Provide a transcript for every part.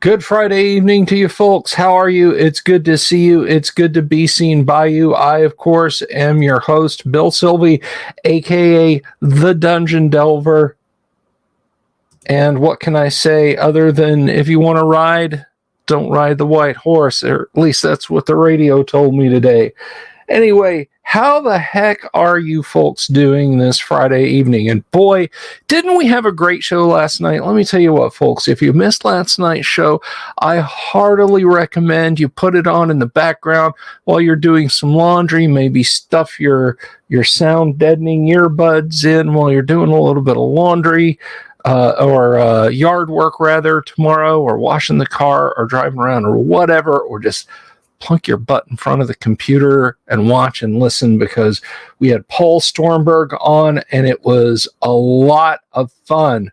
Good Friday evening to you folks. How are you? It's good to see you. It's good to be seen by you. I, of course, am your host, Bill Sylvie, aka The Dungeon Delver. And what can I say other than if you want to ride, don't ride the white horse, or at least that's what the radio told me today. Anyway, how the heck are you folks doing this Friday evening? And boy, didn't we have a great show last night? Let me tell you what, folks, if you missed last night's show, I heartily recommend you put it on in the background while you're doing some laundry, maybe stuff your sound deadening earbuds in while you're doing a little bit of laundry. Or yard work rather tomorrow, or washing the car, or driving around, or whatever, or just plunk your butt in front of the computer and watch and listen, because we had Paul Stormberg on and it was a lot of fun.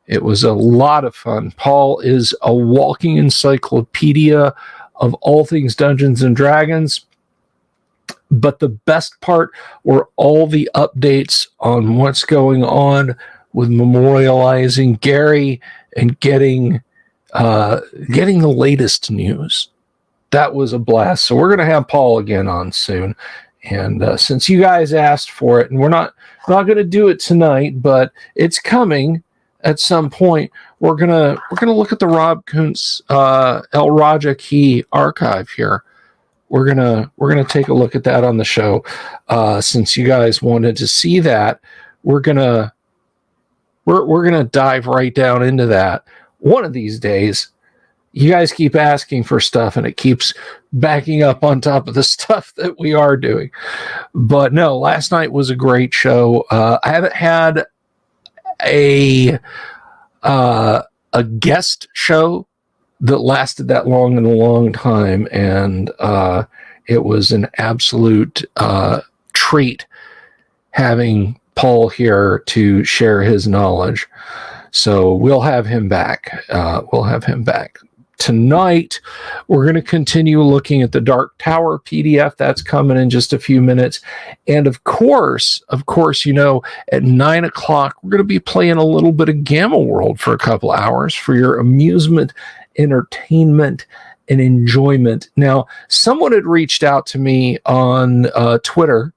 It was a lot of fun. Paul is a walking encyclopedia of all things Dungeons and Dragons. But the best part were all the updates on what's going on with memorializing Gary and getting the latest news. That was a blast. So we're going to have Paul again on soon. And since you guys asked for it, and we're not going to do it tonight, but it's coming at some point. We're gonna look at the Rob Kuntz El Raja Key archive here. We're gonna take a look at that on the show. Since you guys wanted to see that, we're gonna dive right down into that one of these days. You guys keep asking for stuff, and it keeps backing up on top of the stuff that we are doing. But no, last night was a great show. I haven't had a guest show that lasted that long in a long time, and it was an absolute treat having Paul here to share his knowledge. So we'll have him back. Tonight, we're going to continue looking at the Dark Tower PDF. That's coming in just a few minutes. And of course, you know, at 9 o'clock, we're going to be playing a little bit of Gamma World for a couple hours for your amusement, entertainment, and enjoyment. Now, someone had reached out to me on Twitter,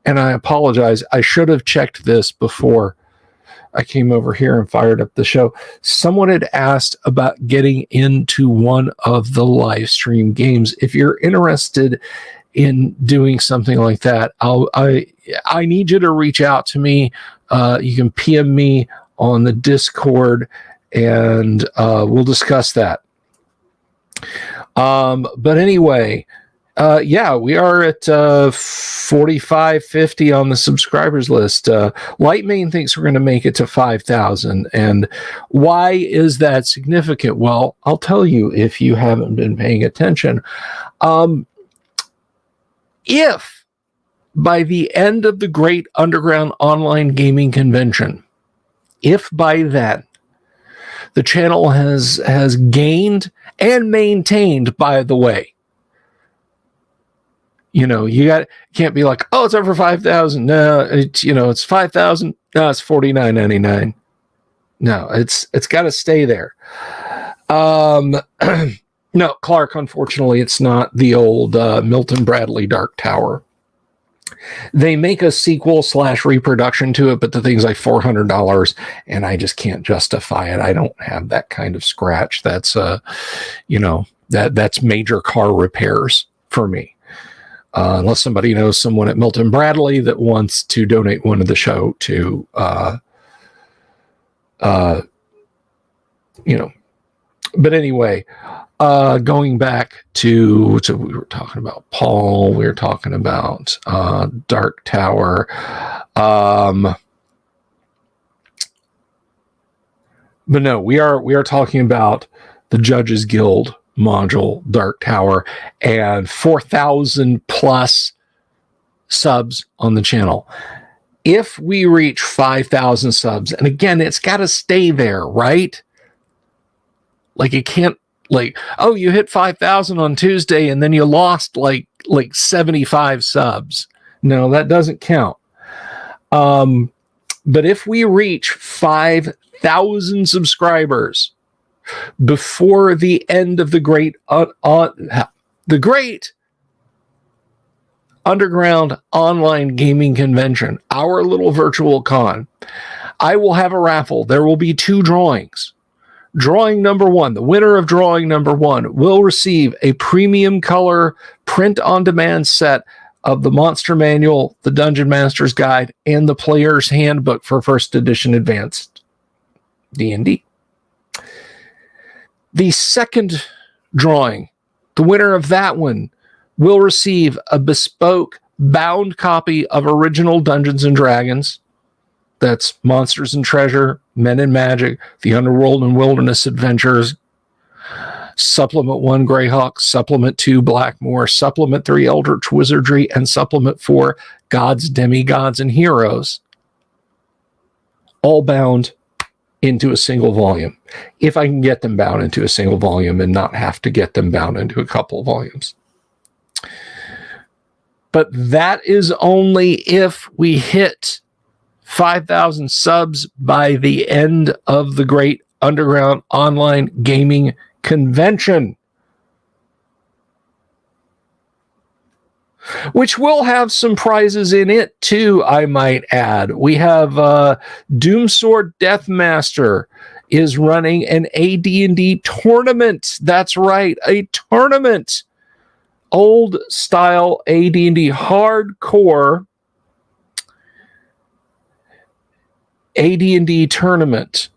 and I apologize. I should have checked this before I came over here and fired up the show. Someone had asked about getting into one of the live stream games. If you're interested in doing something like that, I need you to reach out to me. You can PM me on the Discord, and we'll discuss that. But anyway, we are at 4550 on the subscribers list. Lightmane thinks we're going to make it to 5,000. And why is that significant? Well, I'll tell you if you haven't been paying attention. If by the end of the Great Underground Online Gaming Convention, if by then the channel has gained and maintained, by the way, you know, can't be like, oh, it's over 5,000. No, it's 5,000. No, it's $49.99. No, it's got to stay there. No, Clark, unfortunately, it's not the old Milton Bradley Dark Tower. They make a sequel / reproduction to it, but the thing's like $400, and I just can't justify it. I don't have that kind of scratch. That's that's major car repairs for me. Unless somebody knows someone at Milton Bradley that wants to donate one of the show to, But anyway, going back to we were talking about Paul, we were talking about Dark Tower. But no, we are talking about the Judges Guild module, Dark Tower, and 4,000 plus subs on the channel. If we reach 5,000 subs, and again, it's got to stay there, right? Like it can't, like, oh, you hit 5,000 on Tuesday and then you lost like 75 subs. No, that doesn't count. But if we reach 5,000 subscribers before the end of the great underground online gaming convention, our little virtual con, I will have a raffle. There will be 2 drawings. Drawing number 1, the winner of drawing number 1 will receive a premium color print-on-demand set of the Monster Manual, the Dungeon Master's Guide, and the Player's Handbook for First Edition Advanced D&D. The second drawing, the winner of that one, will receive a bespoke bound copy of original Dungeons & Dragons. That's Monsters and Treasure, Men and Magic, The Underworld and Wilderness Adventures, Supplement 1 Greyhawk, Supplement 2 Blackmoor, Supplement 3 Eldritch Wizardry, and Supplement 4 Gods, Demigods, and Heroes, all bound into a single volume. If I can get them bound into a single volume and not have to get them bound into a couple of volumes. But that is only if we hit 5,000 subs by the end of the Great Underground Online Gaming Convention, which will have some prizes in it too, I might add. We have Doomsword Deathmaster is running an AD&D tournament. That's right, a tournament. Old style AD&D, hardcore AD&D tournament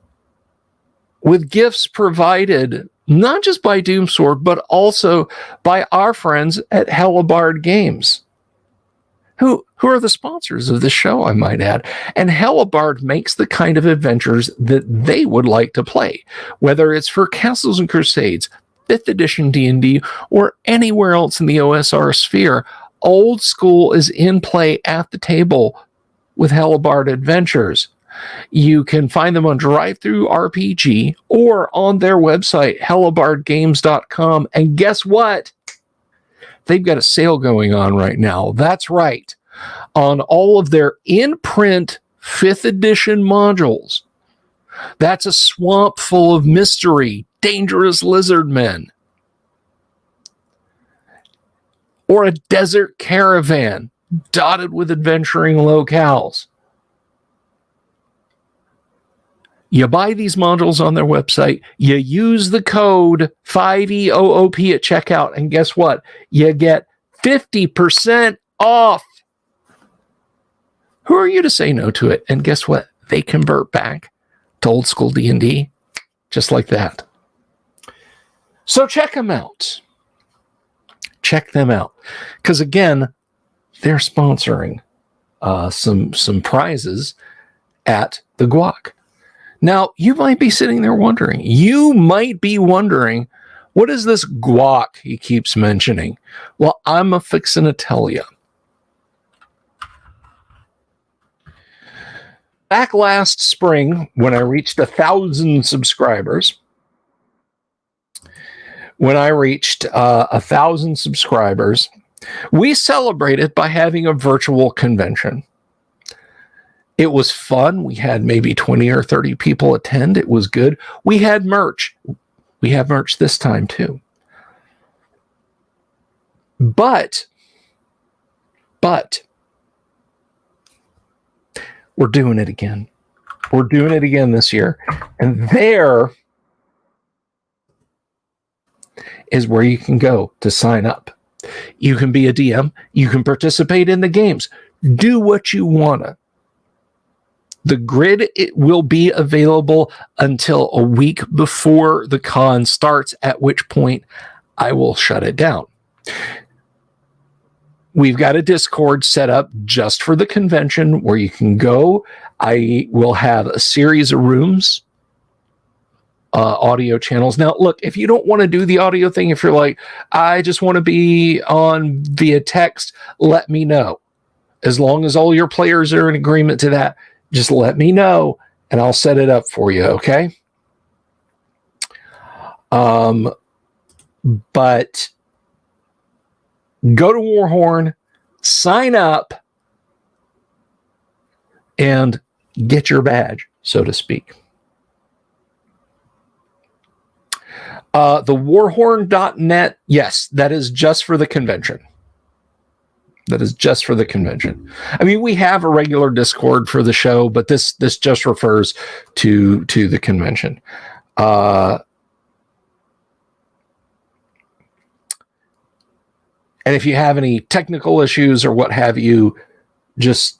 with gifts provided not just by Doomsword, but also by our friends at Hellebarde Games, who are the sponsors of the show, I might add. And Hellebarde makes the kind of adventures that they would like to play, whether it's for Castles and Crusades, 5th edition D&D, or anywhere else in the OSR sphere. Old school is in play at the table with Hellebarde Adventures. You can find them on Drive-Thru RPG or on their website, hellebardegames.com. And guess what? They've got a sale going on right now. That's right. On all of their in-print 5th edition modules. That's a swamp full of mystery, dangerous lizard men, or a desert caravan dotted with adventuring locales. You buy these modules on their website, you use the code 5EOOP at checkout, and guess what? You get 50% off. Who are you to say no to it? And guess what? They convert back to old school D&D just like that. So check them out. Check them out. Because again, they're sponsoring some prizes at the Guac. Now, you might be sitting there wondering, what is this guac he keeps mentioning? Well, I'm a-fixin' to tell you. Back last spring, when I reached 1,000 subscribers, we celebrated by having a virtual convention. It was fun. We had maybe 20 or 30 people attend. It was good. We had merch. We have merch this time too. But we're doing it again. We're doing it again this year. And there is where you can go to sign up. You can be a DM. You can participate in the games. Do what you want to. The grid, it will be available until a week before the con starts, at which point I will shut it down. We've got a Discord set up just for the convention where you can go. I will have a series of rooms, audio channels. Now, look, if you don't want to do the audio thing, if you're like, I just want to be on via text, let me know. As long as all your players are in agreement to that, just let me know and I'll set it up for you, okay? But go to Warhorn, sign up, and get your badge, so to speak. The warhorn.net, yes, that is just for the convention. That is just for the convention. I mean, we have a regular Discord for the show, but this just refers to the convention. And if you have any technical issues or what have you, just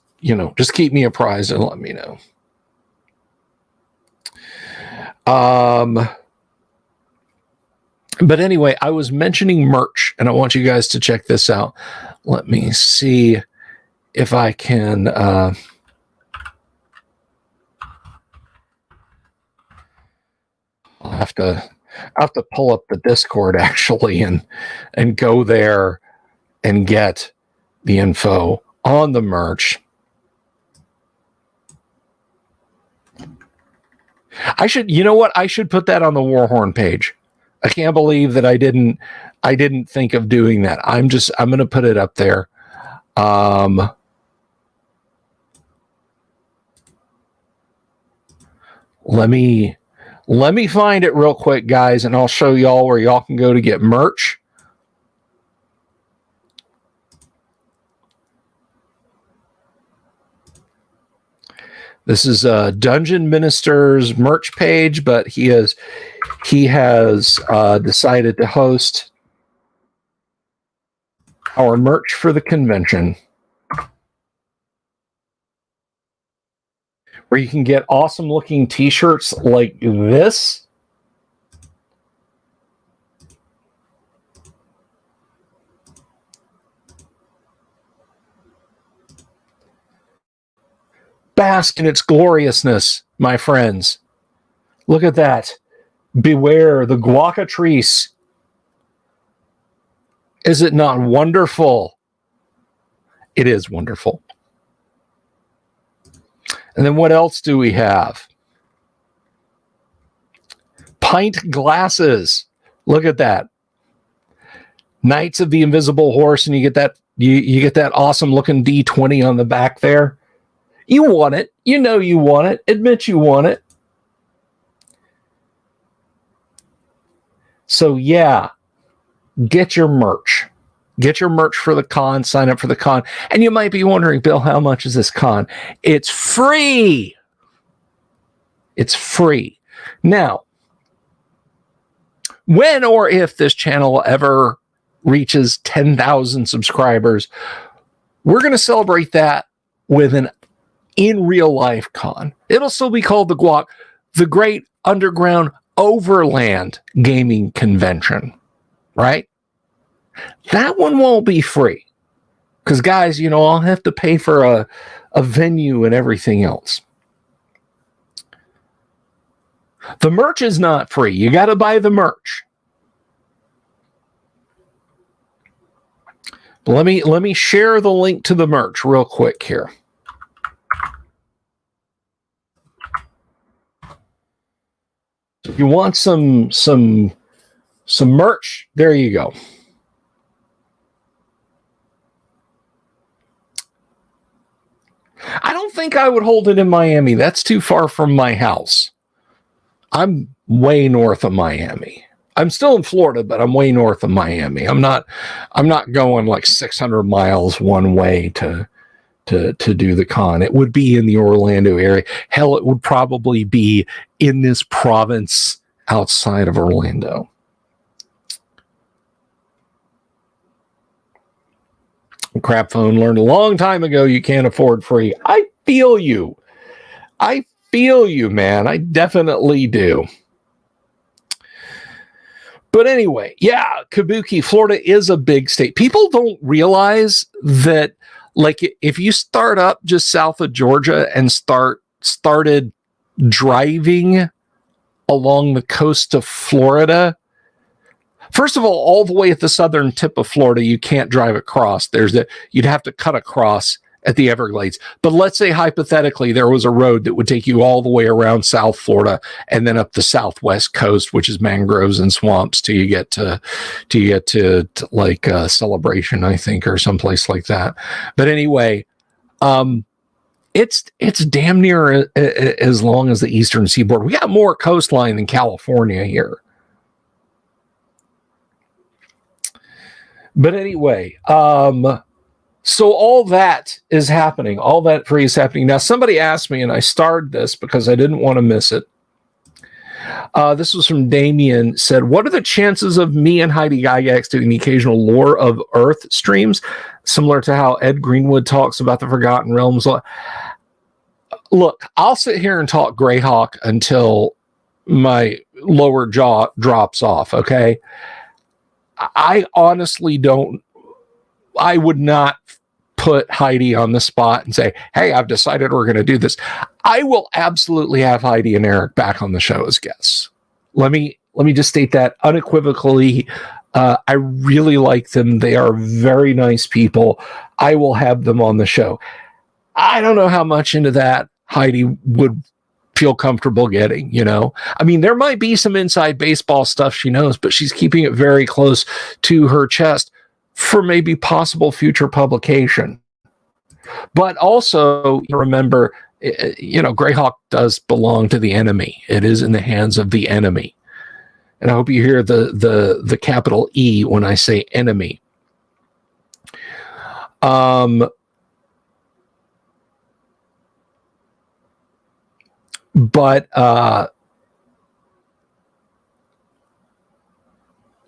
keep me apprised and let me know. But anyway, I was mentioning merch, and I want you guys to check this out. Let me see if I can. I'll have to pull up the Discord actually and go there and get the info on the merch. I should put that on the Warhorn page. I can't believe that I didn't think of doing that. I'm going to put it up there. Let me find it real quick, guys, and I'll show y'all where y'all can go to get merch. This is Dungeon Minister's merch page, but he has decided to host our merch for the convention, where you can get awesome looking t-shirts like this. Bask in its gloriousness, my friends. Look at that. Beware the guacatrice. Is it not wonderful? It is wonderful. And then what else do we have? Pint glasses. Look at that. Knights of the Invisible Horse, and you get that you get that awesome looking D20 on the back there. You want it. You know you want it. Admit you want it. So yeah, get your merch. Get your merch for the con. Sign up for the con. And you might be wondering, Bill, how much is this con? It's free. It's free. Now, when or if this channel ever reaches 10,000 subscribers, we're going to celebrate that with an in real life con. It'll still be called the Great Underground Overland Gaming Convention, right? That one won't be free because, guys, I'll have to pay for a venue and everything else. The merch is not free. You got to buy the merch. But let me share the link to the merch real quick here. If you want some merch, there you go. I don't think I would hold it in Miami. That's too far from my house. I'm way north of Miami. I'm still in Florida, but I'm way north of Miami. I'm not going like 600 miles one way to do the con. It would be in the Orlando area. Hell, it would probably be in this province outside of Orlando. Crap phone learned a long time ago you can't afford free. I feel you. I feel you, man. I definitely do. But anyway, yeah, Kabuki, Florida is a big state. People don't realize that, like, if you start up just south of Georgia and started driving along the coast of Florida, first of all the way at the southern tip of Florida, you can't drive across. You'd have to cut across at the Everglades. But let's say hypothetically there was a road that would take you all the way around South Florida and then up the southwest coast, which is mangroves and swamps, till you get to like Celebration, I think, or someplace like that. But anyway, it's damn near as long as the eastern seaboard. We got more coastline than California here. But anyway, so all that is happening. All that free is happening. Now, somebody asked me, and I starred this because I didn't want to miss it. This was from Damien, said, what are the chances of me and Heidi Gygax doing the occasional Lore of Earth streams, similar to how Ed Greenwood talks about the Forgotten Realms? Look, I'll sit here and talk Greyhawk until my lower jaw drops off, okay? I honestly don't. I would not put Heidi on the spot and say, hey, I've decided we're going to do this. I will absolutely have Heidi and Eric back on the show as guests. Let me just state that unequivocally. I really like them. They are very nice people. I will have them on the show. I don't know how much into that Heidi would feel comfortable getting, you know? I mean, there might be some inside baseball stuff she knows, but she's keeping it very close to her chest for maybe possible future publication. But also, remember, you know, Greyhawk does belong to the enemy. It is in the hands of the enemy. And I hope you hear the capital E when I say enemy. But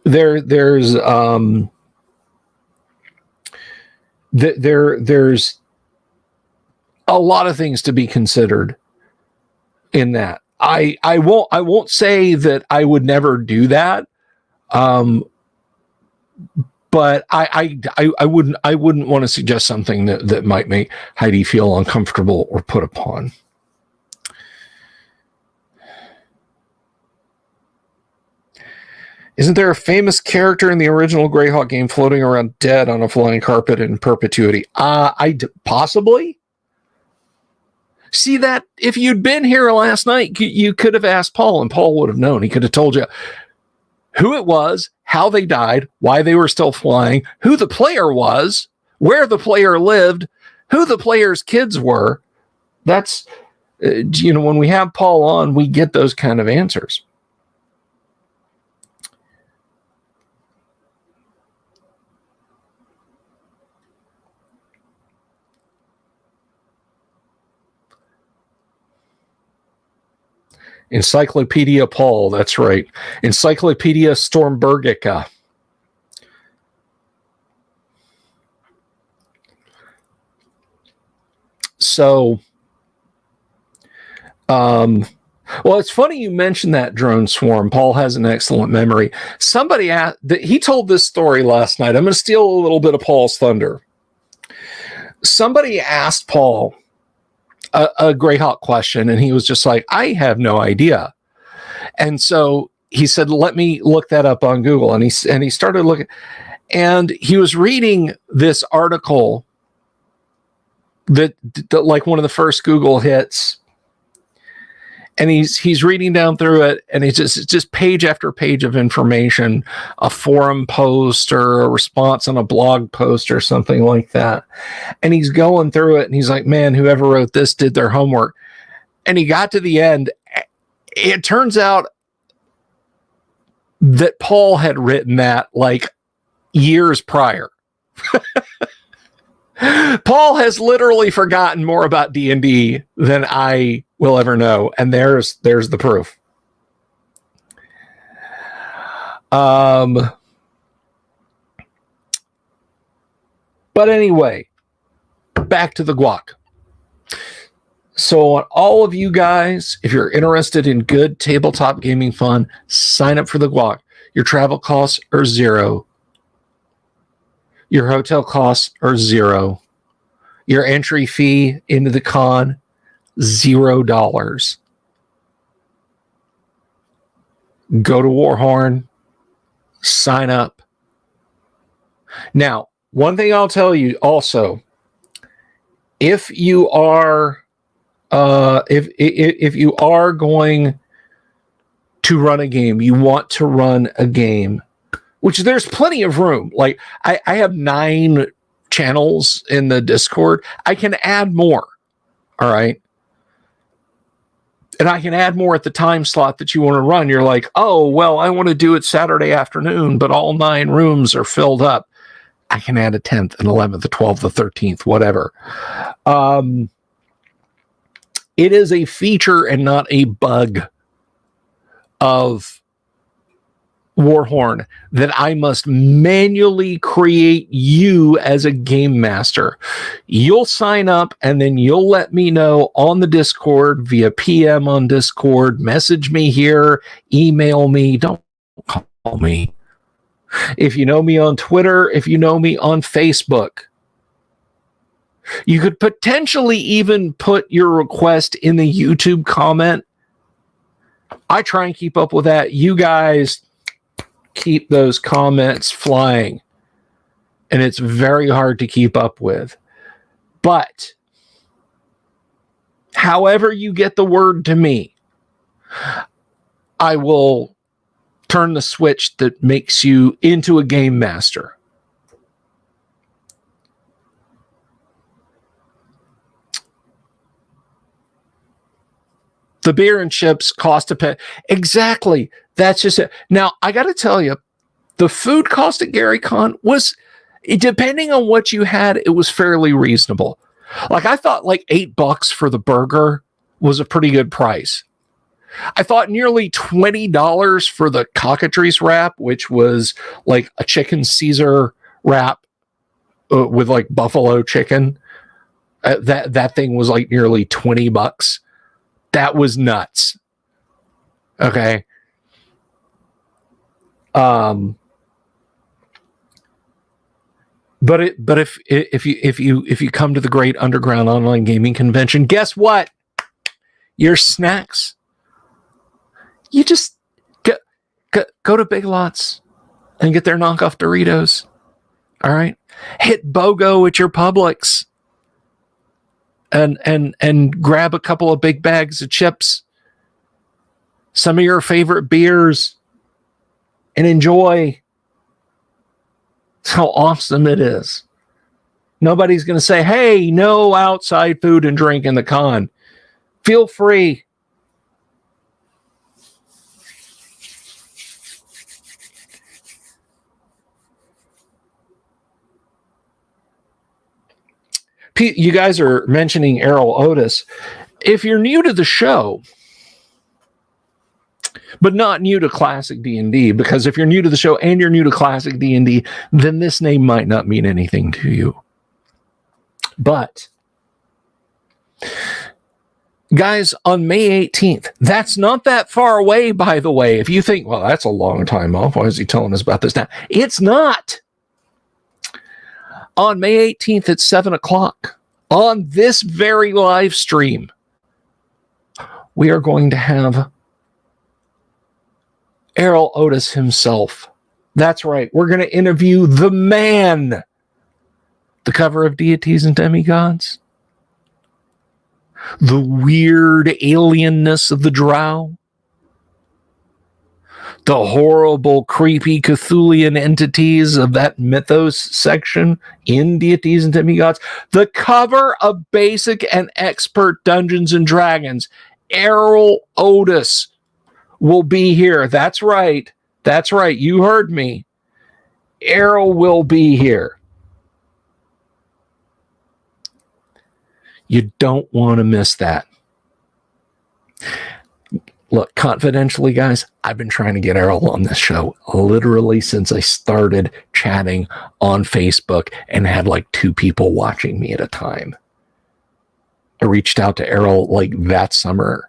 there's a lot of things to be considered in that. I won't say that I would never do that. But I wouldn't want to suggest something that might make Heidi feel uncomfortable or put upon. Isn't there a famous character in the original Greyhawk game floating around dead on a flying carpet in perpetuity? Possibly. See that if you'd been here last night, you could have asked Paul, and Paul would have known. He could have told you who it was, how they died, why they were still flying, who the player was, where the player lived, who the player's kids were. That's, when we have Paul on, we get those kind of answers. Encyclopedia Paul, that's right. Encyclopedia Stormbergica. So, well, it's funny you mentioned that drone swarm. Paul has an excellent memory. Somebody asked, he told this story last night. I'm going to steal a little bit of Paul's thunder. Somebody asked Paul a Greyhawk question, and he was just like, I have no idea. And so he said, let me look that up on Google. And he started looking, and he was reading this article that like one of the first Google hits. And he's reading down through it, and it's just page after page of information, a forum post or a response on a blog post or something like that. And he's going through it, and he's like, man, whoever wrote this did their homework. And he got to the end. It turns out that Paul had written that like years prior. Paul has literally forgotten more about D&D than I will ever know, and there's the proof. But anyway, back to the guac. So on all of you guys, if you're interested in good tabletop gaming fun, sign up for the guac. Your travel costs are $0. Your hotel costs are $0. Your entry fee into the con, $0. Go to Warhorn, sign up. Now, one thing I'll tell you also, if you are if you are going to run a game, you want to run a game, which there's plenty of room. Like I have 9 channels in the Discord. I can add more. All right. And I can add more at the time slot that you want to run. You're like, oh, well, I want to do it Saturday afternoon, but all 9 rooms are filled up. I can add a 10th, an 11th, a 12th, a 13th, whatever. It is a feature and not a bug of Warhorn that I must manually create you as a game master. You'll sign up and then you'll let me know on the Discord via PM on Discord, message me here, email me, don't call me. If you know me on Twitter, if you know me on Facebook, you could potentially even put your request in the YouTube comment. I try and keep up with that. You guys keep those comments flying, and it's very hard to keep up with. But however you get the word to me, I will turn the switch that makes you into a game master. The beer and chips cost a penny. Exactly. That's just it. Now, I got to tell you, the food cost at Gary Con was, depending on what you had, it was fairly reasonable. Like, I thought like $8 for the burger was a pretty good price. I thought nearly $20 for the cockatrice wrap, which was like a chicken Caesar wrap with like buffalo chicken. That thing was like nearly $20. That was nuts. Okay. But if you come to the Great Underground Online Gaming Convention, guess what? Your snacks. You just go to Big Lots and get their knockoff Doritos. All right. Hit BOGO at your Publix. And grab a couple of big bags of chips, some of your favorite beers, and enjoy how awesome it is. Nobody's going to say, hey, no outside food and drink in the con. Feel free. You guys are mentioning Errol Otis. If you're new to the show, but not new to Classic D&D, because if you're new to the show and you're new to Classic D&D, then this name might not mean anything to you. But, guys, on May 18th, that's not that far away, by the way. If you think, well, that's a long time off, why is he telling us about this now? It's not. On May 18th at 7 o'clock, on this very live stream, we are going to have Errol Otis himself. That's right. We're going to interview the man. The cover of Deities and Demigods. The weird alienness of the Drow. The horrible, creepy Cthulhian entities of that mythos section in Deities and Demigods. The cover of Basic and Expert Dungeons and Dragons. Errol Otis will be here. That's right. That's right. You heard me. Errol will be here. You don't want to miss that. Look, confidentially, guys, I've been trying to get Errol on this show literally since I started chatting on Facebook and had like 2 people watching me at a time. I reached out to Errol like that summer,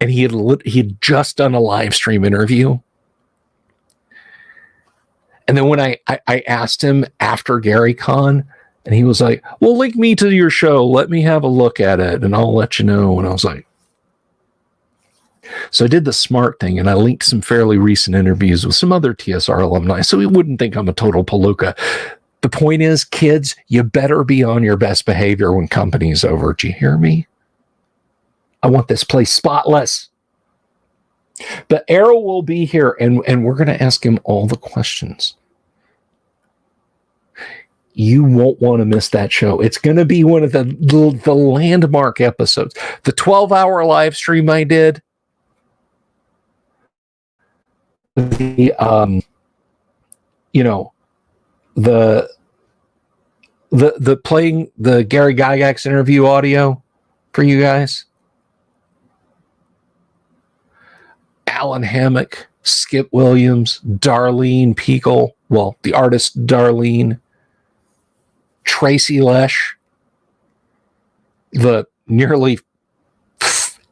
and he had just done a live stream interview. And then when I asked him after GaryCon, and he was like, well, link me to your show. Let me have a look at it, and I'll let you know. And I was like, so I did the smart thing, and I linked some fairly recent interviews with some other TSR alumni, so he wouldn't think I'm a total palooka. The point is, kids, you better be on your best behavior when company's over. Do you hear me? I want this place spotless. But Errol will be here, and we're going to ask him all the questions. You won't want to miss that show. It's going to be one of the landmark episodes. The 12-hour live stream I did, the playing the Gary Gygax interview audio for you guys. Alan Hammock, Skip Williams, Darlene Peekle, well, the artist Darlene, Tracy Lesh, the nearly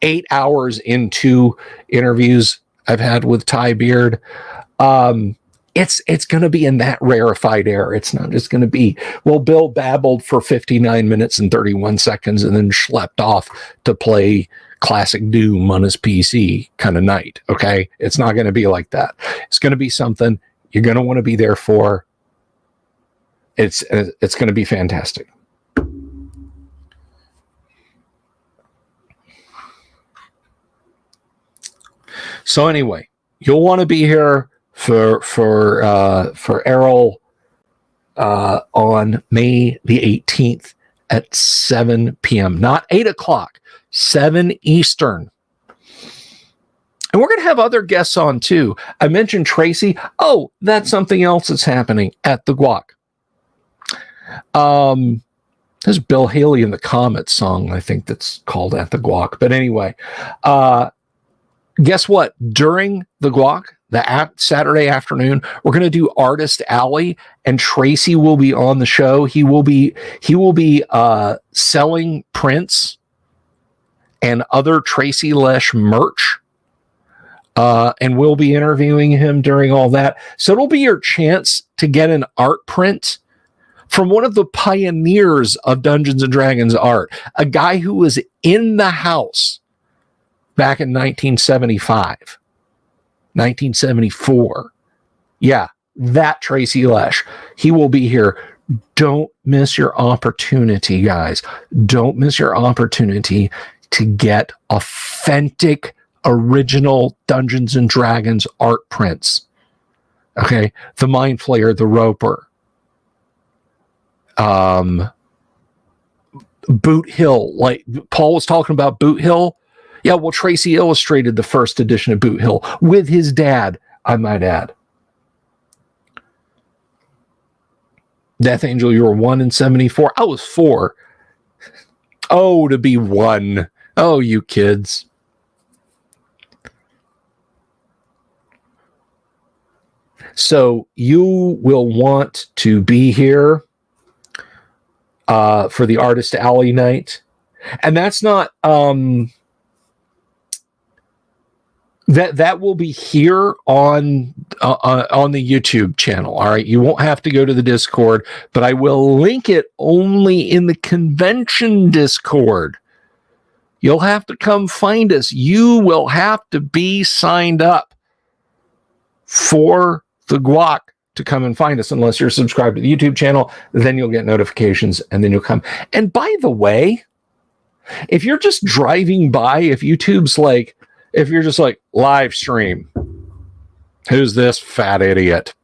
8 hours into interviews I've had with Ty Beard. It's going to be in that rarefied air. It's not just going to be, well, Bill babbled for 59 minutes and 31 seconds and then schlepped off to play classic Doom on his PC kind of night. Okay. It's not going to be like that. It's going to be something you're going to want to be there for. It's going to be fantastic. So anyway, you'll want to be here for Errol on May the 18th at 7 p.m. Not 8 o'clock, 7 Eastern. And we're going to have other guests on too. I mentioned Tracy. Oh, that's something else that's happening at the Guac. There's Bill Haley in the Comet song, I think, that's called At the Guac. But anyway, guess what? During the Guac, Saturday afternoon, we're going to do Artist Alley, and Tracy will be on the show. He will be selling prints and other Tracy Lesh merch. And we'll be interviewing him during all that. So it'll be your chance to get an art print from one of the pioneers of Dungeons and Dragons art, a guy who was in the house back in 1975, 1974. Yeah, that Tracy Lesh. He will be here. Don't miss your opportunity, guys. Don't miss your opportunity to get authentic, original Dungeons and Dragons art prints. Okay, the Mind Flayer, the Roper, Boot Hill. Like Paul was talking about Boot Hill. Yeah, well, Tracy illustrated the first edition of Boot Hill with his dad, I might add. Death Angel, you were 1 in 74. I was 4. Oh, to be 1. Oh, you kids. So you will want to be here for the Artist Alley night. And that's not... That will be here on the YouTube channel. All right, you won't have to go to the Discord, but I will link it only in the convention Discord. You'll have to come find us. You will have to be signed up for the Guac to come and find us, unless you're subscribed to the YouTube channel. Then you'll get notifications, and then you'll come. And by the way, if you're just driving by, if YouTube's like, if you're just like, live stream, who's this fat idiot?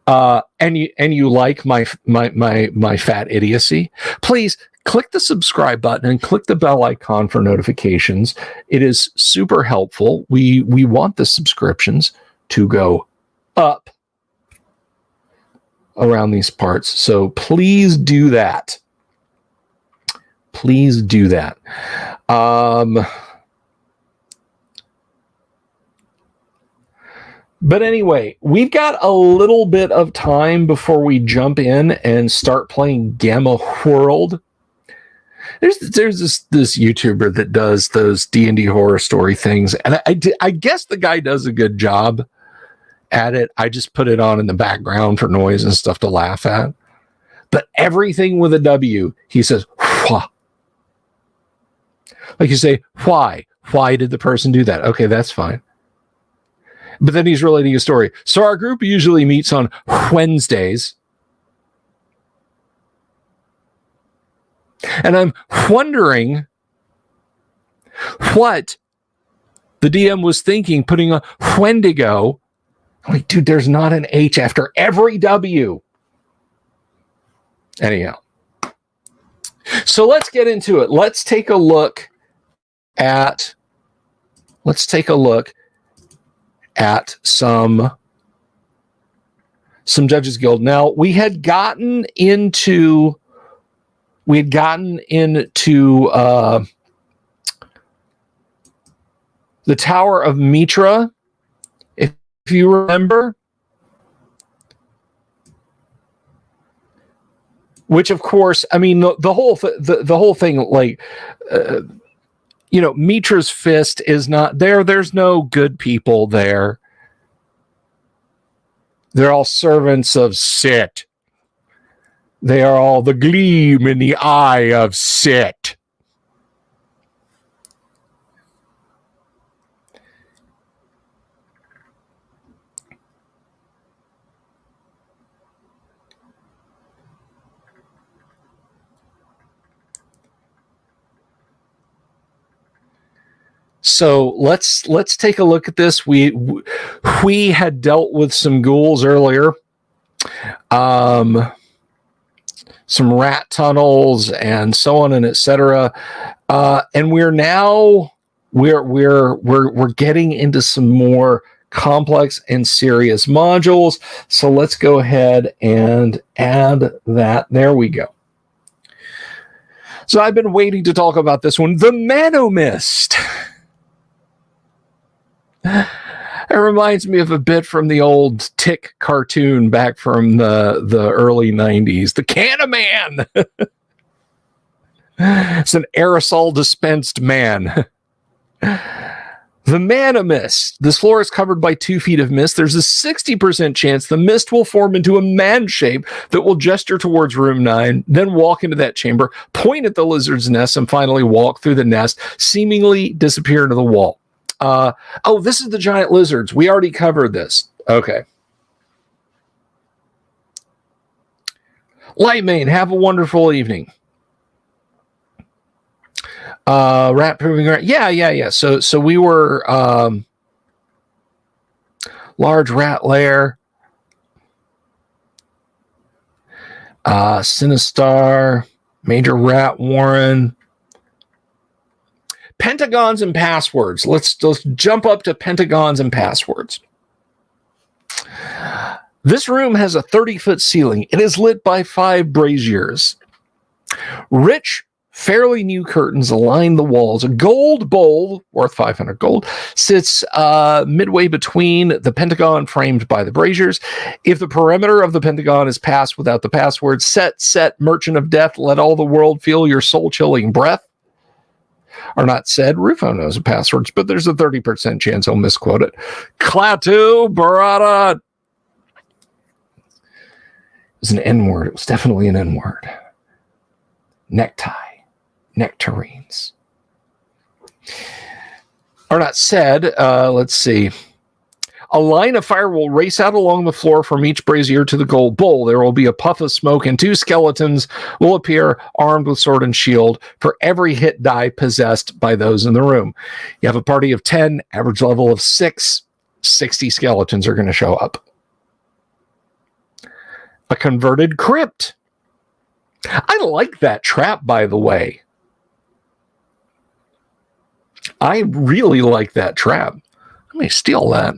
And you like my fat idiocy, please click the subscribe button and click the bell icon for notifications. It is super helpful. We want the subscriptions to go up around these parts. So please do that. Please do that. But anyway, we've got a little bit of time before we jump in and start playing Gamma World. There's this YouTuber that does those D&D horror story things, and I guess the guy does a good job at it. I just put it on in the background for noise and stuff to laugh at. But everything with a W, he says, wha. Like you say, why? Why did the person do that? Okay, that's fine. But then he's relating a story. So our group usually meets on Wednesdays. And I'm wondering what the DM was thinking, putting a Wendigo. I'm like, dude, there's not an H after every W. Anyhow. So let's get into it. Let's take a look at some Judges Guild. Now, we had gotten into the Tower of Mitra, if you remember, which, of course, I mean, the whole thing, like, Mitra's fist is not there. There's no good people there. They're all servants of Sit. They are all the gleam in the eye of Sit. So let's take a look at this. We had dealt with some ghouls earlier. Some rat tunnels and so on and etc. And we're getting into some more complex and serious modules. So let's go ahead and add that. There we go. So I've been waiting to talk about this one, the Manomist. It reminds me of a bit from the old Tick cartoon back from the early 90s. The Can-A-Man! It's an aerosol dispensed man. The Manomist. This floor is covered by 2 feet of mist. There's a 60% chance the mist will form into a man shape that will gesture towards room 9, then walk into that chamber, point at the lizard's nest, and finally walk through the nest, seemingly disappear into the wall. This is the giant lizards. We already covered this. Okay. Lightmane, have a wonderful evening. Rat proving rat. Yeah. So we were large rat lair. Sinistar, major rat warren. Pentagons and passwords. Let's jump up to pentagons and passwords. This room has a 30-foot ceiling. It is lit by 5 braziers. Rich, fairly new curtains align the walls. A gold bowl, worth 500 gold, sits midway between the pentagon framed by the braziers. If the perimeter of the pentagon is passed without the password, set, merchant of death, let all the world feel your soul-chilling breath. Are not said. Rufo knows the passwords, but there's a 30% chance he'll misquote it. Klaatu Barada. It's an N-word. It was definitely an N-word. Necktie. Nectarines. Are not said. Let's see. A line of fire will race out along the floor from each brazier to the gold bowl. There will be a puff of smoke, and 2 skeletons will appear armed with sword and shield for every hit die possessed by those in the room. You have a party of 10, average level of 6, 60 skeletons are going to show up. A converted crypt. I like that trap, by the way. I really like that trap. I may steal that.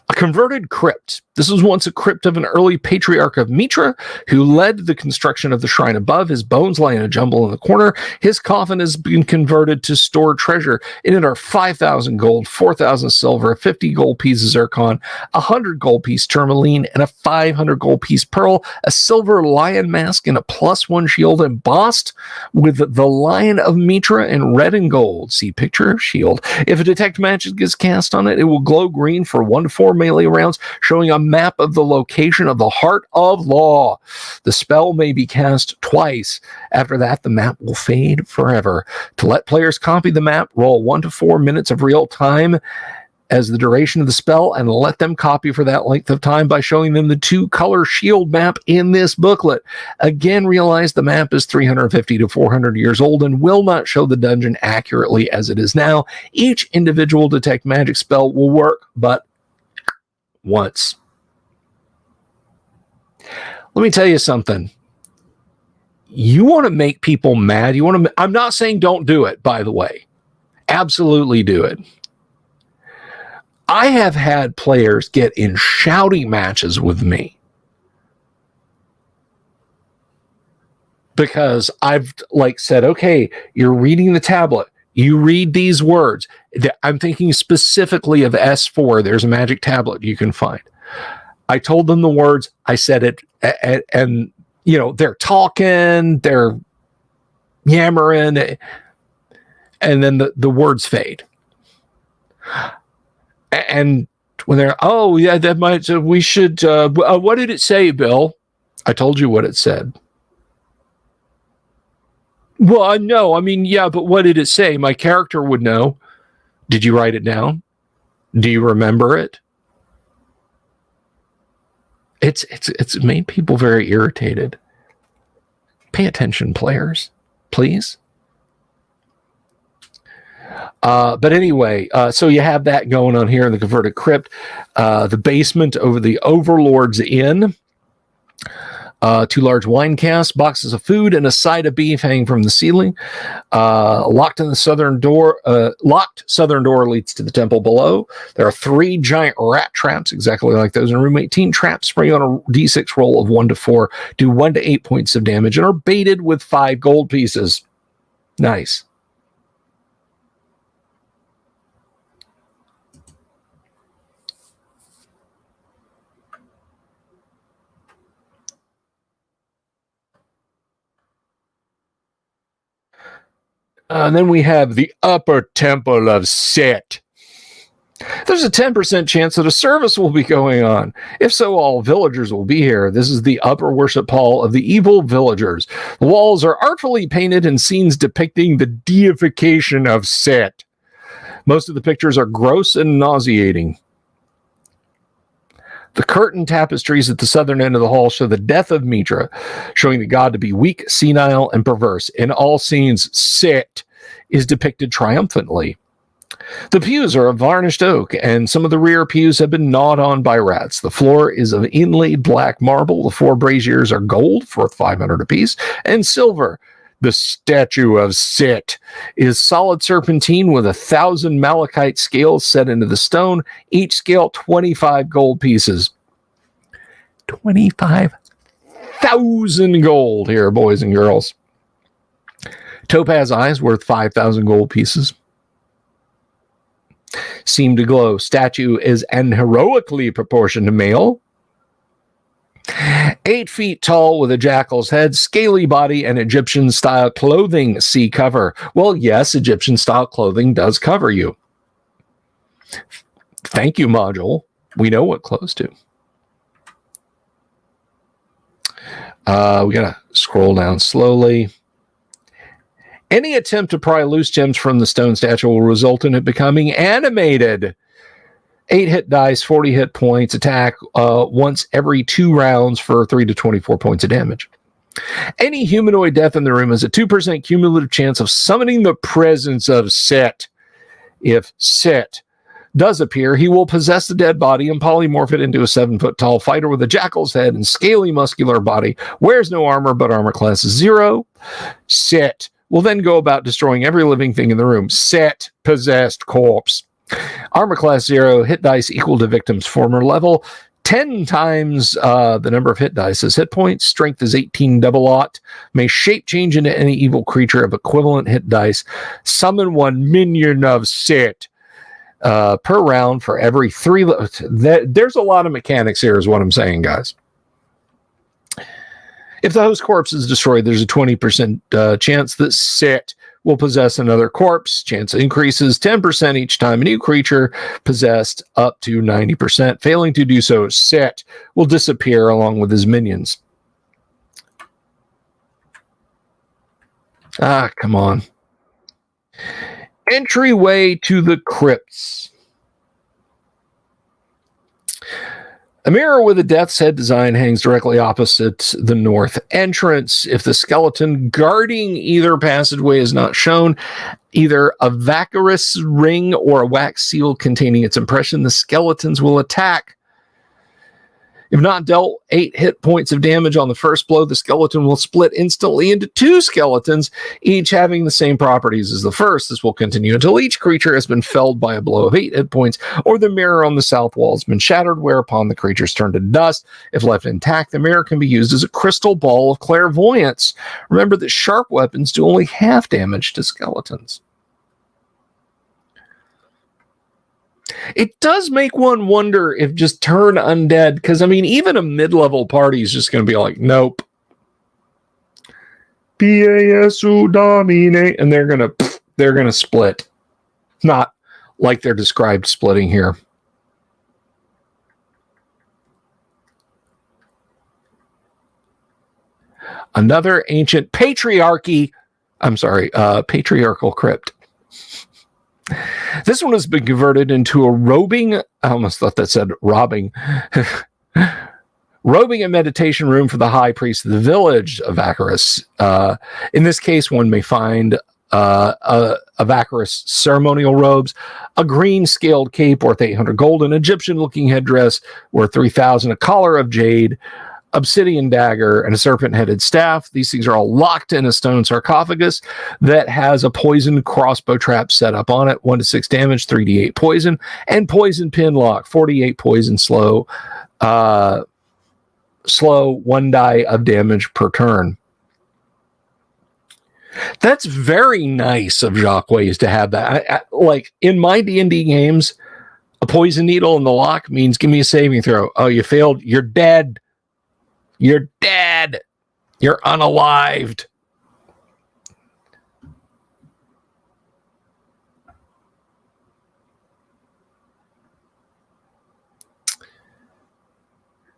A converted crypt. This was once a crypt of an early patriarch of Mitra who led the construction of the shrine above. His bones lie in a jumble in the corner. His coffin has been converted to store treasure. In it are 5,000 gold, 4,000 silver, 50 gold pieces zircon, 100 gold piece tourmaline, and a 500 gold piece pearl, a silver lion mask, and a +1 shield embossed with the lion of Mitra in red and gold. See picture, shield. If a detect magic is cast on it, it will glow green for 1 to 4 melee rounds, showing a map of the location of the Heart of Law. The spell may be cast twice. After that, the map will fade forever. To let players copy the map, roll 1 to 4 minutes of real time as the duration of the spell, and let them copy for that length of time by showing them the 2-color shield map in this booklet. Again, realize the map is 350 to 400 years old and will not show the dungeon accurately as it is now. Each individual detect magic spell will work, but once. Let me tell you something. You want to make people mad. I'm not saying don't do it, by the way. Absolutely do it. I have had players get in shouting matches with me because I've said, okay, you're reading the tablet. You read these words. I'm thinking specifically of S4. There's a magic tablet you can find. I told them the words. I said it, and they're talking, they're yammering, and then the words fade. And when they're, oh yeah, that might. We should. What did it say, Bill? I told you what it said. Well, no, I mean, yeah, but what did it say? My character would know. Did you write it down? Do you remember it? It's made people very irritated. Pay attention, players, please. But anyway, so you have that going on here in the converted crypt. The basement over the Overlord's Inn. 2 large wine casks, boxes of food, and a side of beef hang from the ceiling. Locked southern door leads to the temple below. There are 3 giant rat traps, exactly like those in room 18. Traps spring on a d6 roll of 1 to 4, do 1 to 8 points of damage, and are baited with 5 gold pieces. Nice. And then we have the Upper Temple of Set. There's a 10% chance that a service will be going on. If so, all villagers will be here. This is the upper worship hall of the evil villagers. The walls are artfully painted in scenes depicting the deification of Set. Most of the pictures are gross and nauseating. The curtain tapestries at the southern end of the hall show the death of Mitra, showing the god to be weak, senile, and perverse. In all scenes, Set is depicted triumphantly. The pews are of varnished oak, and some of the rear pews have been gnawed on by rats. The floor is of inlaid black marble. The 4 braziers are gold, for 500 apiece, and silver. The statue of Set is solid serpentine with 1,000 malachite scales set into the stone, each scale 25 gold pieces. 25,000 gold here, boys and girls. Topaz eyes worth 5,000 gold pieces. Seem to glow. Statue is unheroically proportioned to male. 8 feet tall with a jackal's head, scaly body, and Egyptian-style clothing. See cover. Well, yes, Egyptian-style clothing does cover you. Thank you, module. We know what clothes do. We gotta scroll down slowly. Any attempt to pry loose gems from the stone statue will result in it becoming animated. 8 hit dice, 40 hit points, attack once every 2 rounds for 3 to 24 points of damage. Any humanoid death in the room has a 2% cumulative chance of summoning the presence of Set. If Set does appear, he will possess the dead body and polymorph it into a 7-foot-tall fighter with a jackal's head and scaly muscular body, wears no armor but armor class is 0. Set will then go about destroying every living thing in the room. Set possessed corpse. Armor class 0, hit dice equal to victim's former level. 10 times the number of hit dice as hit points. Strength is 18 double-aught. May shape change into any evil creature of equivalent hit dice. Summon one minion of Sit per round for every 3. There's a lot of mechanics here is what I'm saying, guys. If the host corpse is destroyed, there's a 20% chance that Sit will possess another corpse. Chance increases 10% each time a new creature possessed up to 90%. Failing to do so, Sit will disappear along with his minions. Come on. Entryway to the crypts. A mirror with a death's head design hangs directly opposite the north entrance. If the skeleton guarding either passageway is not shown, either a vacarous ring or a wax seal containing its impression, the skeletons will attack. If not dealt 8 hit points of damage on the first blow, the skeleton will split instantly into 2 skeletons, each having the same properties as the first. This will continue until each creature has been felled by a blow of 8 hit points, or the mirror on the south wall has been shattered, whereupon the creatures turn to dust. If left intact, the mirror can be used as a crystal ball of clairvoyance. Remember that sharp weapons do only half damage to skeletons. It does make one wonder if just turn undead, because I mean, even a mid-level party is just going to be like, nope. PASU dominate, and they're gonna split. Not like they're described splitting here. Another ancient patriarchal crypt. This one has been converted into a robing, I almost thought that said robbing, robing and meditation room for the high priest of the village of Vacarus. In this case, one may find a Vacarus ceremonial robes, a green scaled cape worth 800 gold, an Egyptian-looking headdress worth 3,000, a collar of jade, obsidian dagger, and a serpent-headed staff. These things are all locked in a stone sarcophagus that has a poisoned crossbow trap set up on it. 1 to 6 damage, 3d8 poison, and poison pin lock, 48 poison slow. Slow 1 die of damage per turn. That's very nice of Jacques to have that. Like in my D&D games, a poison needle in the lock means give me a saving throw. Oh, you failed. You're dead. You're dead. You're unalived.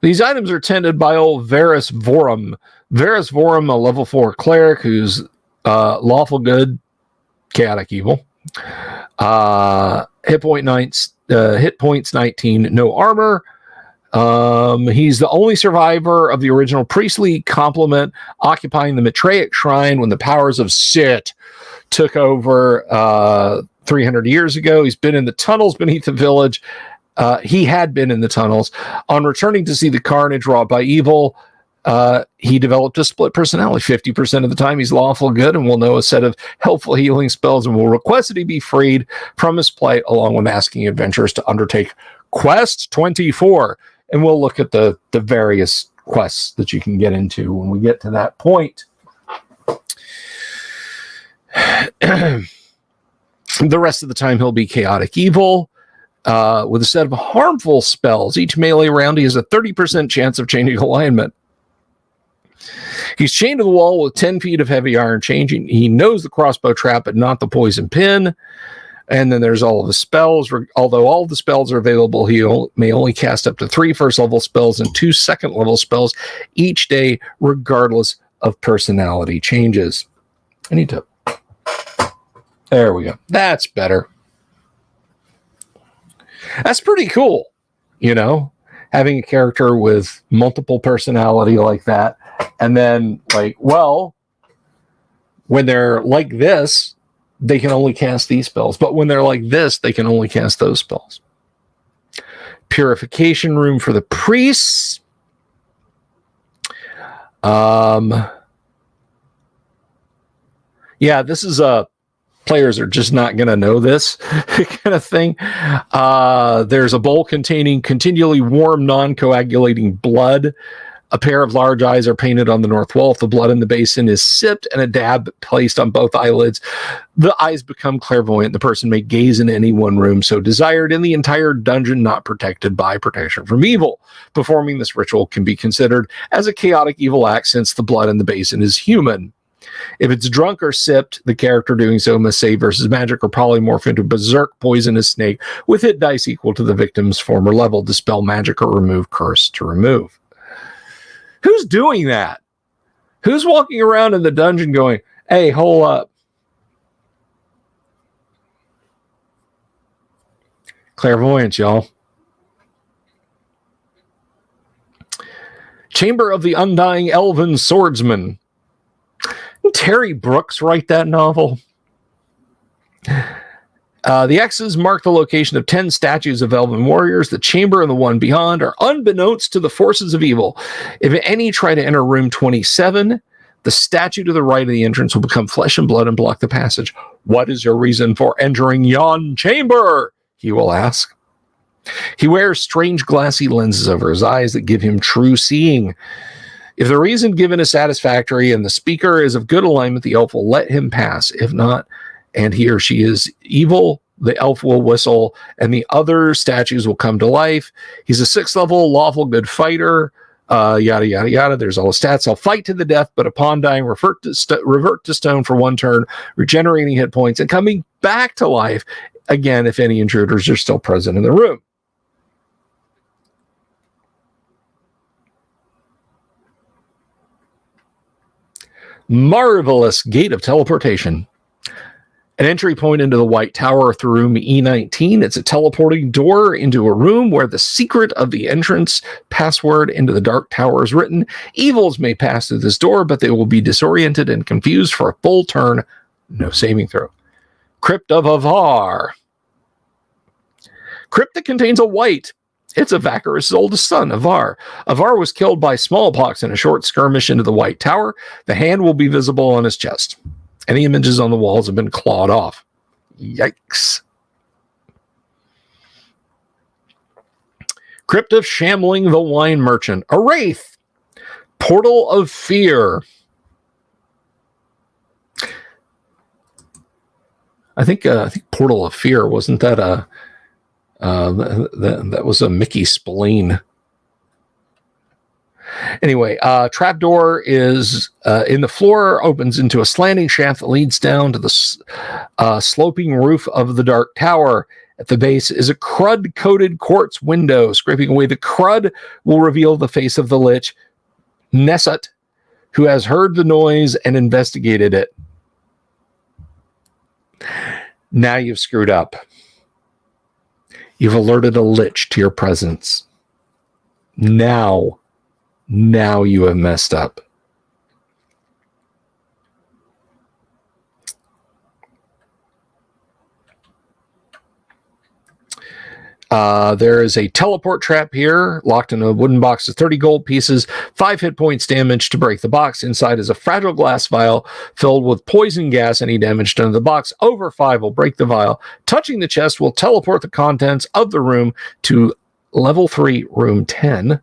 These items are tended by old Varus Vorum. Varus Vorum, a level 4 cleric who's lawful good, chaotic evil. Hit points 19, no armor. He's the only survivor of the original priestly complement, occupying the Matraic shrine when the powers of Sit took over 300 years ago. He's been in the tunnels beneath the village. He had been in the tunnels. On returning to see the carnage wrought by evil, he developed a split personality. 50% of the time he's lawful good and will know a set of helpful healing spells and will request that he be freed from his plight, along with asking adventurers to undertake Quest 24. And we'll look at the various quests that you can get into when we get to that point. The rest of the time, he'll be chaotic evil with a set of harmful spells. Each melee round, he has a 30% chance of changing alignment. He's chained to the wall with 10 feet of heavy iron changing. He knows the crossbow trap, but not the poison pin. And then there's all of the spells. Although all of the spells are available, he may only cast up to 3 first-level spells and 2 second-level spells each day, regardless of personality changes. I need to... There we go. That's better. That's pretty cool, you know? Having a character with multiple personality like that. And then, like, well, when they're like this, they can only cast these spells. But when they're like this, they can only cast those spells. Purification room for the priests. Yeah, this is a Players are just not going to know this kind of thing. There's a bowl containing continually warm, non-coagulating blood. A pair of large eyes are painted on the north wall. If the blood in the basin is sipped and a dab placed on both eyelids, the eyes become clairvoyant. The person may gaze in any one room so desired in the entire dungeon, not protected by protection from evil. Performing this ritual can be considered as a chaotic evil act since the blood in the basin is human. If it's drunk or sipped, the character doing so must save versus magic or polymorph into berserk poisonous snake with hit dice equal to the victim's former level, dispel magic or remove curse to remove. Who's doing that? Who's walking around in the dungeon going, hey, hold up. Clairvoyance, y'all. Chamber of the Undying Elven Swordsman. Didn't Terry Brooks write that novel? The X's mark the location of 10 statues of elven warriors. The chamber and the one beyond are unbeknownst to the forces of evil. If any try to enter room 27, the statue to the right of the entrance will become flesh and blood and block the passage. What is your reason for entering yon chamber? He will ask. He wears strange glassy lenses over his eyes that give him true seeing. If the reason given is satisfactory and the speaker is of good alignment, the elf will let him pass. If not, and he or she is evil, the elf will whistle, and the other statues will come to life. He's a 6th level, lawful good fighter, yada, yada, yada. There's all the stats. I'll fight to the death, but upon dying, revert to stone for 1 turn, regenerating hit points, and coming back to life again if any intruders are still present in the room. Marvelous Gate of Teleportation. An entry point into the White Tower through room E19. It's a teleporting door into a room where the secret of the entrance password into the Dark Tower is written. Evils may pass through this door, but they will be disoriented and confused for a full turn. No saving throw. Crypt of Avar. Crypt that contains a white. It's Avakarus' oldest son, Avar. Avar was killed by smallpox in a short skirmish into the White Tower. The hand will be visible on his chest. Any images on the walls have been clawed off. Yikes. Crypt of Shamling the Wine Merchant. A wraith. Portal of Fear. I think Portal of Fear, wasn't that that was a Mickey Spillane. Anyway, trapdoor is in the floor, opens into a slanting shaft that leads down to the sloping roof of the Dark Tower. At the base is a crud-coated quartz window. Scraping away the crud will reveal the face of the lich, Nessut, who has heard the noise and investigated it. Now you've screwed up. You've alerted a lich to your presence. Now you have messed up. There is a teleport trap here, locked in a wooden box of 30 gold pieces, 5 hit points damage to break the box. Inside is a fragile glass vial filled with poison gas. Any damage done to the box over 5 will break the vial. Touching the chest will teleport the contents of the room to level 3, room 10.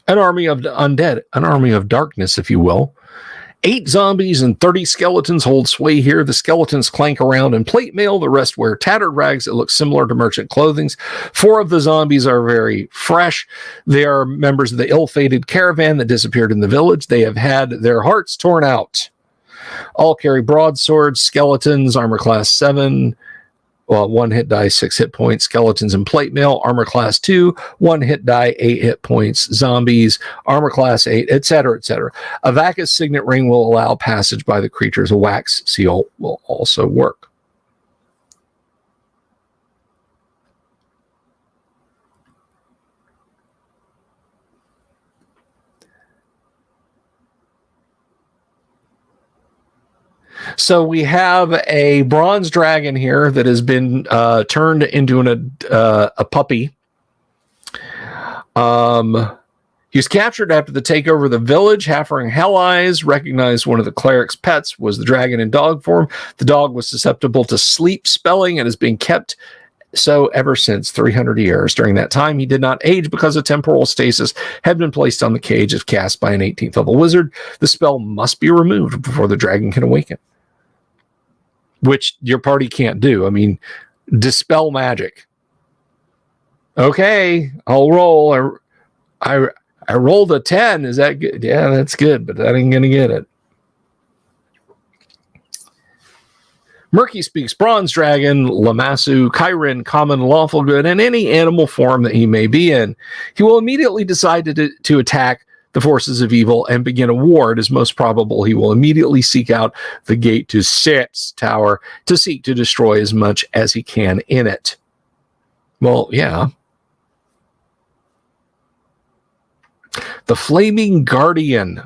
An army of undead, an army of darkness, if you will. 8 zombies and 30 skeletons hold sway here. The skeletons clank around in plate mail. The rest wear tattered rags that look similar to merchant clothing. 4 of the zombies are very fresh. They are members of the ill-fated caravan that disappeared in the village. They have had their hearts torn out. All carry broadswords, skeletons, armor class 7. Well, 1 hit die, 6 hit points. Skeletons and plate mail, armor class 2, 1 hit die, 8 hit points. Zombies, armor class 8, etc., etc. A Vacus signet ring will allow passage by the creatures. A wax seal will also work. So we have a bronze dragon here that has been turned into a puppy. He was captured after the takeover of the village. Halfling Hell Eyes recognized one of the cleric's pets was the dragon in dog form. The dog was susceptible to sleep spelling and has been kept so ever since 300 years. During that time, he did not age because a temporal stasis had been placed on the cage if cast by an 18th level wizard. The spell must be removed before the dragon can awaken, which your party can't do. I mean, dispel magic. Okay, I'll roll. I rolled a 10. Is that good? Yeah, that's good, but that ain't going to get it. Murky speaks bronze dragon, Lamassu, Chiron, common, lawful good, and any animal form that he may be in. He will immediately decide to attack the forces of evil and begin a war. It is most probable he will immediately seek out the gate to Set's tower to seek to destroy as much as he can in it. Well, yeah. The Flaming Guardian.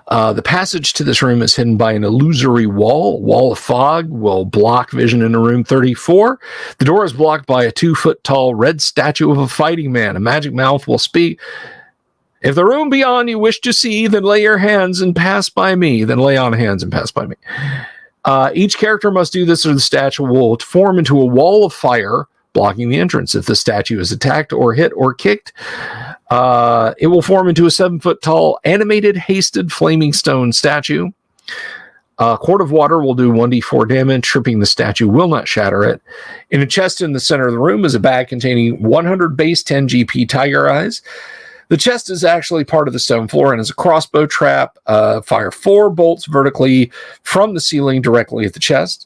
The passage to this room is hidden by an illusory wall. A wall of fog will block vision in room 34. The door is blocked by a 2-foot-tall red statue of a fighting man. A magic mouth will speak. If the room beyond you wish to see, then lay your hands and pass by me. Then lay on hands and pass by me. Each character must do this or the statue will form into a wall of fire, blocking the entrance. If the statue is attacked or hit or kicked, it will form into a 7-foot-tall, animated, hasted, flaming stone statue. A quart of water will do 1d4 damage. Tripping the statue will not shatter it. In a chest in the center of the room is a bag containing 100 base 10 GP tiger eyes. The chest is actually part of the stone floor and is a crossbow trap. Fire 4 bolts vertically from the ceiling directly at the chest.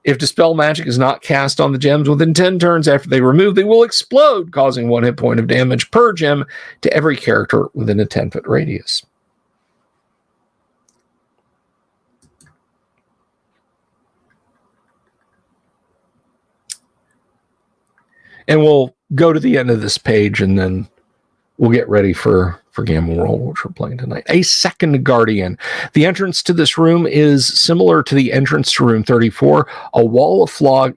If Dispel Magic is not cast on the gems within 10 turns after they remove, they will explode, causing 1 hit point of damage per gem to every character within a 10-foot radius. And we'll go to the end of this page, and then we'll get ready for Gamble Roll, which we're playing tonight. A second Guardian. The entrance to this room is similar to the entrance to room 34. A wall of fog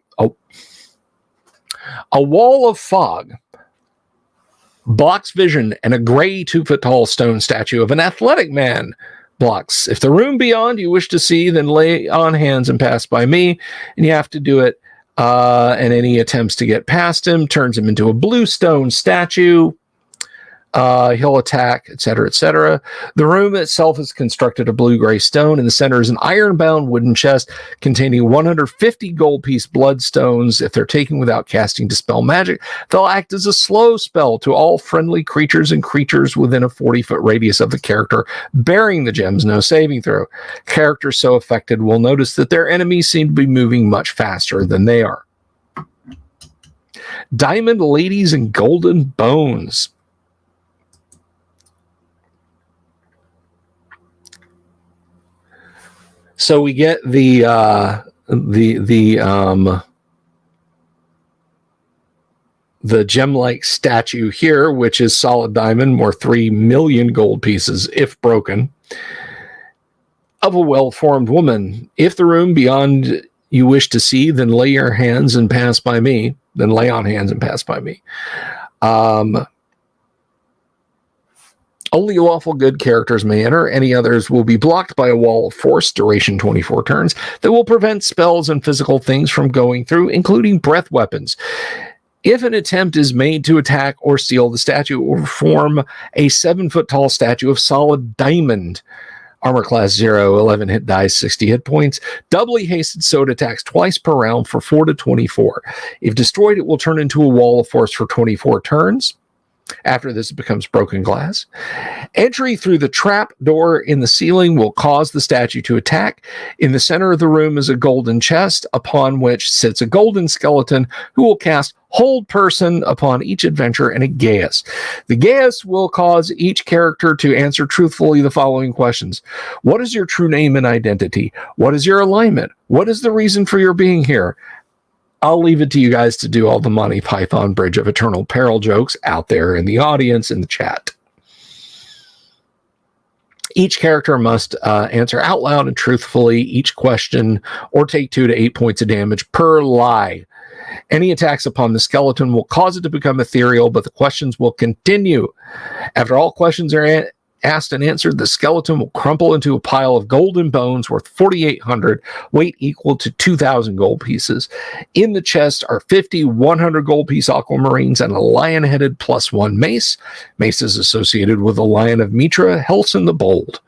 blocks vision, and a gray 2-foot-tall stone statue of an athletic man blocks. If the room beyond you wish to see, then lay on hands and pass by me, and you have to do it. And any attempts to get past him turns him into a blue stone statue. He'll attack, etc., etc. The room itself is constructed of blue-gray stone. In the center is an iron-bound wooden chest containing 150 gold piece bloodstones. If they're taken without casting Dispel Magic, they'll act as a slow spell to all friendly creatures and creatures within a 40-foot radius of the character bearing the gems. No saving throw. Characters so affected will notice that their enemies seem to be moving much faster than they are. Diamond Ladies and Golden Bones. So we get the gem-like statue here, which is solid diamond, more 3 million gold pieces, if broken, of a well-formed woman. If the room beyond you wish to see, then lay your hands and pass by me. Then lay on hands and pass by me. Only lawful good characters may enter. Any others will be blocked by a wall of force, duration 24 turns, that will prevent spells and physical things from going through, including breath weapons. If an attempt is made to attack or steal the statue, it will form a 7-foot-tall statue of solid diamond. Armor class 0, 11 hit dice, 60 hit points. Doubly hasted, so it attacks twice per round for 4 to 24. If destroyed, it will turn into a wall of force for 24 turns. After this, it becomes broken glass. Entry through the trap door in the ceiling will cause the statue to attack. In the center of the room is a golden chest, upon which sits a golden skeleton who will cast Hold Person upon each adventure and a Gaius. The Gaius will cause each character to answer truthfully the following questions. What is your true name and identity? What is your alignment? What is the reason for your being here? I'll leave it to you guys to do all the Monty Python Bridge of Eternal Peril jokes out there in the audience, in the chat. Each character must answer out loud and truthfully each question, or take 2 to 8 points of damage per lie. Any attacks upon the skeleton will cause it to become ethereal, but the questions will continue. After all questions are asked and answered, the skeleton will crumple into a pile of golden bones worth 4,800, weight equal to 2,000 gold pieces. In the chest are 50 100 gold piece aquamarines and a lion-headed +1 mace. Mace is associated with the Lion of Mitra, Helson the Bold.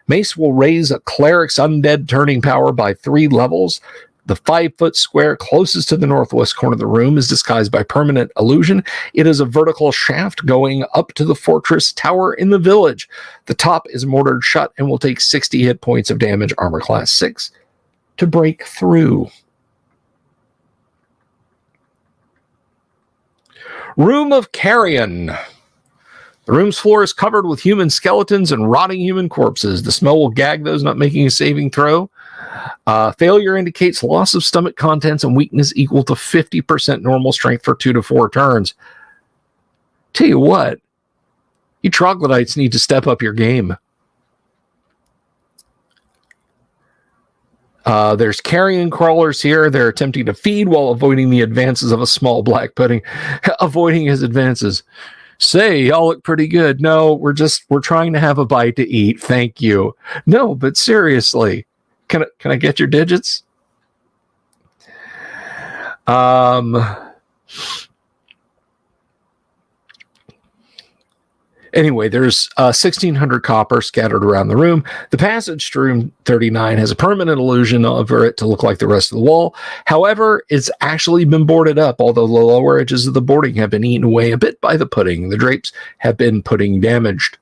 Mace will raise a cleric's undead turning power by 3 levels. The 5-foot square closest to the northwest corner of the room is disguised by permanent illusion. It is a vertical shaft going up to the fortress tower in the village. The top is mortared shut and will take 60 hit points of damage, armor class 6, to break through. Room of Carrion. The room's floor is covered with human skeletons and rotting human corpses. The smell will gag those not making a saving throw. Failure indicates loss of stomach contents and weakness equal to 50% normal strength for 2 to 4 turns. Tell you what, you troglodytes need to step up your game. There's carrion crawlers here. They're attempting to feed while avoiding the advances of a small black pudding. Avoiding his advances. Say, y'all look pretty good. No, we're trying to have a bite to eat. Thank you. No, but seriously. Can I get your digits? Anyway, there's 1,600 copper scattered around the room. The passage to room 39 has a permanent illusion over it to look like the rest of the wall. However, it's actually been boarded up, although the lower edges of the boarding have been eaten away a bit by the pudding. The drapes have been pudding damaged.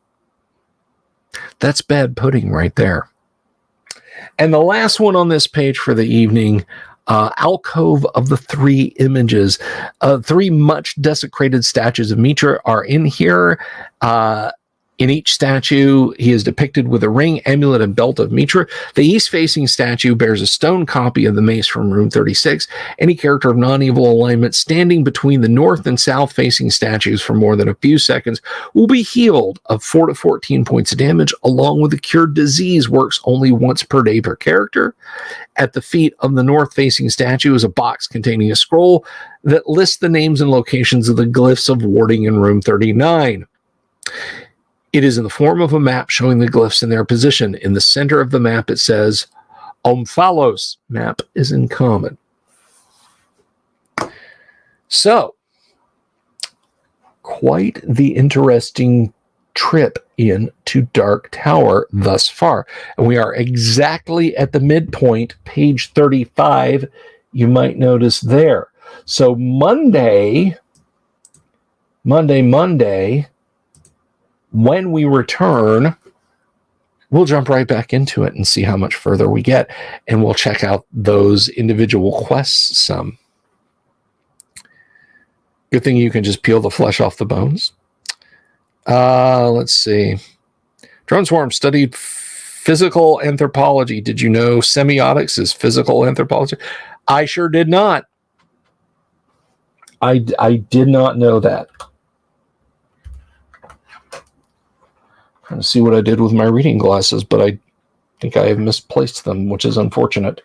That's bad pudding right there. And the last one on this page for the evening, alcove of the 3 images. 3 much desecrated statues of Mitra are in here. In each statue, he is depicted with a ring, amulet, and belt of Mitra. The east-facing statue bears a stone copy of the mace from room 36. Any character of non-evil alignment standing between the north and south-facing statues for more than a few seconds will be healed of 4 to 14 points of damage, along with the cured disease. Works only once per day per character. At the feet of the north-facing statue is a box containing a scroll that lists the names and locations of the glyphs of warding in room 39. It is in the form of a map showing the glyphs in their position. In the center of the map, it says, Omphalos map is in common. So, quite the interesting trip into Dark Tower thus far. And we are exactly at the midpoint, page 35, you might notice there. So Monday, when we return, we'll jump right back into it and see how much further we get. And we'll check out those individual quests some. Good thing you can just peel the flesh off the bones. Let's see. Drone Swarm studied physical anthropology. Did you know semiotics is physical anthropology? I sure did not. I did not know that. Trying to see what I did with my reading glasses, but I think I have misplaced them, which is unfortunate.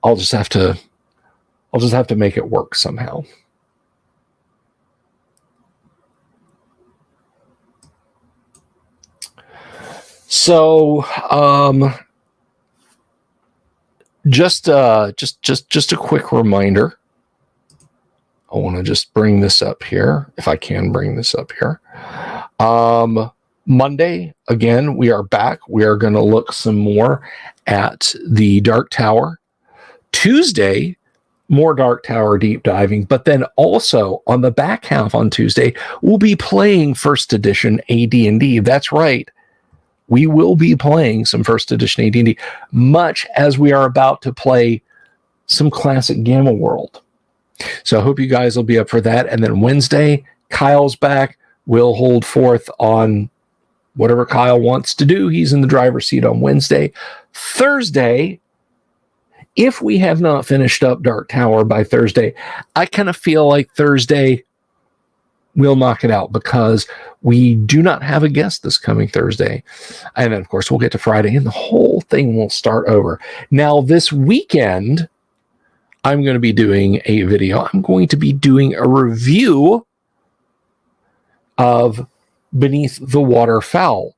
I'll just have to make it work somehow. So, just a quick reminder. I want to just bring this up here, if I can bring this up here. Monday, again, we are back. We are going to look some more at the Dark Tower. Tuesday, more Dark Tower deep diving, but then also on the back half on Tuesday, we'll be playing first edition AD&D. That's right. We will be playing some first edition AD&D, much as we are about to play some classic Gamma World. So I hope you guys will be up for that. And then Wednesday, Kyle's back. We'll hold forth on whatever Kyle wants to do. He's in the driver's seat on Wednesday. Thursday, if we have not finished up Dark Tower by Thursday, I kind of feel like Thursday we'll knock it out because we do not have a guest this coming Thursday. And then, of course, we'll get to Friday and the whole thing will start over. Now, this weekend, I'm going to be doing a video. I'm going to be doing a review of Beneath the Waterfowl,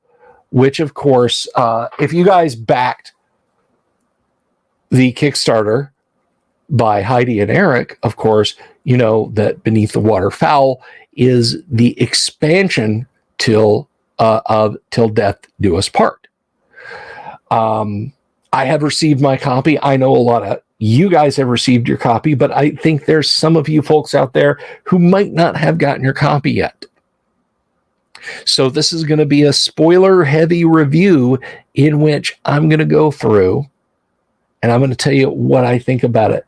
which, of course, if you guys backed the Kickstarter by Heidi and Eric, of course, you know that Beneath the Waterfowl is the expansion till Death Do Us Part. I have received my copy. I know a lot of you guys have received your copy, but I think there's some of you folks out there who might not have gotten your copy yet. So this is going to be a spoiler-heavy review in which I'm going to go through and I'm going to tell you what I think about it.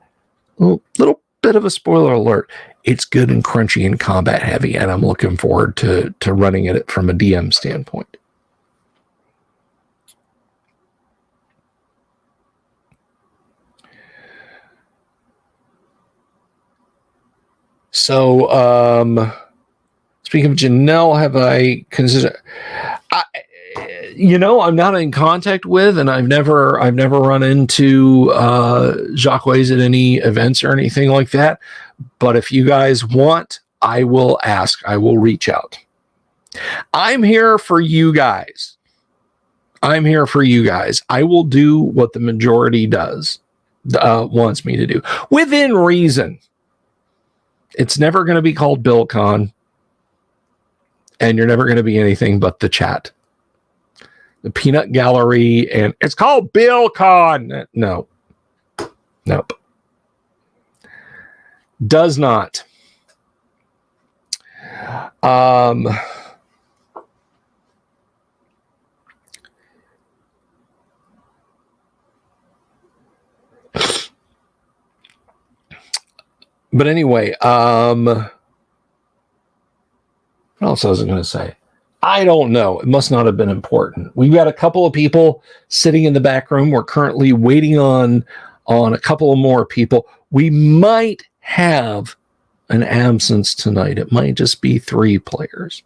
A little bit of a spoiler alert. It's good and crunchy and combat heavy, and I'm looking forward to running it from a DM standpoint. So, speaking of Janelle, have I considered? I'm not in contact with, and I've never run into Jacques at any events or anything like that. But if you guys want, I will ask. I will reach out. I'm here for you guys. I will do what the majority wants me to do within reason. It's never going to be called BillCon, and you're never going to be anything but the chat. The Peanut Gallery, and it's called BillCon. No. Nope. Does not. But anyway, what else was I going to say? I don't know. It must not have been important. We've got a couple of people sitting in the back room. We're currently waiting on a couple of more people. We might have an absence tonight. It might just be 3 players.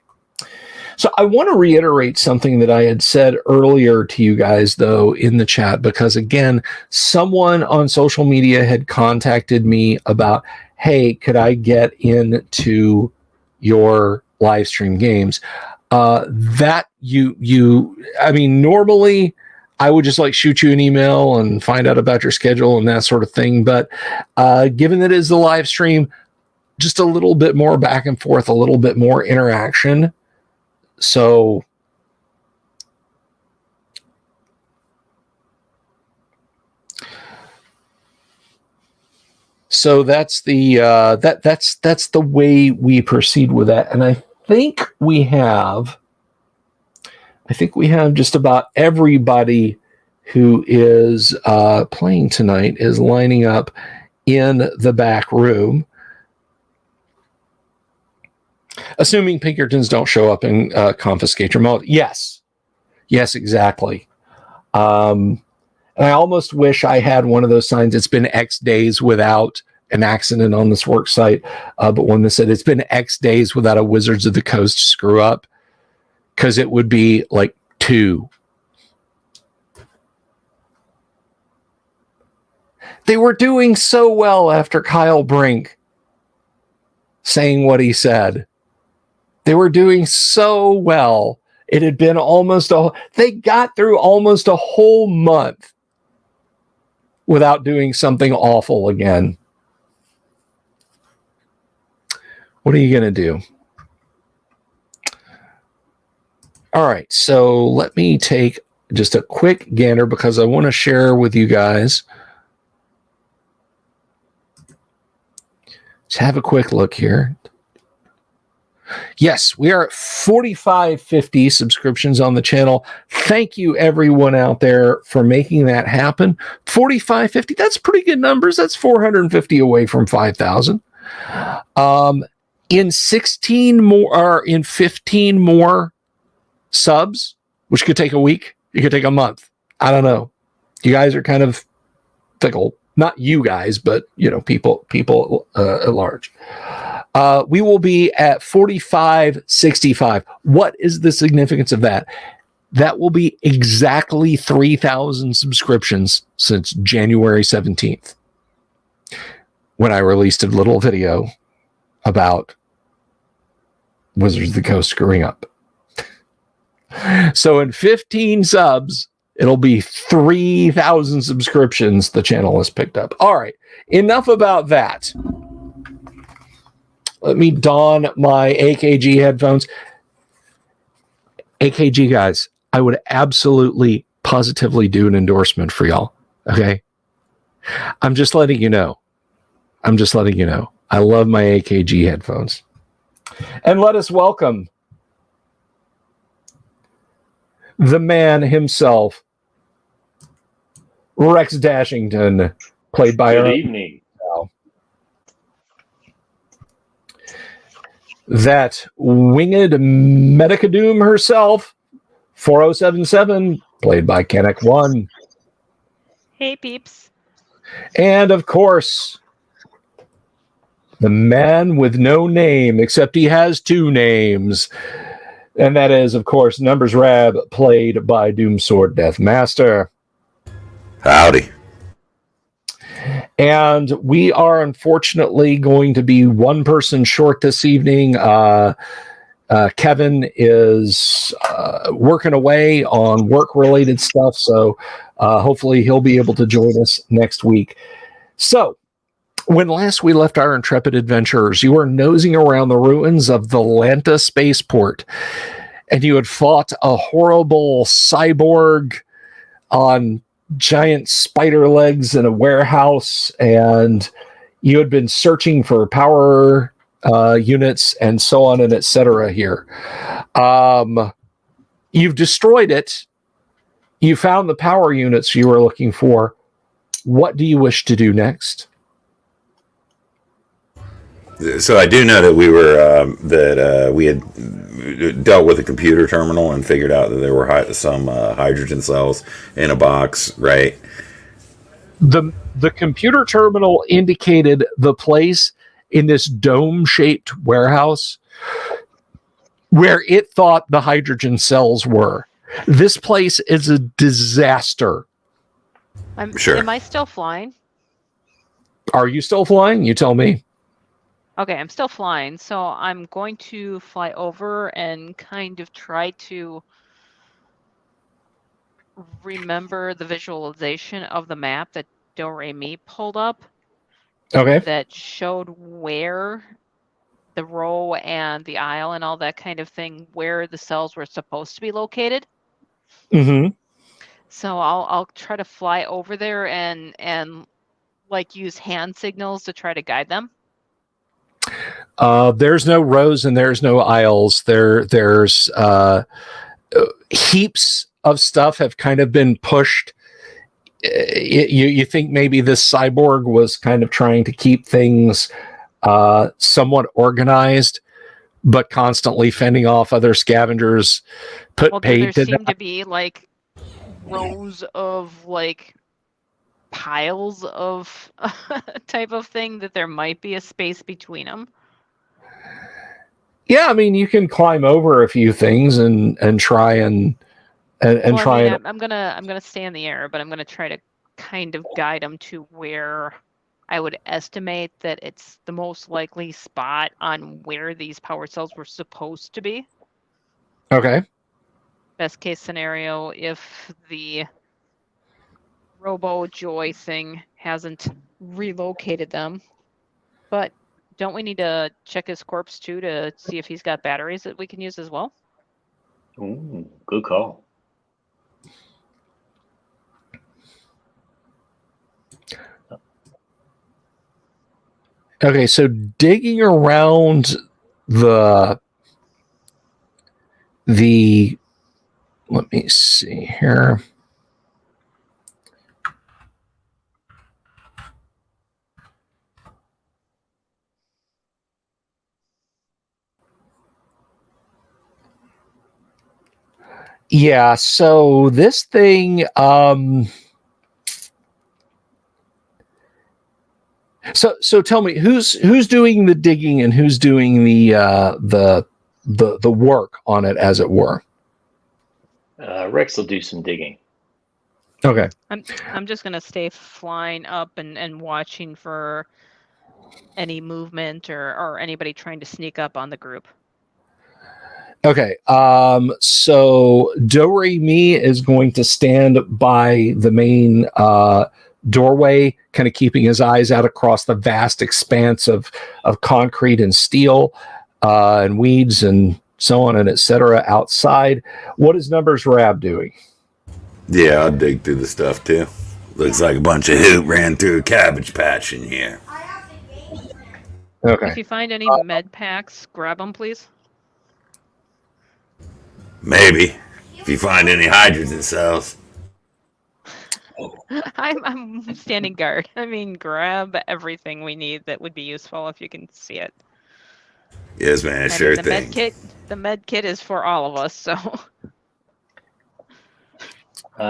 So I want to reiterate something that I had said earlier to you guys, though, in the chat, because, again, someone on social media had contacted me about, hey, could I get into your live stream games? Normally I would just shoot you an email and find out about your schedule and that sort of thing. But given that it is the live stream, just a little bit more back and forth, a little bit more interaction. So that's the that's the way we proceed with that. And I think we have just about everybody who is playing tonight is lining up in the back room. Assuming Pinkertons don't show up and confiscate your mode. Yes, exactly. And I almost wish I had one of those signs. It's been X days without an accident on this work site. But when they said it's been X days without a Wizards of the Coast screw up, because it would be 2. They were doing so well after Kyle Brink saying what he said. They were doing so well. It had been they got through almost a whole month without doing something awful again. What are you going to do? All right, so let me take just a quick gander because I want to share with you guys. Let's have a quick look here. Yes, we are at 4,550 subscriptions on the channel. Thank you, everyone out there, for making that happen. 4,550, that's pretty good numbers. That's 450 away from 5,000. In 15 more subs, which could take a week, it could take a month. I don't know. You guys are kind of fickle. Not you guys, but people at large. We will be at 4,565. What is the significance of that? That will be exactly 3,000 subscriptions since January 17th. when I released a little video about Wizards of the Coast screwing up. So in 15 subs, it'll be 3,000 subscriptions the channel has picked up. All right, enough about that. Let me don my AKG headphones. AKG guys, I would absolutely, positively do an endorsement for y'all. Okay? I'm just letting you know. I love my AKG headphones. And let us welcome the man himself, Rex Dashington, played by Good evening. That winged Medicadoom herself, 4077, played by Kennick One. Hey, peeps. And of course, the man with no name, except he has two names. And that is, of course, Numbers Rab, played by Doomsword Deathmaster. Howdy. And we are unfortunately going to be one person short this evening. Kevin is working away on work-related stuff, so hopefully he'll be able to join us next week. So, when last we left our intrepid adventurers, you were nosing around the ruins of the Lanta spaceport, and you had fought a horrible cyborg on giant spider legs in a warehouse, and you had been searching for power units and so on and etc. here. You've destroyed it. You found the power units you were looking for. What do you wish to do next? So I do know that we had dealt with a computer terminal and figured out that there were some hydrogen cells in a box, right? The computer terminal indicated the place in this dome-shaped warehouse where it thought the hydrogen cells were. This place is a disaster. Sure. Am I still flying? Are you still flying? You tell me. Okay, I'm still flying, so I'm going to fly over and kind of try to remember the visualization of the map that Do-Re-Mi pulled up. Okay. That showed where the row and the aisle and all that kind of thing, where the cells were supposed to be located. Mm-hmm. So I'll try to fly over there and like use hand signals to try to guide them. There's no rows and there's no aisles. There's heaps of stuff have kind of been pushed. You think maybe this cyborg was kind of trying to keep things somewhat organized, but constantly fending off other scavengers. There seem to be like rows of like piles of type of thing that there might be a space between them. Yeah, I mean, you can climb over a few things and try and try. I'm gonna stay in the air, but I'm gonna try to kind of guide them to where I would estimate that it's the most likely spot on where these power cells were supposed to be. Okay. Best case scenario, if the Robo Joy thing hasn't relocated them. But don't we need to check his corpse too to see if he's got batteries that we can use as well? Ooh, good call. Okay, so digging around the let me see here. Yeah, so this thing so tell me who's doing the digging and who's doing the work on it, as it were. Rex will do some digging. Okay. I'm just gonna stay flying up and watching for any movement or anybody trying to sneak up on the group. Okay. So Do-Re-Mi is going to stand by the main doorway, kind of keeping his eyes out across the vast expanse of concrete and steel and weeds and so on and etc. outside. What is Numbers Rab doing? Yeah, I'll dig through the stuff too. Looks like a bunch of hoop ran through a cabbage patch in here. Okay. If you find any med packs, grab them, please. Maybe. If you find any hydrogen cells. I'm standing guard. I mean, grab everything we need that would be useful if you can see it. Yes, man, I sure mean, the thing. the med kit is for all of us, so.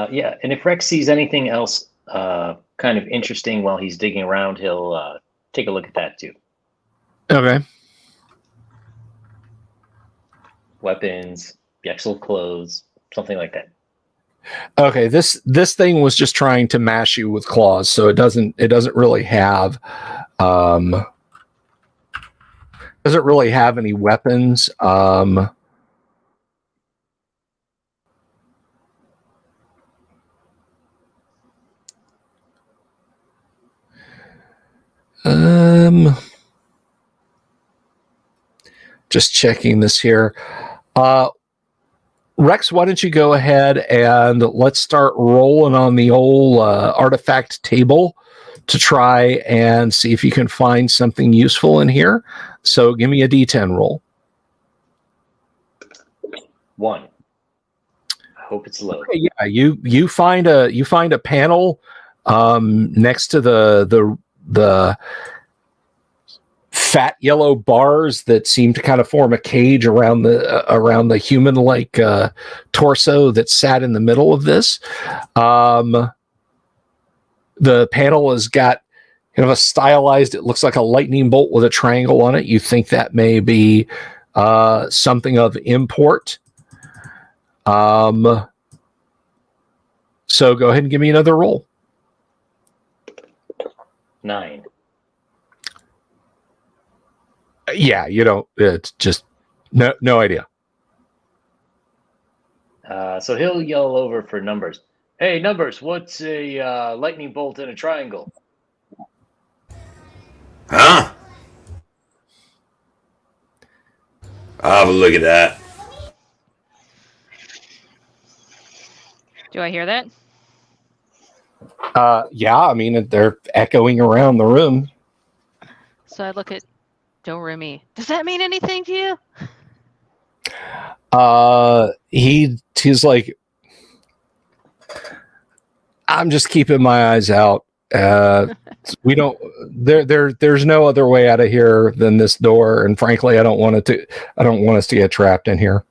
Yeah, and if Rex sees anything else kind of interesting while he's digging around, he'll take a look at that too. Okay. Weapons, Yexel clothes, something like that. Okay, this thing was just trying to mash you with claws, so it doesn't really have any weapons. Just checking this here. Rex, why don't you go ahead and let's start rolling on the old artifact table to try and see if you can find something useful in here. So give me a D10 roll. 1. I hope it's low. Okay, yeah, you find a panel next to the fat yellow bars that seem to kind of form a cage around the human-like torso that sat in the middle of this. The panel has got kind of a stylized, it looks like a lightning bolt with a triangle on it. You think that may be something of import. So go ahead and give me another roll. 9. Yeah, you don't. It's just no idea. So he'll yell over for Numbers. Hey, Numbers, what's a lightning bolt in a triangle? Huh? I'll have a look at that. Do I hear that? Yeah, I mean, they're echoing around the room. So I look at Do-Re-Mi. Does that mean anything to you? He's like, I'm just keeping my eyes out. We don't. There's no other way out of here than this door, and frankly, I don't want us to get trapped in here.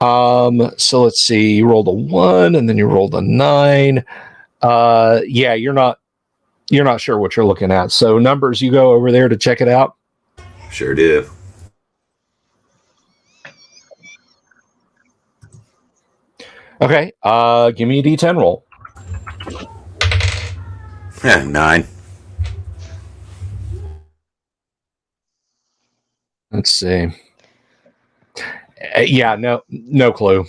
So let's see. You rolled a 1, and then you rolled a 9. Yeah, you're not sure what you're looking at. So Numbers, you go over there to check it out. Sure do. Okay. Give me a D10 roll. 9. Let's see. Yeah, no clue.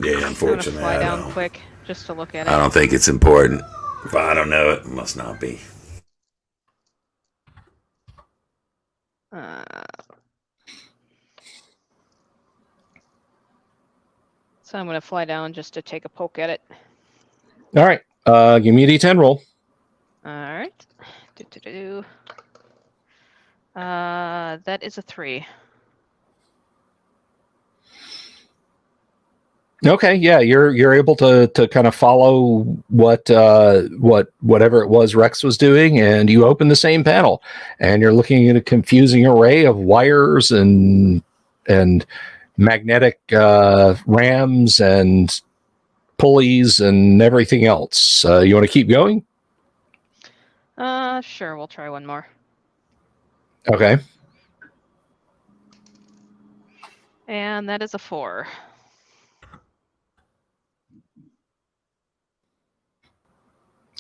Yeah, I'm gonna unfortunately, fly I down don't. quick just to look at I it. don't think it's important. If I don't know it, it must not be. So I'm gonna fly down just to take a poke at it. All right. Give me a D10 roll. All right. That is a 3. Okay, yeah, you're able to kind of follow whatever it was Rex was doing, and you open the same panel, and you're looking at a confusing array of wires and magnetic rams and pulleys and everything else. You want to keep going? Sure, we'll try one more. Okay. And that is a 4.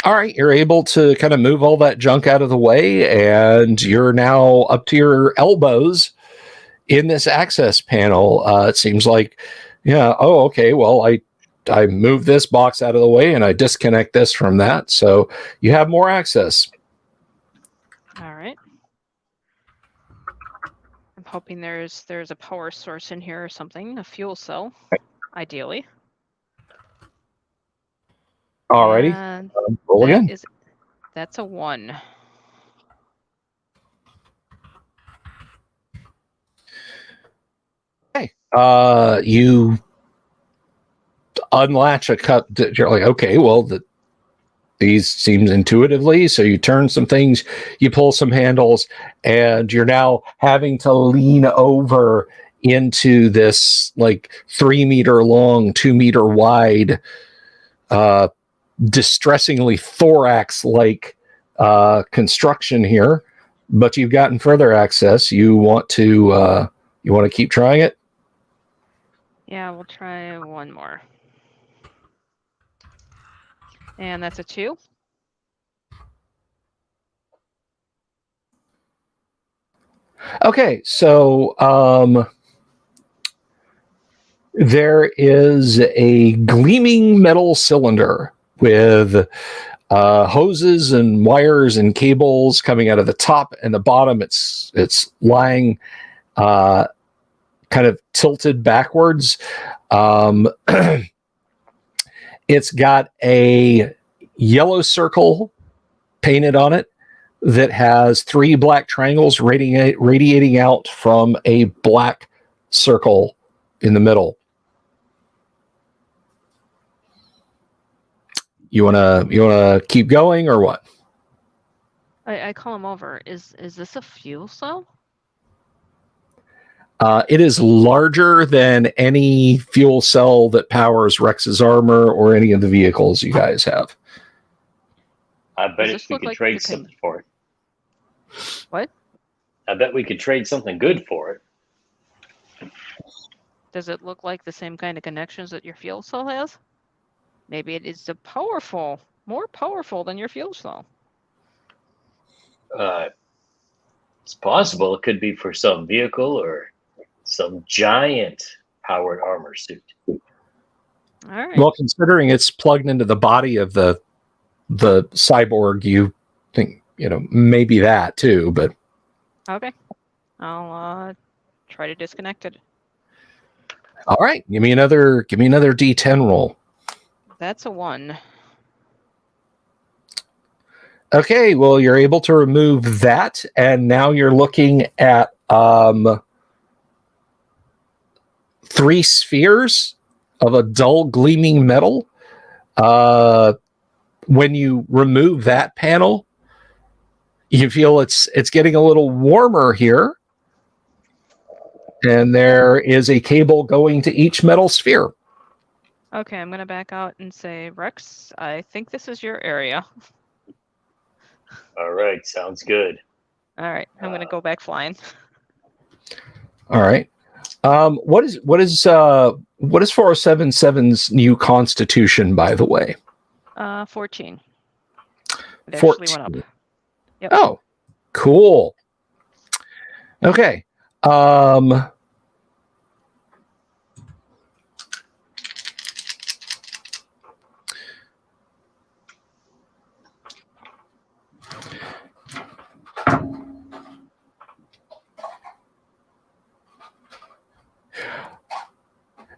All right, you're able to kind of move all that junk out of the way, and you're now up to your elbows in this access panel. It seems like, yeah, oh, okay, well, I move this box out of the way and I disconnect this from that, so you have more access. All right. I'm hoping there's a power source in here or something, a fuel cell, ideally. Alrighty, And roll again. that's a 1. Okay, you unlatch a cup. You're like, okay, well, these seems intuitively. So you turn some things, you pull some handles, and you're now having to lean over into this like 3 meter long, 2 meter wide, distressingly thorax like construction here. But you've gotten further access. You want to keep trying it? Yeah, we'll try one more. And that's a 2. Okay, so there is a gleaming metal cylinder with hoses and wires and cables coming out of the top and the bottom. It's lying kind of tilted backwards. It's got a yellow circle painted on it that has 3 black triangles radiating out from a black circle in the middle. You wanna keep going or what? I call him over. Is this a fuel cell? It is larger than any fuel cell that powers Rex's armor or any of the vehicles you guys have. I bet Does if this we look could like trade the something for it. What? I bet we could trade something good for it. Does it look like the same kind of connections that your fuel cell has? Maybe it is more powerful than your fuel cell. It's possible it could be for some vehicle or some giant powered armor suit. All right. Well, considering it's plugged into the body of the cyborg, you think, maybe that too, but Okay. I'll try to disconnect it. all right, give me another D10 roll. That's a 1. Okay, well, you're able to remove that, and now you're looking at 3 spheres of a dull gleaming metal. When you remove that panel, you feel it's getting a little warmer here, and there is a cable going to each metal sphere. Okay, I'm gonna back out and say, Rex, I think this is your area. All right, sounds good. All right, I'm gonna go back flying. All right. What is 4077's new constitution, by the way? 14. It 14. actually went up. Yep. Oh, cool. Okay.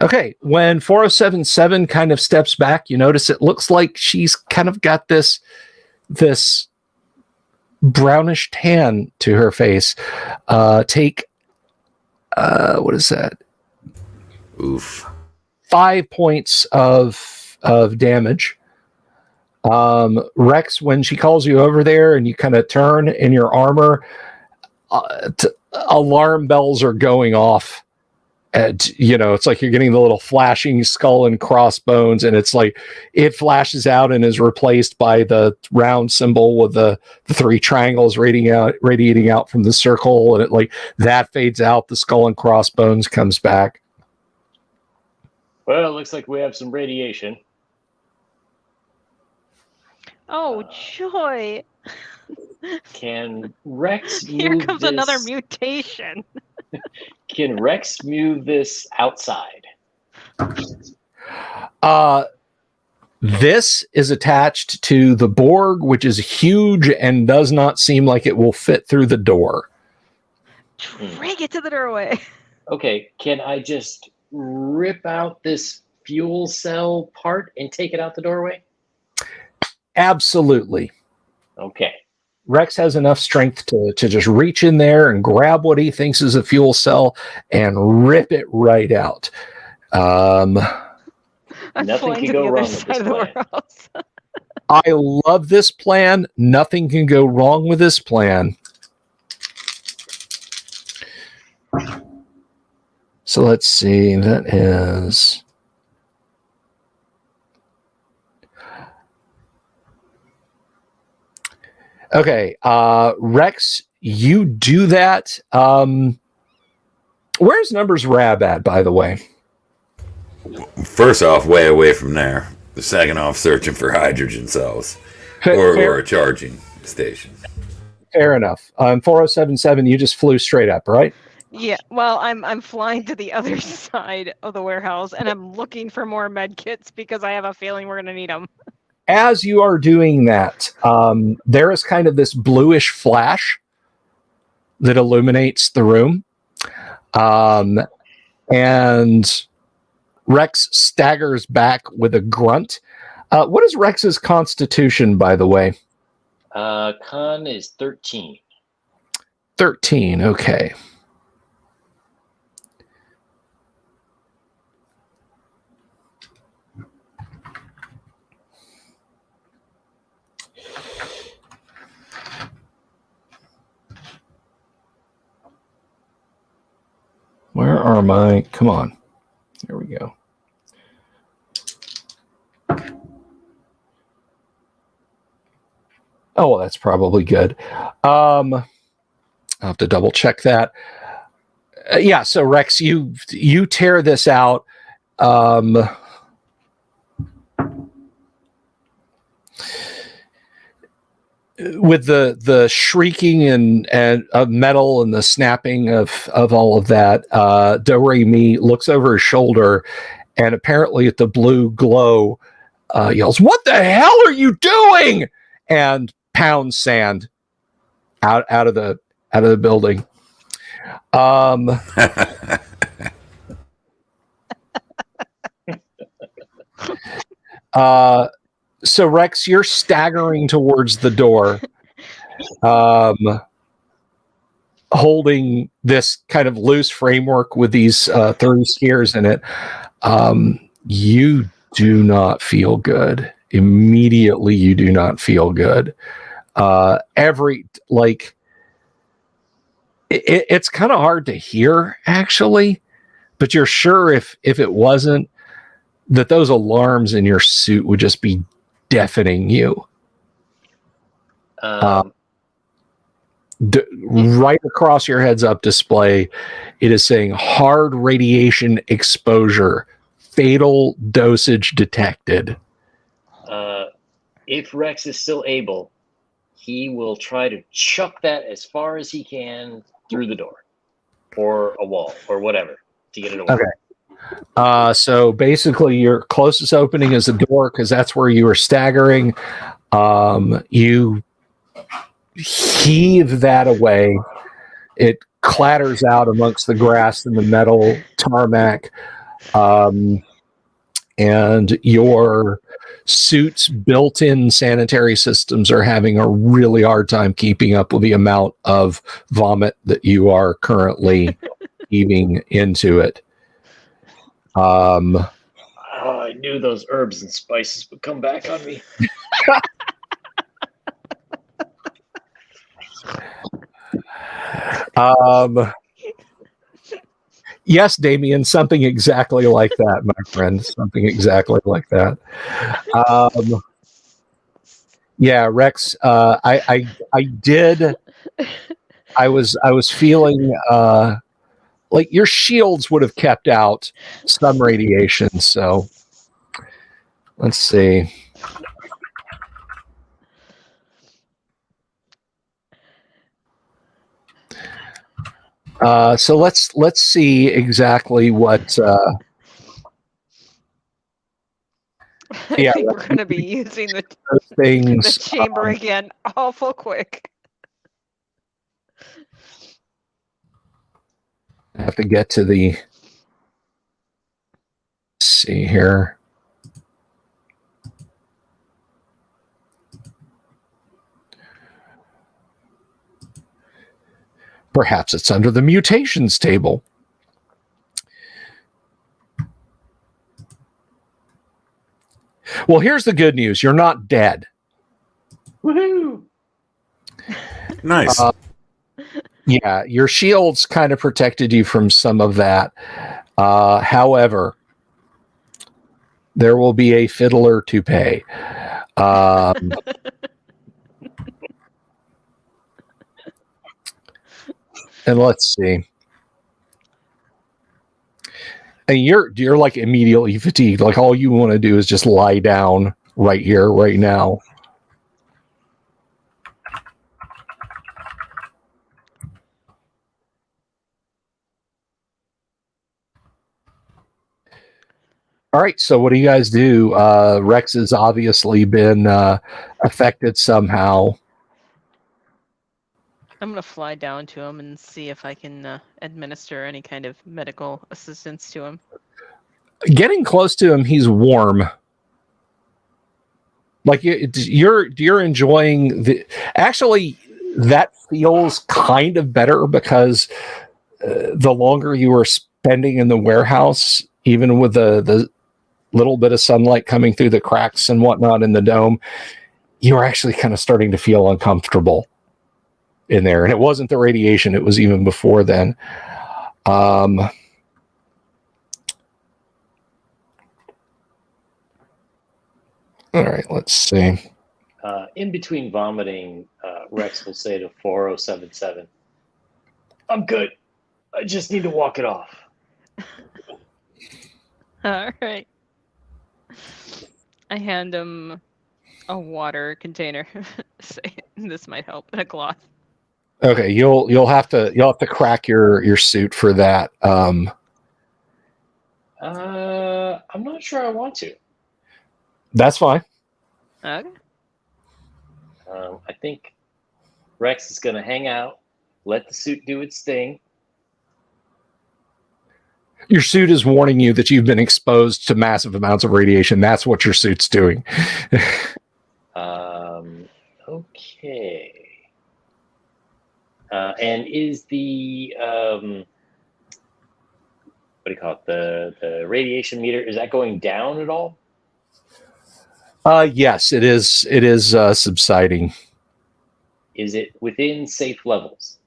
Okay, when 4077 kind of steps back, you notice it looks like she's kind of got this brownish tan to her face. Take what is that? Oof. 5 points of damage. Rex, when she calls you over there and you kind of turn in your armor, alarm bells are going off. And, it's like you're getting the little flashing skull and crossbones, and it's like it flashes out and is replaced by the round symbol with the 3 triangles radiating out from the circle, and it like that fades out. The skull and crossbones comes back. Well, it looks like we have some radiation. Oh, joy. Can Rex Here move comes this? another mutation. Can Rex move this outside? This is attached to the Borg, which is huge and does not seem like it will fit through the door. Drag it to the doorway. Okay, can I just rip out this fuel cell part and take it out the doorway? Absolutely. Okay. Rex has enough strength to just reach in there and grab what he thinks is a fuel cell and rip it right out. I'm Nothing flying can to go the other wrong with side this of the plan. warehouse. I love this plan. Nothing can go wrong with this plan. So let's see. That is... Okay. Rex, you do that. Where's Numbers Rab at, by the way? First off, way away from there. The second off, searching for hydrogen cells or a charging station. Fair enough. 4077, you just flew straight up, right? Yeah, well, I'm flying to the other side of the warehouse, and I'm looking for more med kits because I have a feeling we're gonna need them. As you are doing that, there is kind of this bluish flash that illuminates the room. And Rex staggers back with a grunt. What is Rex's constitution, by the way? Con is 13. 13, okay. Where are my... Come on. There we go. Oh, well, that's probably good. I'll have to double check that. Yeah, so Rex, you tear this out. With the shrieking and of metal and the snapping of all of that, Do-Re-Mi looks over his shoulder and apparently at the blue glow yells, "What the hell are you doing?" and pounds sand out of the building. So Rex, you're staggering towards the door, holding this kind of loose framework with these 30 spheres in it. You do not feel good. Immediately, you do not feel good. It's kind of hard to hear, actually, but you're sure if it wasn't, that those alarms in your suit would just be deafening you. Right across your heads-up display, it is saying hard radiation exposure, fatal dosage detected. If Rex is still able, he will try to chuck that as far as he can through the door or a wall or whatever to get it away. Okay. So basically your closest opening is the door because that's where you are staggering. You heave that away. It clatters out amongst the grass and the metal tarmac. And your suit's built-in sanitary systems are having a really hard time keeping up with the amount of vomit that you are currently heaving into it. I knew those herbs and spices would come back on me. Yes, Damien, something exactly like that, my friend. Something exactly like that. Yeah, Rex. I was feeling like your shields would have kept out some radiation. So let's see. So let's see exactly what. I Yeah, think we're going to be using the things. chamber again awful quick. I have to get to the. Let's see here. Perhaps it's under the mutations table. Well, here's the good news. You're not dead. Woohoo! Nice. Yeah, your shields kind of protected you from some of that. However, there will be a fiddler to pay. And let's see. And you're like immediately fatigued. Like all you want to do is just lie down right here, right now. All right, so what do you guys do? Rex has obviously been affected somehow. I'm going to fly down to him and see if I can administer any kind of medical assistance to him. Getting close to him, he's warm. Like you're enjoying the. Actually, that feels kind of better because the longer you were spending in the warehouse, even with the little bit of sunlight coming through the cracks and whatnot in the dome, you were actually kind of starting to feel uncomfortable in there. And it wasn't the radiation, it was even before then. All right, let's see. In between vomiting, Rex will say to 4077, "I'm good. I just need to walk it off." All right. I hand him a water container. Say this might help, and a cloth. Okay, you'll have to crack your suit for that. I'm not sure I want to. That's fine. Okay. I think Rex is going to hang out, let the suit do its thing. Your suit is warning you that you've been exposed to massive amounts of radiation. That's what your suit's doing. Okay. And is the what do you call it? The radiation meter, is that going down at all? Yes, it is. It is subsiding. Is it within safe levels?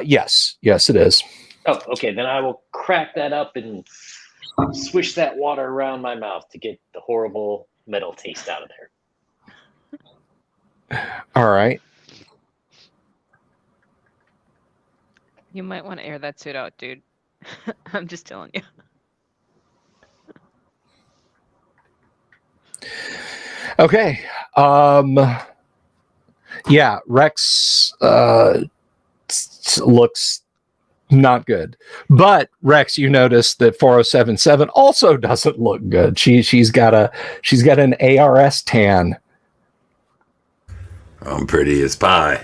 Yes, it is. Oh, okay. Then I will crack that up and swish that water around my mouth to get the horrible metal taste out of there. All right. You might want to air that suit out, dude. I'm just telling you. Okay. Yeah, Rex looks not good. But Rex, you notice that 4077 also doesn't look good. She's got an ARS tan. I'm pretty as pie.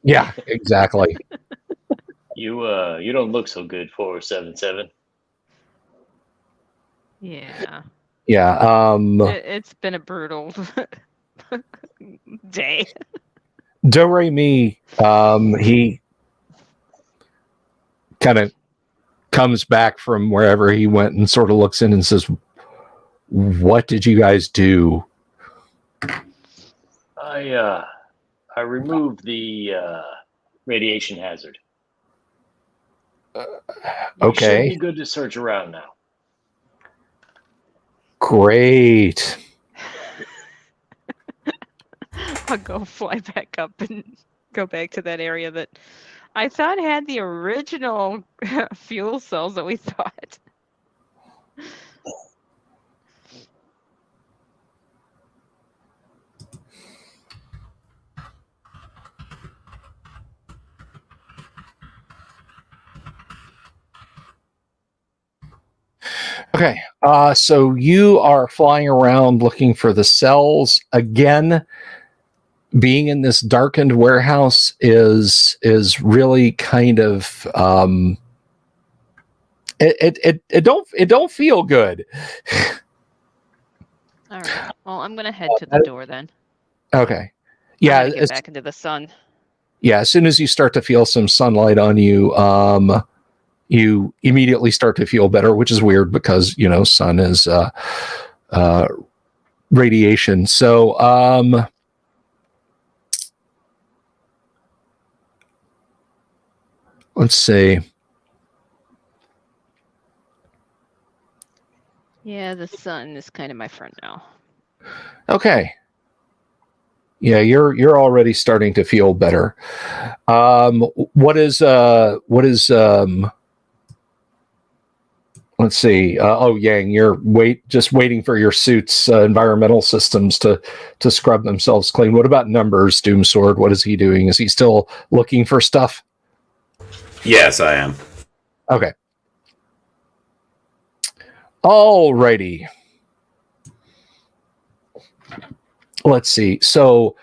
Yeah, exactly. You don't look so good, 477. Yeah. Yeah. It's been a brutal day. Do Re Mi, he kind of comes back from wherever he went and sort of looks in and says, "What did you guys do?" I removed the radiation hazard. Okay. You should be good to search around now. Great. I'll go fly back up and go back to that area that I thought had the original fuel cells that we thought. Okay. So you are flying around looking for the cells again. Being in this darkened warehouse is really kind of it don't feel good. All right. Well, I'm gonna head to the door then. Okay. I'm Yeah. gonna get back into the sun. Yeah. As soon as you start to feel some sunlight on you, you immediately start to feel better, which is weird because sun is radiation. So let's see. Yeah, the sun is kind of my friend now. Okay. Yeah, you're already starting to feel better. What is let's see. Yang, you're just waiting for your suit's environmental systems to scrub themselves clean. What about Numbers, Doomsword? What is he doing? Is he still looking for stuff? Yes, I am. Okay. Alrighty. Let's see. So,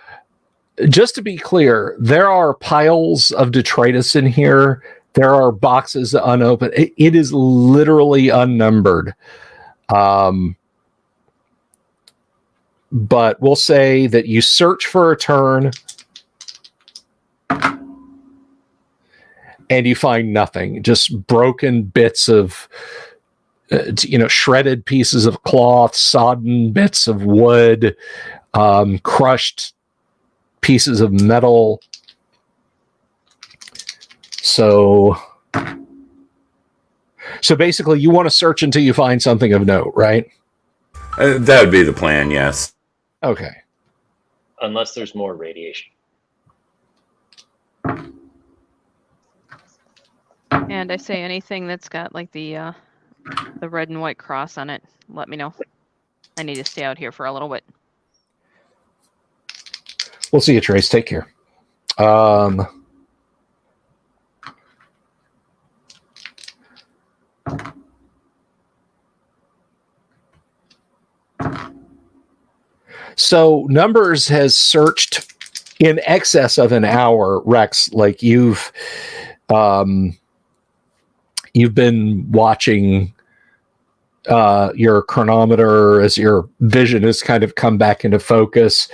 just to be clear, there are piles of detritus in here. There are boxes unopened. It is literally unnumbered. But we'll say that you search for a turn and you find nothing. Just broken bits of, shredded pieces of cloth, sodden bits of wood, crushed pieces of metal. So basically, you want to search until you find something of note, right? That would be the plan, yes. Okay. Unless there's more radiation. And I say anything that's got like the red and white cross on it, let me know. I need to stay out here for a little bit. We'll see you, Trace. Take care. So Numbers has searched in excess of an hour, Rex. Like you've been watching your chronometer as your vision has kind of come back into focus.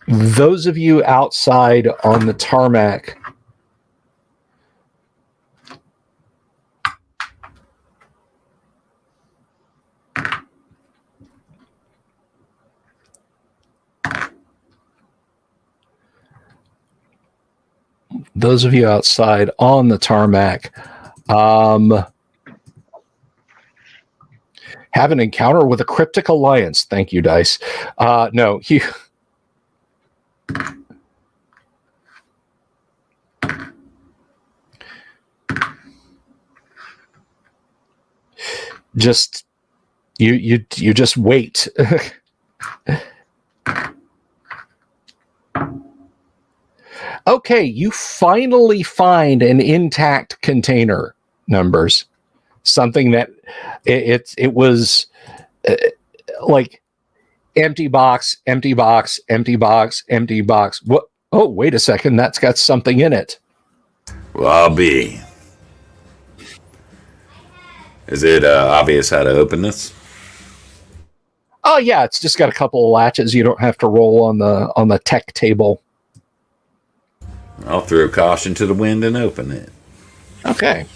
Those of you outside on the tarmac, have an encounter with a cryptic alliance. Thank you, Dice. No, you. Just you just wait. Okay, you finally find an intact container, Numbers. Something that it was like empty box, empty box, empty box, empty box. What? Oh, wait a second. That's got something in it. Well, I'll be. Is it obvious how to open this? Oh yeah, it's just got a couple of latches. You don't have to roll on the tech table. I'll throw caution to the wind and open it. Okay.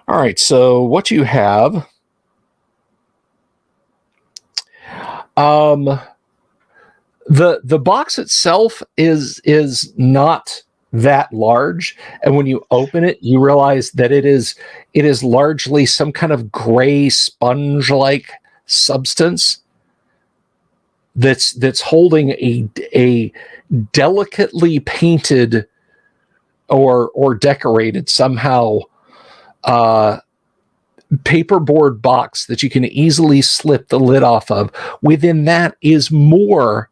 All right, so what you have, the box itself is not that large, and when you open it, you realize that it is largely some kind of gray sponge-like substance that's holding a delicately painted or decorated somehow paperboard box that you can easily slip the lid off of. Within that is more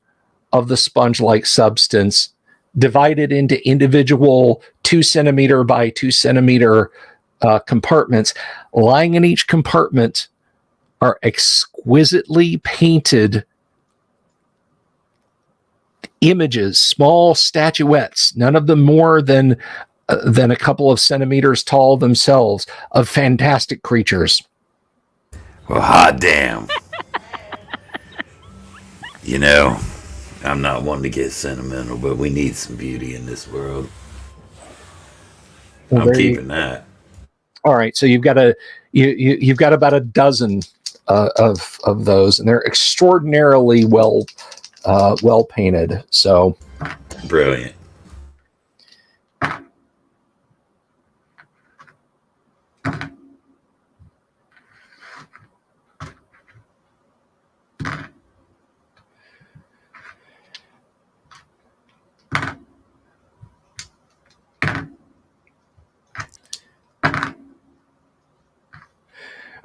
of the sponge-like substance, divided into individual 2 centimeter by 2 centimeter compartments. Lying in each compartment are exquisitely painted images, small statuettes, none of them more than a couple of centimeters tall themselves, of fantastic creatures. Well, hot damn. You know, I'm not one to get sentimental, but we need some beauty in this world. Well, I'm keeping that. All right, so you've got you've got about a dozen of those, and they're extraordinarily well painted. So Brilliant.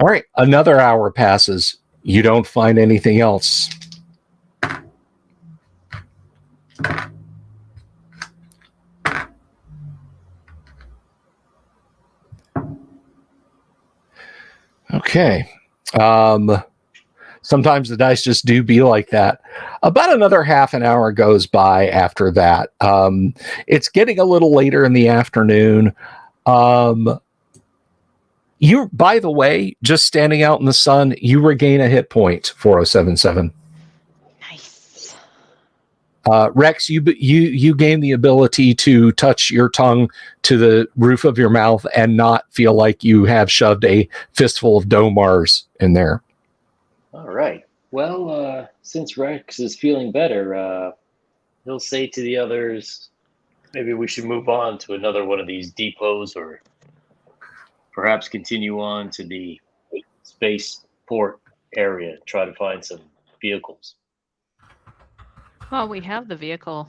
all right, another hour passes. You don't find anything else. Okay. Sometimes the dice just do be like that. About another half an hour goes by after that. It's getting a little later in the afternoon. You, by the way, just standing out in the sun, you regain a hit point, 4077. Nice. Rex, you gain the ability to touch your tongue to the roof of your mouth and not feel like you have shoved a fistful of Domars in there. All right. Well, since Rex is feeling better, he'll say to the others, maybe we should move on to another one of these depots, or perhaps continue on to the spaceport area, try to find some vehicles. Well, we have the vehicle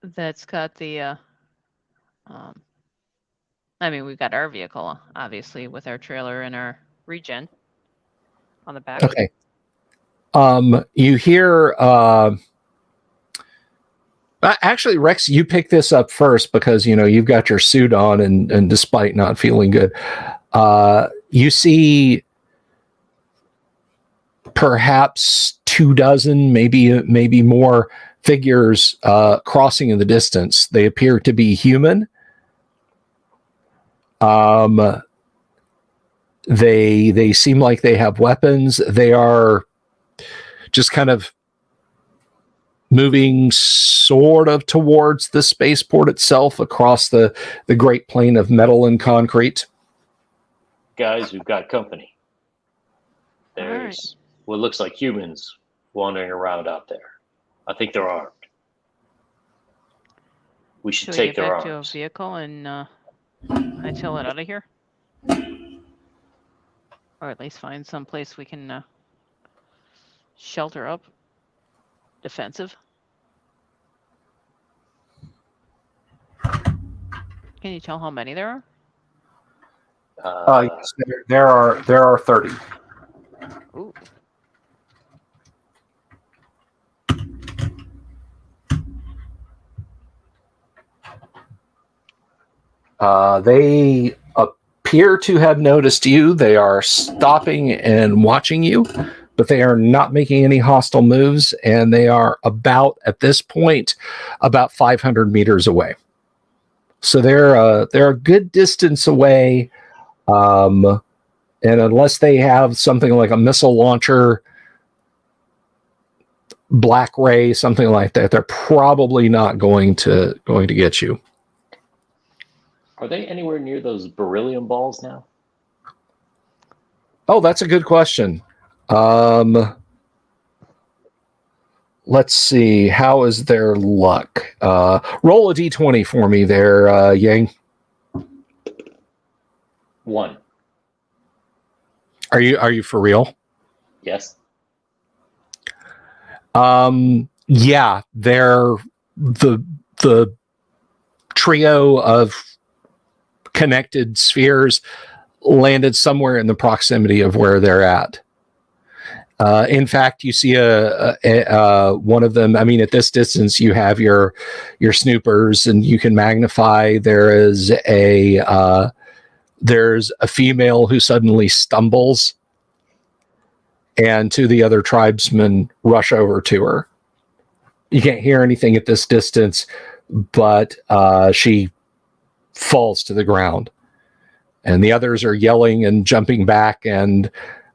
that's got the, I mean, we've got our vehicle, obviously, with our trailer and our regen on the back. Okay. You hear, actually, Rex, you pick this up first because, you know, you've got your suit on and despite not feeling good, you see perhaps 24, maybe more figures crossing in the distance. They appear to be human. They seem like they have weapons. They are just kind of moving sort of towards the spaceport itself across the great plain of metal and concrete. Guys, we've got company. There's right. what looks like humans wandering around out there. I think they're armed. We should Should we take get their back to a arms. vehicle and hightail it out of here? Or at least find some place we can shelter up. Defensive. Can you tell how many there are? Yes, there are 30. Ooh. They appear to have noticed you. They are stopping and watching you, but they are not making any hostile moves, and they are at this point, about 500 meters away. So they're a good distance away, and unless they have something like a missile launcher, Black Ray, something like that, they're probably not going to get you. Are they anywhere near those beryllium balls now? Oh, that's a good question. Let's see. How is their luck? Roll a d20 for me there, Yang. 1. Are you for real? Yes. Yeah, they're the trio of connected spheres landed somewhere in the proximity of where they're at. In fact, you see one of them. I mean, at this distance, you have your snoopers, and you can magnify. There's a female who suddenly stumbles, and two of the other tribesmen rush over to her. You can't hear anything at this distance, but she falls to the ground, and the others are yelling and jumping back. And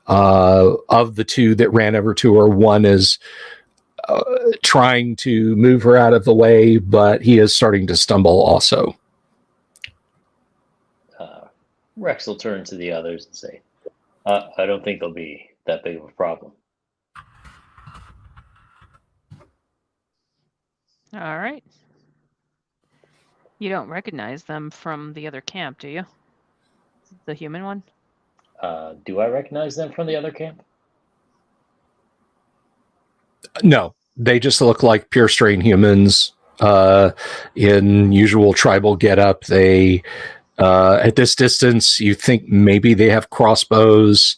of the two that ran over to her, one is trying to move her out of the way, but he is starting to stumble also. Rex will turn to the others and say, I don't think they'll be that big of a problem. All right. You don't recognize them from the other camp, do you? The human one? Do I recognize them from the other camp? No, they just look like pure strain humans in usual tribal getup. They, at this distance, you think maybe they have crossbows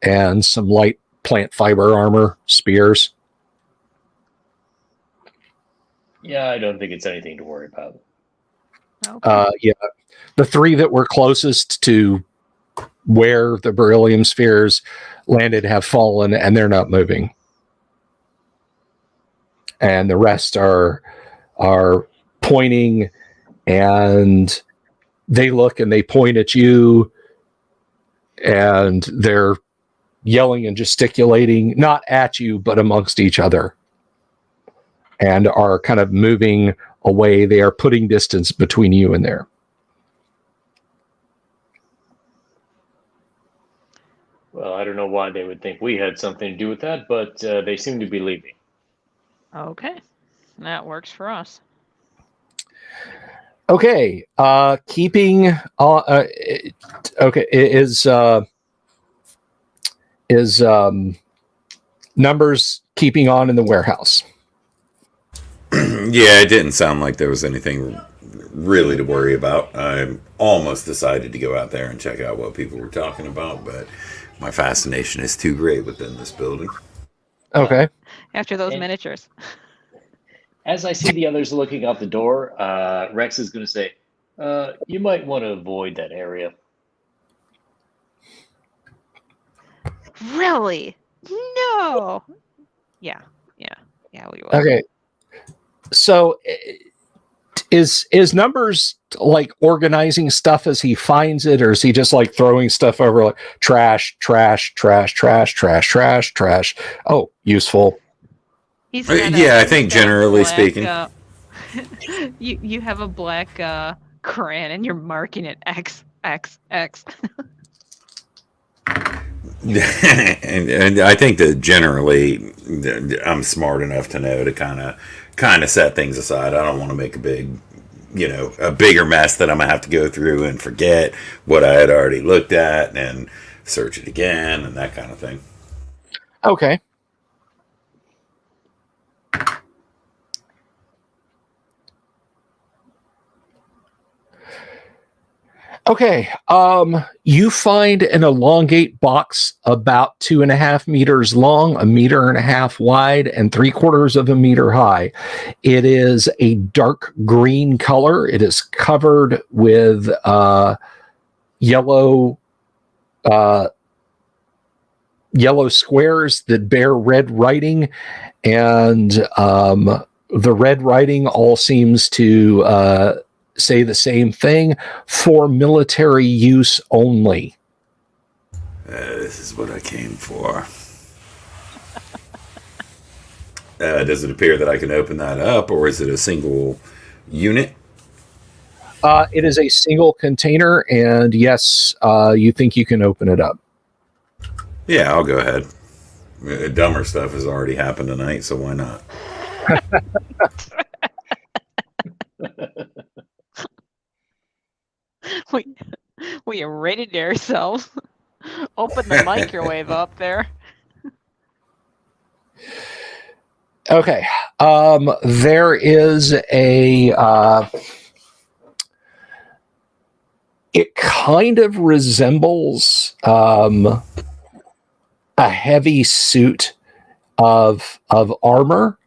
and some light plant fiber armor, spears. Yeah, I don't think it's anything to worry about. Okay. Yeah, the three that were closest to where the beryllium spheres landed have fallen, and they're not moving. And the rest are pointing, and they look and they point at you, and they're yelling and gesticulating, not at you, but amongst each other, and are kind of moving away. They are putting distance between you and there. Well, I don't know why they would think we had something to do with that, but they seem to be leaving. Okay. That works for us. Okay. Keeping okay, is Numbers keeping on in the warehouse? Yeah, it didn't sound like there was anything really to worry about. I almost decided to go out there and check out what people were talking about, but my fascination is too great within this building. Okay. After those And- miniatures. As I see the others looking out the door, Rex is going to say, you might want to avoid that area. Really? No. Yeah. We will. Okay. So is Numbers like organizing stuff as he finds it, or is he just like throwing stuff over like trash? Oh, useful. He's got I think generally speaking. You have a black crayon and you're marking it X. and I think that generally I'm smart enough to know to kind of set things aside. I don't want to make a bigger mess that I'm gonna have to go through and forget what I had already looked at and search it again and that kind of thing. Okay. Okay. You find an elongate box about 2.5 meters long, 1.5 meters wide, and 3/4 of a meter high. It is a dark green color. It is covered with yellow squares that bear red writing, and the red writing all seems to say the same thing: for military use only. This is what I came for. Does it appear that I can open that up, or is it a single unit? It is a single container, and yes, you think you can open it up. Yeah, I'll go ahead. Dumber stuff has already happened tonight, so why not? We rated ourselves. Open the microwave up there. Okay. There is it kind of resembles a heavy suit of armor.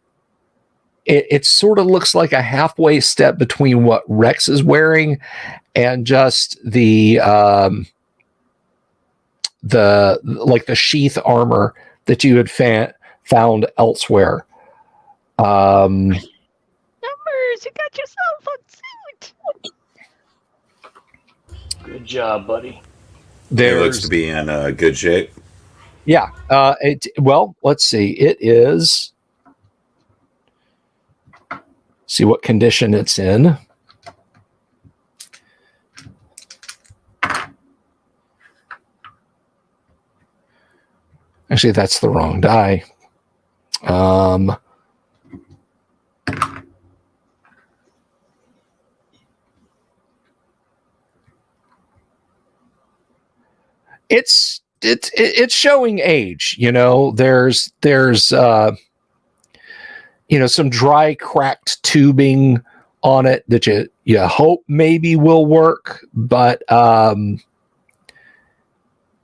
It sort of looks like a halfway step between what Rex is wearing and just the sheath armor that you had found elsewhere. Numbers, you got yourself a suit. Good job, buddy. It looks to be in good shape. Yeah. Well, let's see. It is. See what condition it's in. Actually, that's the wrong die. It's showing age. There's some dry, cracked tubing on it that you hope maybe will work, but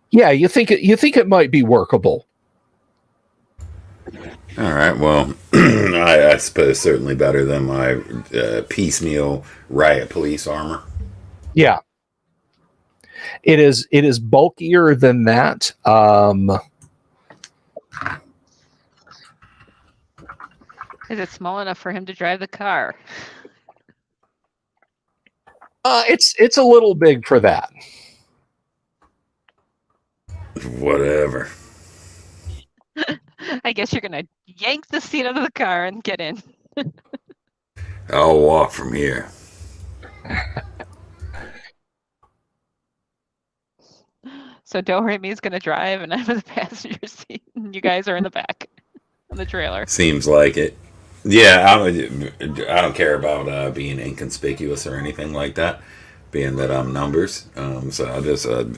yeah, you think it might be workable. All right. Well, I suppose certainly better than my piecemeal riot police armor. Yeah, it is bulkier than that. Is it small enough for him to drive the car? It's a little big for that. Whatever. I guess you're gonna yank the seat out of the car and get in. I'll walk from here. So Doremi's gonna drive, and I'm in the passenger seat, and you guys are in the back on the trailer. Seems like it. Yeah, I don't care about being inconspicuous or anything like that, being that I'm numbers. So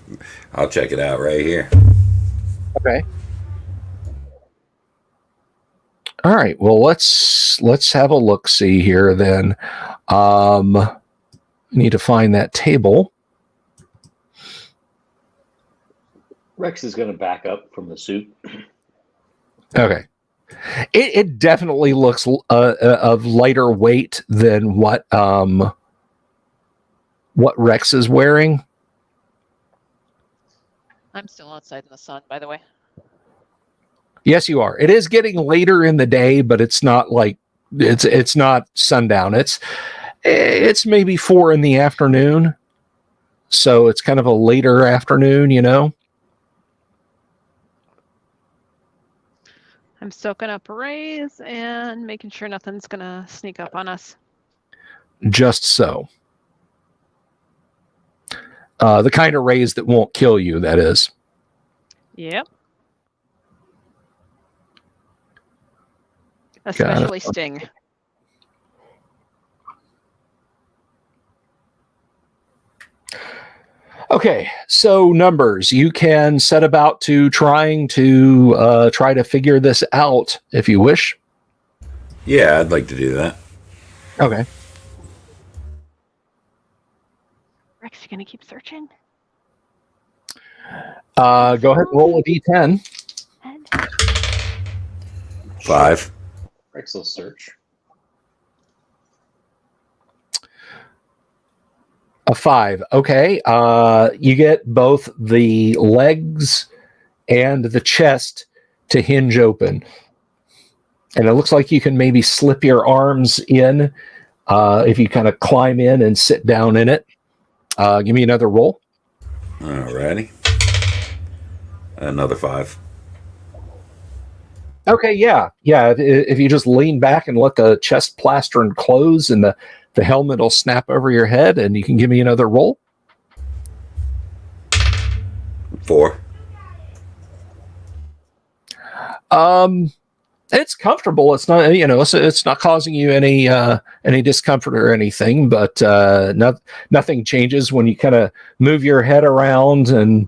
I'll check it out right here. Okay. All right. Well, let's have a look. See here then. Need to find that table. Rex is going to back up from the suit. Okay. It definitely looks of lighter weight than what Rex is wearing. I'm still outside in the sun, by the way. Yes, you are. It is getting later in the day, but it's not like it's not sundown. It's maybe 4 p.m, so it's kind of a later afternoon. I'm soaking up rays and making sure nothing's gonna sneak up on us. Just so. The kind of rays that won't kill you, that is. Yep. Especially sting. Okay, so numbers. You can set about to try to figure this out if you wish. Yeah, I'd like to do that. Okay. Rex, you gonna keep searching? Go ahead and roll a d10. 5. Rex will search. A 5. Okay. You get both the legs and the chest to hinge open. And it looks like you can maybe slip your arms in if you kind of climb in and sit down in it. Give me another roll. Alrighty. Another 5. Okay, yeah. If you just lean back and let the chest plaster and close, and the helmet will snap over your head, and you can give me another roll. 4. It's comfortable. It's not, it's not causing you any discomfort or anything. But nothing changes when you kind of move your head around, and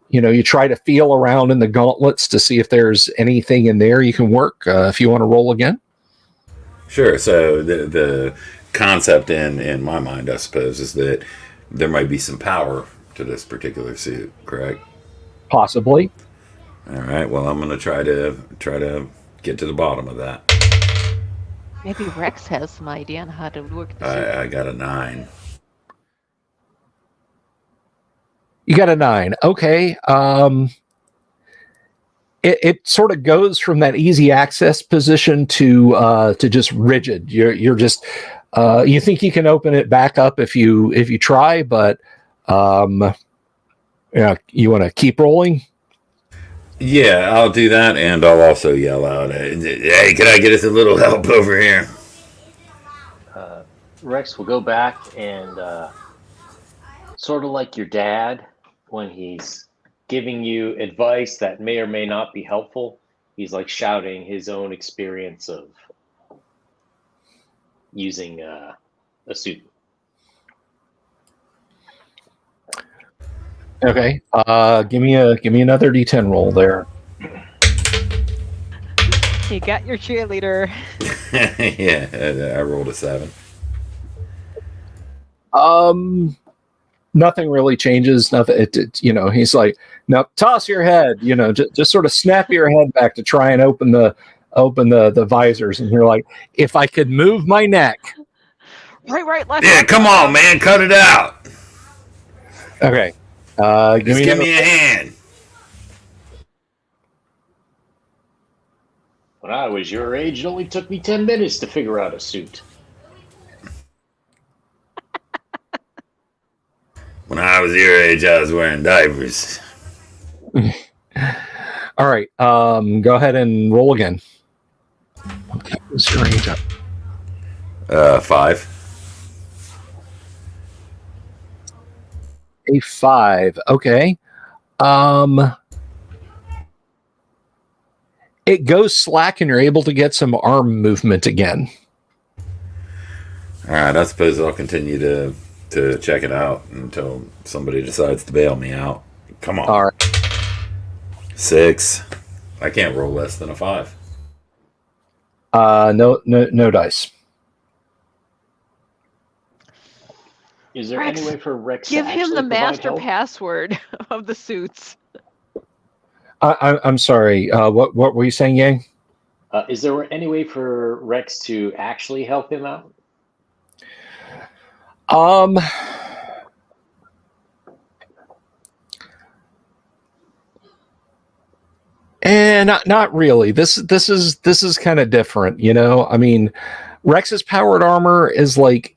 you try to feel around in the gauntlets to see if there's anything in there you can work. If you want to roll again. Sure. So the concept in my mind, I suppose, is that there might be some power to this particular suit, correct? Possibly. All right. Well, I'm gonna try to get to the bottom of that. Maybe Rex has some idea on how to work the suit. I got a 9. You got a 9. Okay. It sort of goes from that easy access position to just rigid. You're just you think you can open it back up if you try, but yeah, you want to keep rolling. Yeah, I'll do that, and I'll also yell out, "Hey, can I get us a little help over here?" Rex will go back and sort of like your dad when he's giving you advice that may or may not be helpful. He's like shouting his own experience of using a suit. Okay. Give me another D10 roll there. You got your cheerleader. Yeah, I rolled a 7. Nothing really changes. Nothing. He's like, now toss your head. Just sort of snap your head back to try and open the visors, and you're like, if I could move my neck. Right, left. Yeah, come on, man, cut it out. Okay. Give me a hand. When I was your age, it only took me 10 minutes to figure out a suit. When I was your age, I was wearing diapers. All right. Go ahead and roll again. What's your range up? 5. A 5. Okay. It goes slack, and you're able to get some arm movement again. All right, I suppose I'll continue to check it out until somebody decides to bail me out. Come on. All right. 6. I can't roll less than a 5. No dice. Is there Rex, any way for Rex give to him actually the provide master help? password of the suits. I'm sorry. What were you saying, Yang? Is there any way for Rex to actually help him out? And not really. This is kind of different, I mean, Rex's powered armor is like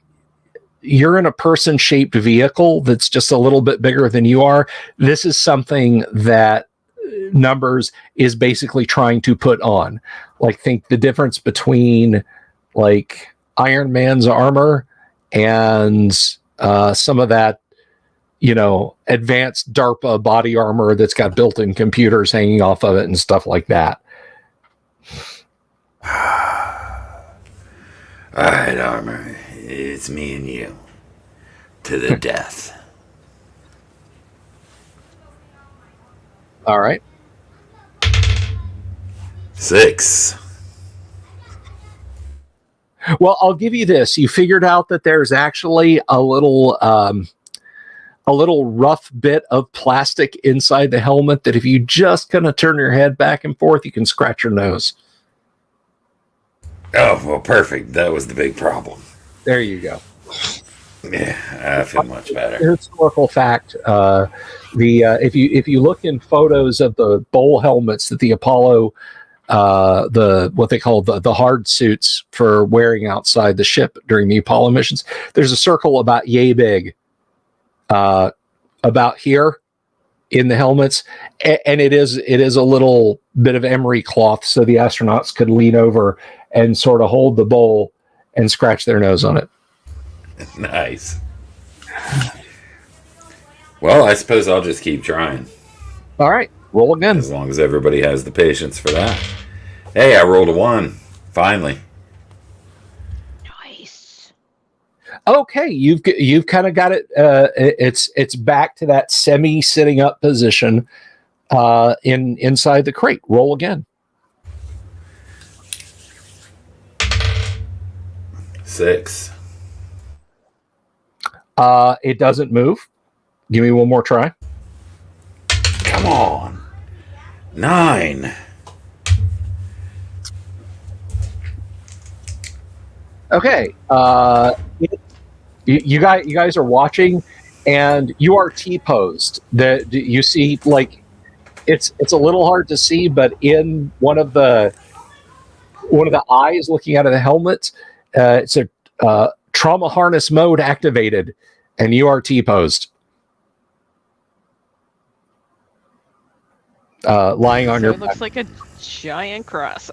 you're in a person-shaped vehicle that's just a little bit bigger than you are. This is something that Numbers is basically trying to put on. Like, think the difference between like Iron Man's armor and some of that, advanced DARPA body armor that's got built-in computers hanging off of it and stuff like that. All right, Armor. It's me and you. To the death. All right. 6. Well, I'll give you this. You figured out that there's actually a little rough bit of plastic inside the helmet that if you just kind of turn your head back and forth, you can scratch your nose. Oh, well, perfect. That was the big problem. There you go. Yeah, I feel much better. Historical fact: if you look in photos of the bowl helmets that the Apollo, what they call the hard suits for wearing outside the ship during the Apollo missions, there's a circle about yay big, about here in the helmets, and it is a little bit of emery cloth so the astronauts could lean over and sort of hold the bowl and scratch their nose on it. Nice. Well, I suppose I'll just keep trying. All right, roll again. As long as everybody has the patience for that. Hey, I rolled a 1. Finally. Nice. Okay, you've kind of got it. It's back to that semi sitting up position inside the crate. Roll again. 6. It doesn't move. Give me one more try. Come on. 9. Okay. You guys are watching, and you are T-posed. You see, like, it's a little hard to see, but in one of the eyes looking out of the helmet, it's a trauma harness mode activated, and you are T-posed, lying on So your it looks like a giant cross.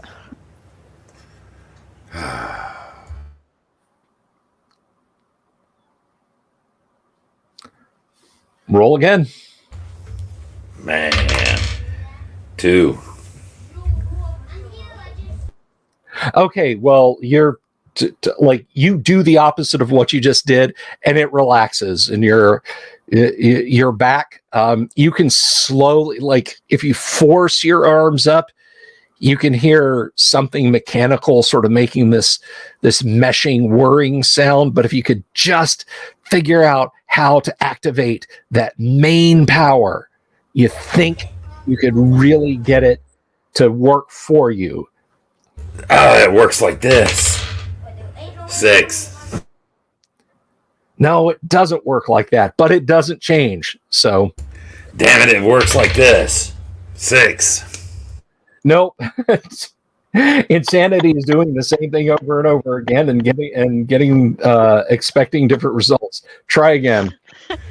Roll again. Man. 2. Okay, well, you're like, you do the opposite of what you just did, and it relaxes, and you're back. You can slowly, like, if you force your arms up, you can hear something mechanical sort of making this meshing whirring sound. But if you could just figure out how to activate that main power, you think you could really get it to work for you. It works like this. 6. No, it doesn't work like that, but it doesn't change. So, Damn it, it works like this. 6. nope. Insanity is doing the same thing over and over again and getting expecting different results. Try again.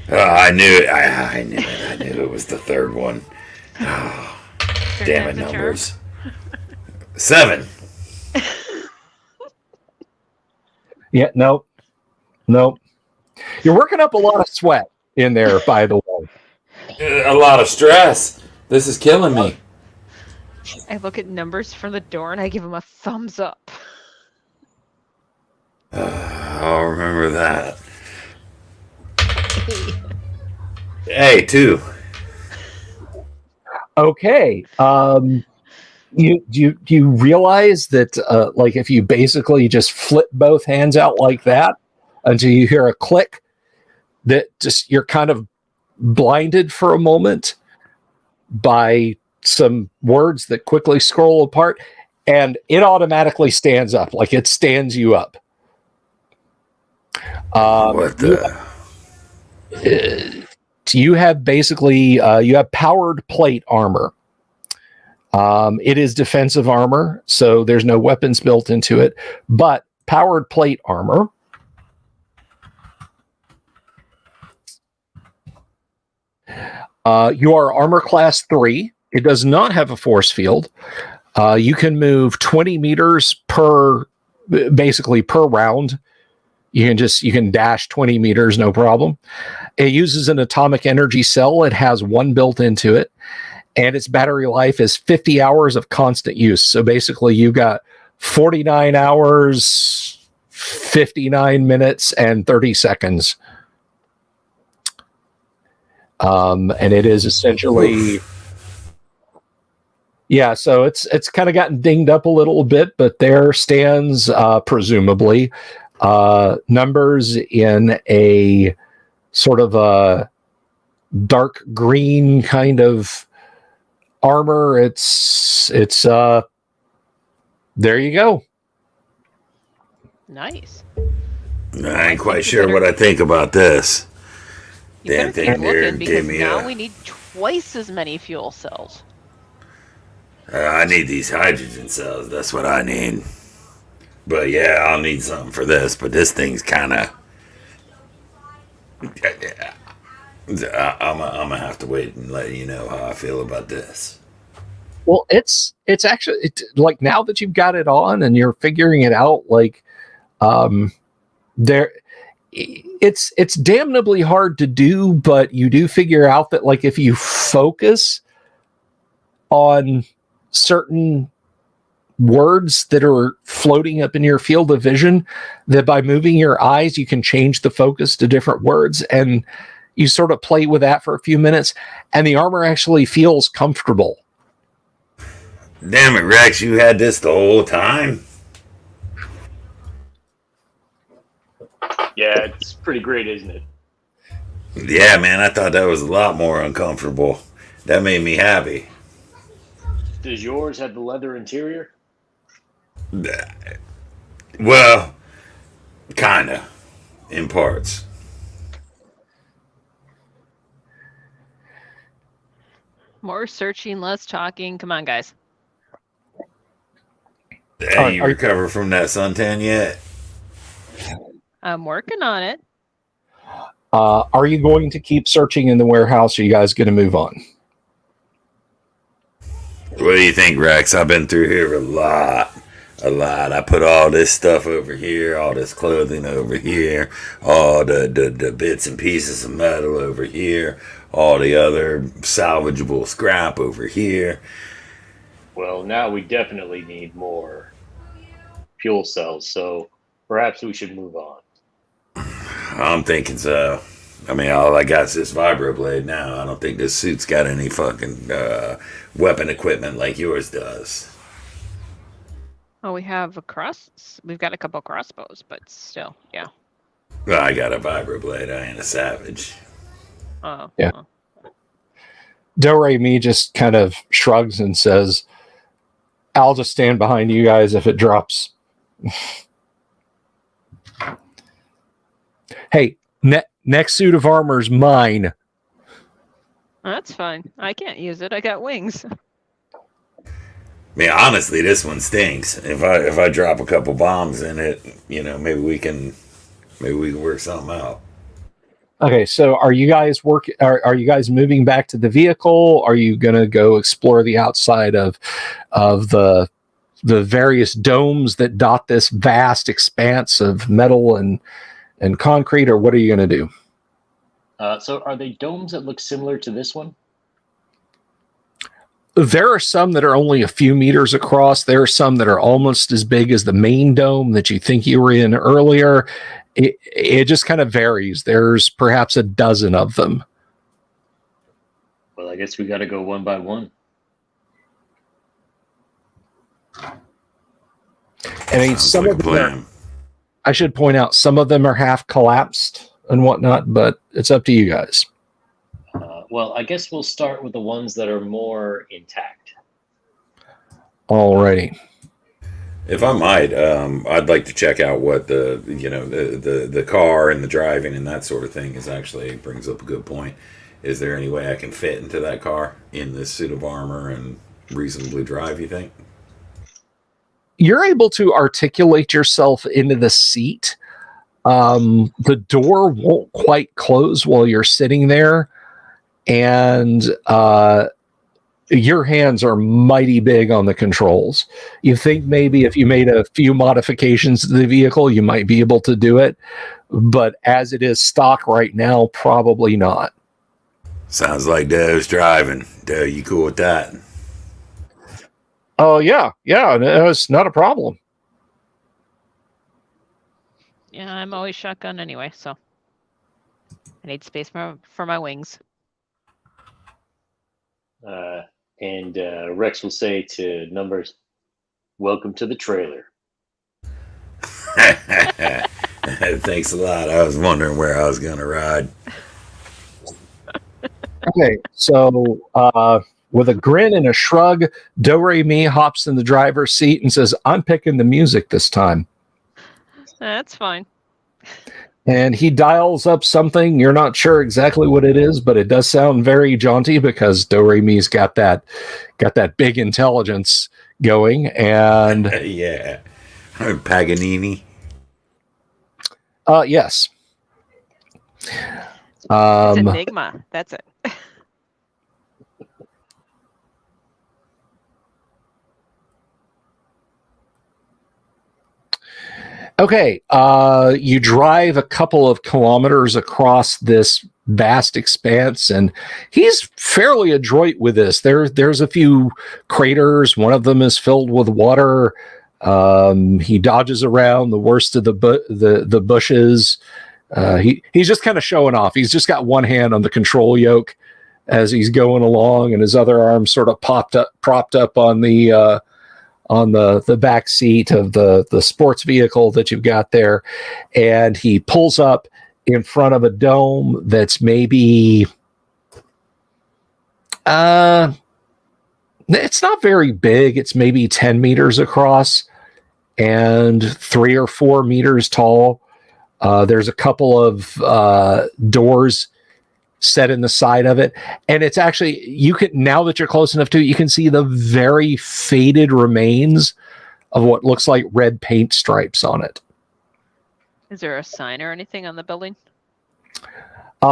I knew it. I knew it. I knew it was the third one. Oh, damn it, numbers. 7. Yeah, nope. You're working up a lot of sweat in there, by the way. A lot of stress. This is killing me. I look at numbers from the door and I give him a thumbs up. I'll remember that. Hey, 2. Okay. You realize that like, if you basically just flip both hands out like that until you hear a click, that just you're kind of blinded for a moment by some words that quickly scroll apart, and it automatically stands up, like it stands you up. What the? You have basically you have powered plate armor. It is defensive armor, so there's no weapons built into it, but powered plate armor. You are armor class 3. It does not have a force field. You can move 20 meters per round. You can dash 20 meters, no problem. It uses an atomic energy cell. It has one built into it, and its battery life is 50 hours of constant use. So basically, you've got 49 hours, 59 minutes, and 30 seconds. And it is essentially, yeah. So it's kind of gotten dinged up a little bit, but there stands presumably numbers in a sort of a dark green kind of armor. It's there you go. Nice. I ain't quite sure what I think about this. You Damn better thing keep there looking, because gave me now we need twice as many fuel cells. I need these hydrogen cells. That's what I need. But yeah, I'll need something for this. But this thing's kind of. I'm gonna have to wait and let you know how I feel about this. Well, it's actually like, now that you've got it on and you're figuring it out, like, it's damnably hard to do, but you do figure out that, like, if you focus on certain words that are floating up in your field of vision, that by moving your eyes, you can change the focus to different words, and you sort of play with that for a few minutes, and the armor actually feels comfortable. Damn it, Rex, you had this the whole time? Yeah, it's pretty great, isn't it? Yeah, man, I thought that was a lot more uncomfortable. That made me happy. Does yours have the leather interior? Well, kinda, in parts. More searching, less talking. Come on, guys. Hey, you recover from that suntan yet? I'm working on it. Are you going to keep searching in the warehouse, or are you guys going to move on? What do you think, Rex? I've been through here a lot. I put all this stuff over here, all this clothing over here, all the bits and pieces of metal over here, all the other salvageable scrap over here. Well, now we definitely need more fuel cells, so perhaps we should move on. I'm thinking so. I mean, all I got is this vibroblade now. I don't think this suit's got any fucking weapon equipment like yours does. Oh, we've got a couple crossbows, but still, yeah. Well, I got a vibroblade. I ain't a savage. Oh, Yeah. oh. Do-Re-Mi just kind of shrugs and says, I'll just stand behind you guys if it drops. Hey, next suit of armor is mine. That's fine. I can't use it. I got wings. I mean, honestly, this one stinks. If I drop a couple bombs in it, maybe we can work something out. Okay, so are you guys are you guys moving back to the vehicle? Are you gonna go explore the outside of the various domes that dot this vast expanse of metal and concrete, or what are you gonna do? So are they domes that look similar to this one? There are some that are only a few meters across. There are some that are almost as big as the main dome that you think you were in earlier. It just kind of varies. There's perhaps a dozen of them. Well, I guess we got to go one by one. I mean, some of them plan. I should point out, some of them are half collapsed and whatnot, but it's up to you guys. Well, I guess we'll start with the ones that are more intact. Alrighty. If I might, I'd like to check out what the car and the driving and that sort of thing is. Actually brings up a good point. Is there any way I can fit into that car in this suit of armor and reasonably drive, you think? You're able to articulate yourself into the seat. The door won't quite close while you're sitting there, and your hands are mighty big on the controls. You think maybe if you made a few modifications to the vehicle, you might be able to do it, but as it is stock right now, probably not. Sounds like Doe's driving. Doe, you cool with that? Oh, yeah, it's not a problem. Yeah, I'm always shotgun anyway, so I need space for my wings. And Rex will say to Numbers, "Welcome to the trailer." Thanks a lot. I was wondering where I was going to ride. Okay, so with a grin and a shrug, Do-Re-Mi hops in the driver's seat and says, I'm picking the music this time. That's fine. And he dials up something. You're not sure exactly what it is, but it does sound very jaunty because Do-Re-Mi's got that big intelligence going. And yeah. Paganini. Yes. It's Enigma. That's it. Okay, you drive a couple of kilometers across this vast expanse, and he's fairly adroit with this. There's a few craters. One of them is filled with water. He dodges around the worst of the bushes. He's just kind of showing off. He's just got one hand on the control yoke as he's going along, and his other arm sort of propped up on the back seat of the sports vehicle that you've got there. And he pulls up in front of a dome that's maybe It's not very big. It's maybe 10 meters across and 3 or 4 meters tall. There's a couple of doors set in the side of it. And it's actually, you can, now that you're close enough to it, you can see the very faded remains of what looks like red paint stripes on it. Is there a sign or anything on the building?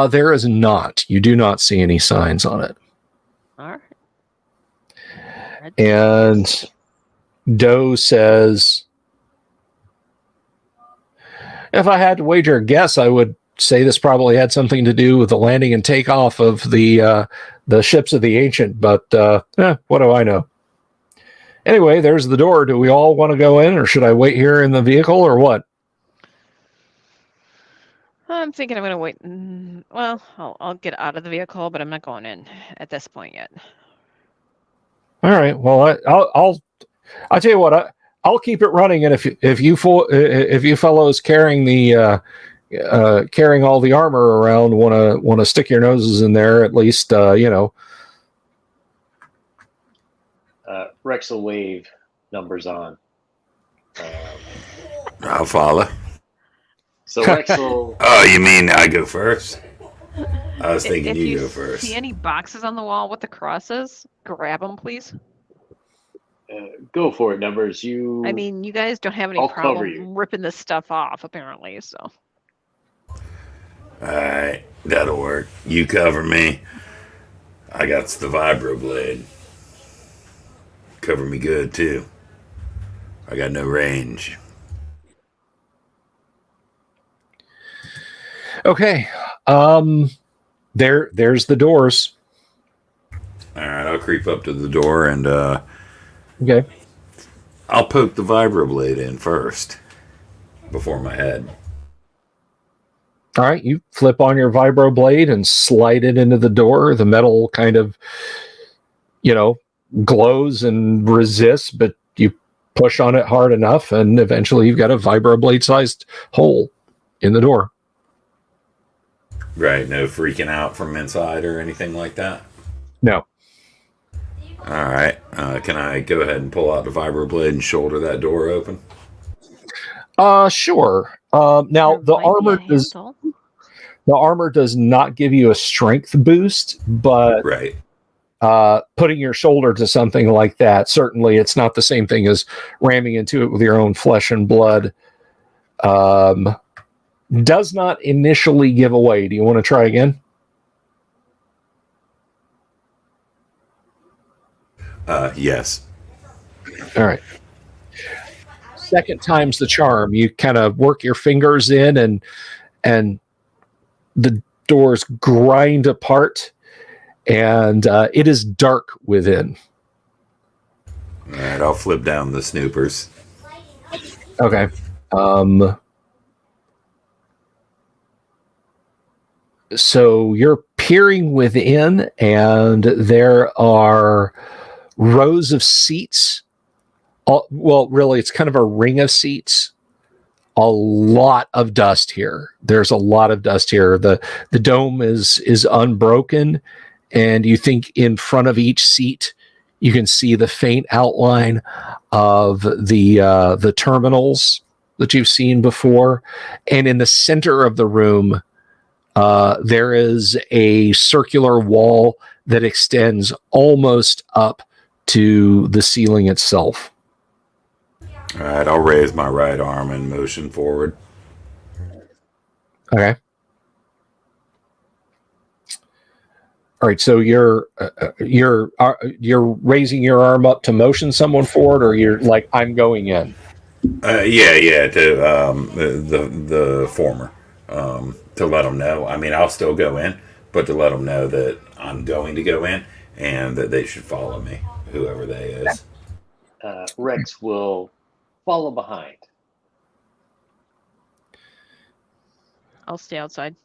There is not. You do not see any signs on it. All right. And Doe says, if I had to wager a guess, I would say this probably had something to do with the landing and takeoff of the ships of the Ancient, but what do I know? Anyway, there's the door. Do we all want to go in, or should I wait here in the vehicle, or what? I'm thinking I'm going to wait. Well, I'll get out of the vehicle, but I'm not going in at this point yet. All right. Well, I'll tell you what. I'll keep it running, and if you fellows carrying the carrying all the armor around want to stick your noses in there, at least Rex will wave numbers on. I'll follow. So Rex will. Oh, you mean I go first? I was thinking If you go first. See any boxes on the wall with the crosses? Grab them, please. Go for it, numbers. You. I mean, you guys don't have any I'll cover problem you. ripping this stuff off, apparently. So. All right, that'll work. You cover me. I got the vibro blade. Cover me good too. I got no range. Okay. There's the doors. All right, I'll creep up to the door and Okay. I'll poke the vibroblade in first before my head. All right, you flip on your vibro blade and slide it into the door. The metal kind of, glows and resists, but you push on it hard enough, and eventually you've got a vibro blade sized hole in the door. Right, no freaking out from inside or anything like that? No. All right, can I go ahead and pull out the vibroblade and shoulder that door open? Sure. Now the armor does not give you a strength boost, but Right. Putting your shoulder to something like that, certainly it's not the same thing as ramming into it with your own flesh and blood. Does not initially give away. Do you want to try again? Yes. All right. Second time's the charm. You kind of work your fingers in, and the doors grind apart, and it is dark within. All right, I'll flip down the snoopers. Okay. So you're peering within, and there are rows of seats. Well, really, it's kind of a ring of seats. A lot of dust here. There's a lot of dust here. The dome is unbroken, and you think in front of each seat you can see the faint outline of the terminals that you've seen before. And in the center of the room, there is a circular wall that extends almost up to the ceiling itself. All right, I'll raise my right arm and motion forward. Okay. All right. So you're raising your arm up to motion someone forward, or you're like, I'm going in. Yeah. To the former. To let them know. I mean, I'll still go in, but to let them know that I'm going to go in and that they should follow me, whoever they is. Rex will follow behind. I'll stay outside.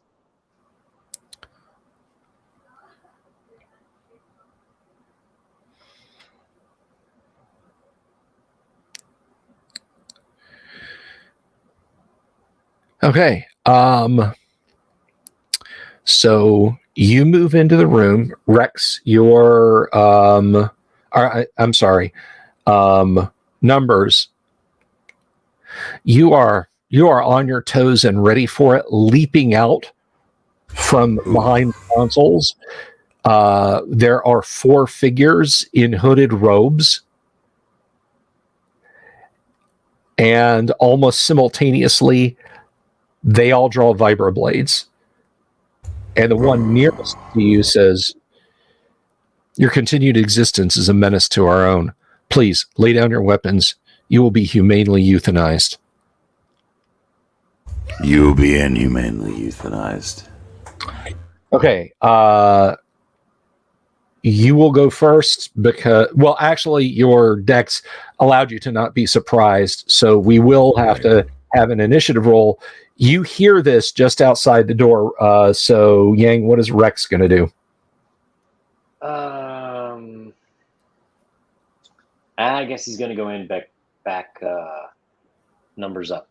Okay. So you move into the room. Rex, are I'm sorry. Numbers. You are on your toes and ready for it, leaping out from behind consoles. There are 4 figures in hooded robes, and almost simultaneously, they all draw vibroblades. And the one nearest to you says, "Your continued existence is a menace to our own. Please lay down your weapons. You will be humanely euthanized." You will be inhumanely euthanized. Okay. You will go first because, well, actually, your dex allowed you to not be surprised. So we will have to have an initiative roll. You hear this just outside the door. So, Yang, what is Rex going to do? I guess he's going to go in back numbers up.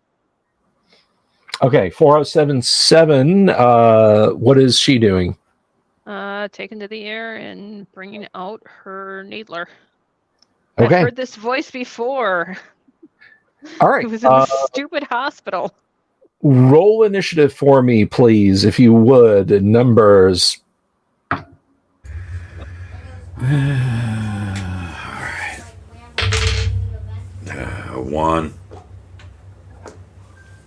Okay, 4077. What is she doing? Taken to the air and bringing out her needler. Okay. I've heard this voice before. All right. It was in the stupid hospital. Roll initiative for me, please, if you would. Numbers. All right. 1.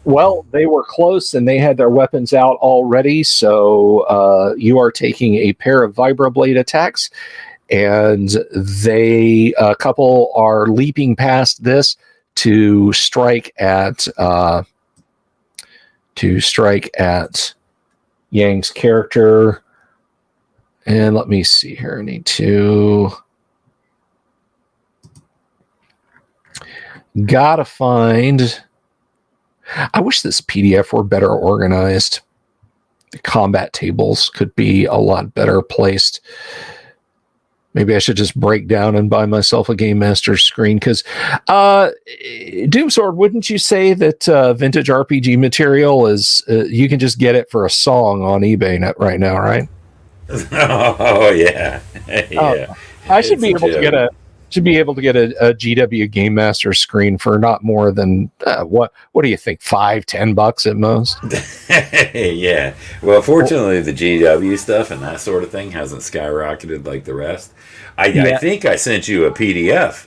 Well, they were close and they had their weapons out already, so you are taking a pair of vibroblade attacks, and a couple are leaping past this to strike at Yang's character. And let me see here. I need to gotta find. I wish this PDF were better organized. The combat tables could be a lot better placed. Maybe I should just break down and buy myself a Game Master screen, because Doomsword, wouldn't you say that vintage RPG material is you can just get it for a song on eBay right now, right? Oh yeah, yeah. I should be able to get a GW Game Master screen for not more than what do you think, $5-10 at most? Yeah. Well, fortunately, the GW stuff and that sort of thing hasn't skyrocketed like the rest. I think I sent you a PDF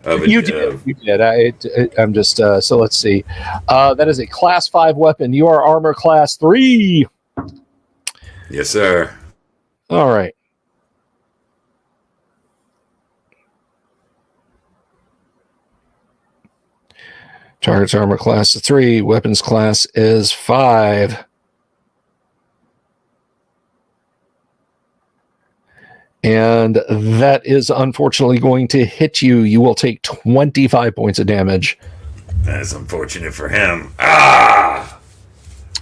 of it. You did. I'm just so let's see. That is a class 5 weapon. You are armor class 3. Yes, sir. All right. Target's armor class is 3. Weapons class is 5. And that is unfortunately going to hit you. You will take 25 points of damage. That's unfortunate for him. Ah!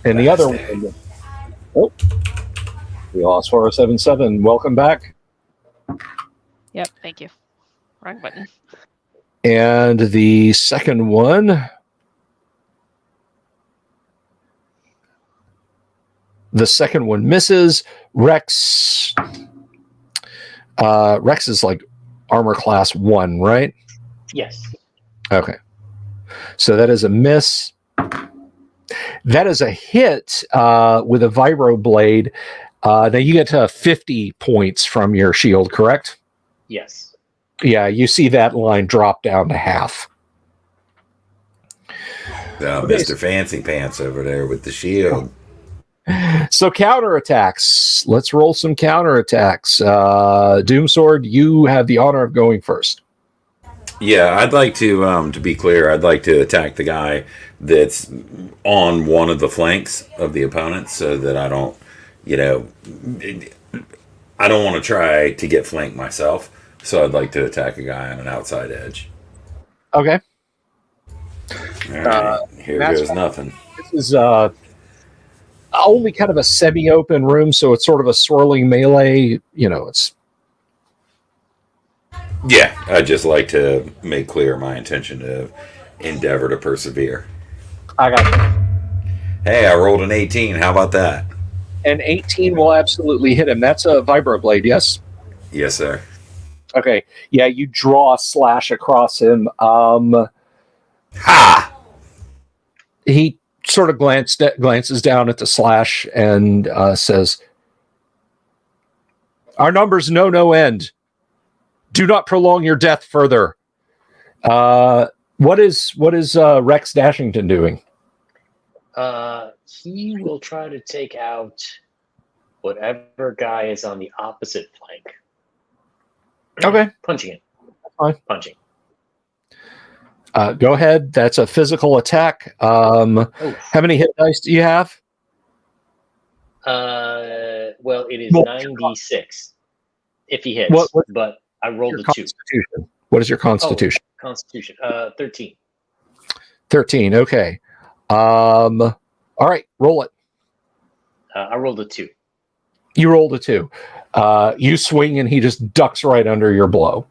And the other one. Oh. We lost 4077. Welcome back. Yep, thank you. Wrong button. And the second one. The second one misses. Rex. Rex is like armor class 1, right? Yes. Okay. So that is a miss. That is a hit with a vibroblade. Now you get 50 points from your shield, correct? Yes. Yeah, you see that line drop down to half. Mr. Fancy Pants over there with the shield. So counterattacks. Let's roll some counterattacks. Doomsword, you have the honor of going first. Yeah, I'd like to be clear, I'd like to attack the guy that's on one of the flanks of the opponent so that I don't, I don't want to try to get flanked myself. So I'd like to attack a guy on an outside edge. Okay. All right, here goes nothing. This is only kind of a semi-open room, so it's sort of a swirling melee. It's... Yeah, I'd just like to make clear my intention to endeavor to persevere. I got it. Hey, I rolled an 18. How about that? An 18 will absolutely hit him. That's a vibroblade, yes? Yes, sir. Okay. Yeah, you draw a slash across him. Ha! He sort of glances down at the slash and says, "Our numbers know no end. Do not prolong your death further." What is Rex Dashington doing? He will try to take out whatever guy is on the opposite flank. Okay. Punching it. Fine. Punching. Go ahead. That's a physical attack. How many hit dice do you have? Well, it is Well, 9d6 if he hits, but I rolled a 2. What is your constitution? Oh, constitution. 13. 13. Okay. All right. Roll it. I rolled a 2. You rolled a 2. You swing and he just ducks right under your blow.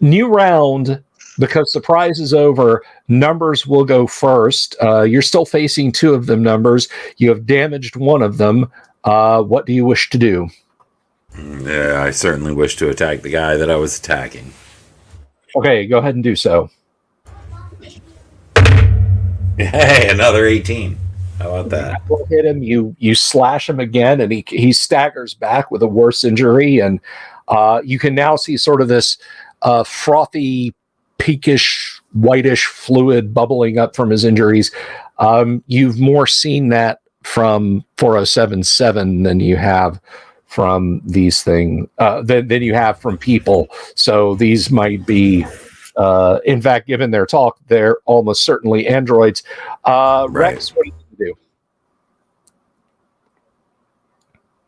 New round, because surprise is over, numbers will go first. You're still facing 2 of them numbers. You have damaged one of them. What do you wish to do? Yeah, I certainly wish to attack the guy that I was attacking. Okay, go ahead and do so. Hey, another 18. How about that? You hit him. You slash him again, and he staggers back with a worse injury. And you can now see sort of this frothy, pinkish, whitish fluid bubbling up from his injuries. You've more seen that from 4077 than you have from these things than you have from people. So these might be. In fact, given their talk, they're almost certainly androids. Rex, what do you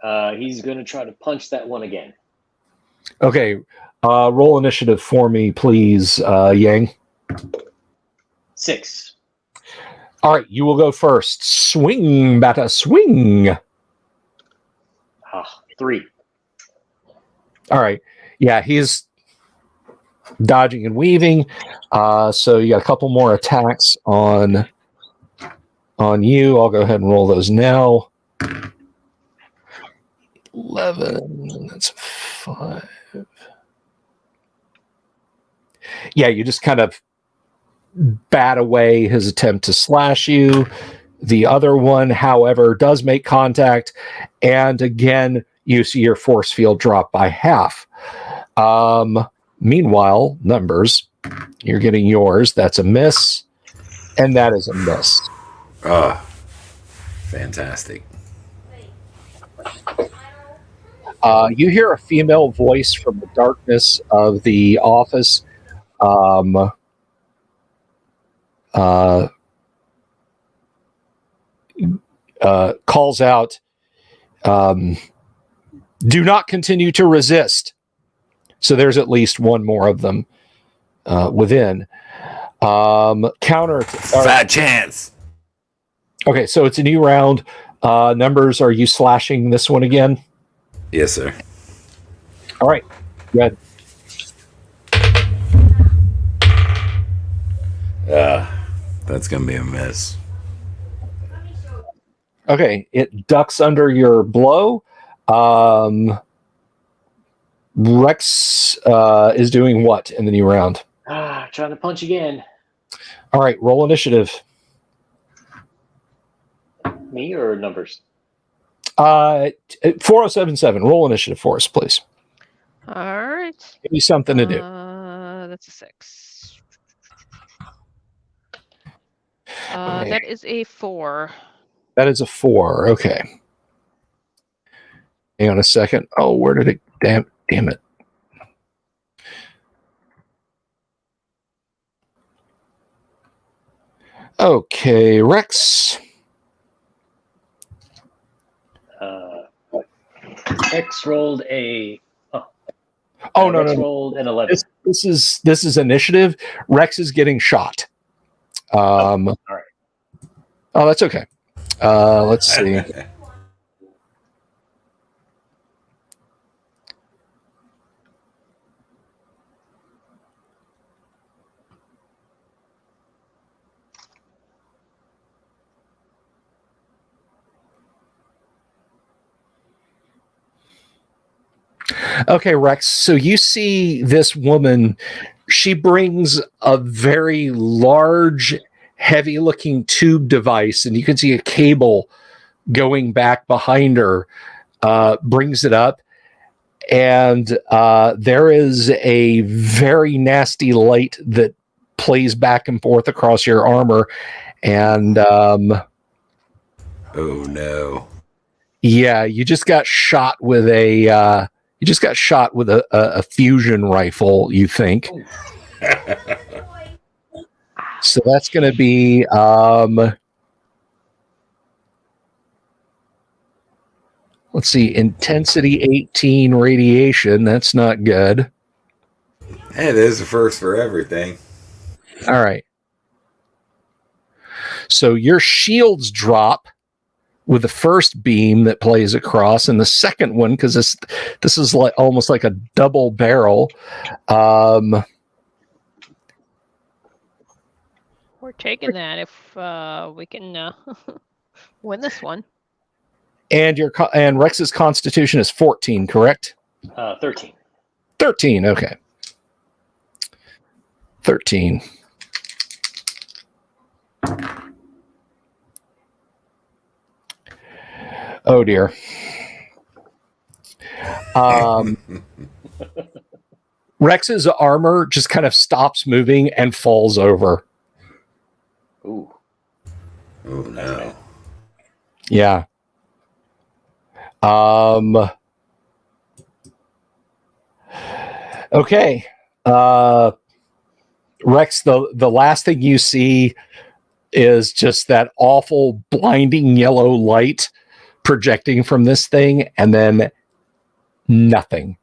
do? He's going to try to punch that one again. Okay. Roll initiative for me, please, Yang. 6. All right, you will go first. Swing, Bata, swing. 3. All right. Yeah, he's dodging and weaving. So you got a couple more attacks on you. I'll go ahead and roll those now. 11. That's 5. Yeah, you just kind of bat away his attempt to slash you. The other one, however, does make contact. And again, you see your force field drop by half. Meanwhile, numbers, you're getting yours. That's a miss. And that is a miss. Fantastic. You hear a female voice from the darkness of the office. Calls out, do not continue to resist. So there's at least one more of them within. Counter. Fat chance. Okay, so it's a new round. Numbers, are you slashing this one again? Yes, sir. All right, good. That's going to be a miss. Okay, it ducks under your blow. Rex is doing what in the new round? Trying to punch again. All right, roll initiative. Me or numbers? 4077. Roll initiative for us, please. All right. Give me something to do. That's a 6. That is a 4. That is a 4. Okay. Hang on a second. Oh, where did it? Damn it. Okay, Rex. X rolled a. No. Rolled an 11. This is initiative. Rex is getting shot. All right. Oh, that's okay. Let's see. Okay, Rex. So you see this woman. She brings a very large, heavy-looking tube device, and you can see a cable going back behind her. Brings it up, and there is a very nasty light that plays back and forth across your armor, and Oh no. yeah, you just got shot with a fusion rifle, you think. So that's going to be let's see, intensity 18 radiation. That's not good. Hey, there's a first for everything. All right. So your shields drop with the first beam that plays across, and the second one, because this is like almost like a double barrel. We're taking that if we can win this one. And Rex's Constitution is 14, correct? 13. 13. Okay. 13. Oh dear. Rex's armor just kind of stops moving and falls over. Ooh. Oh no. Yeah. Okay. Rex, the last thing you see is just that awful blinding yellow light projecting from this thing, and then nothing.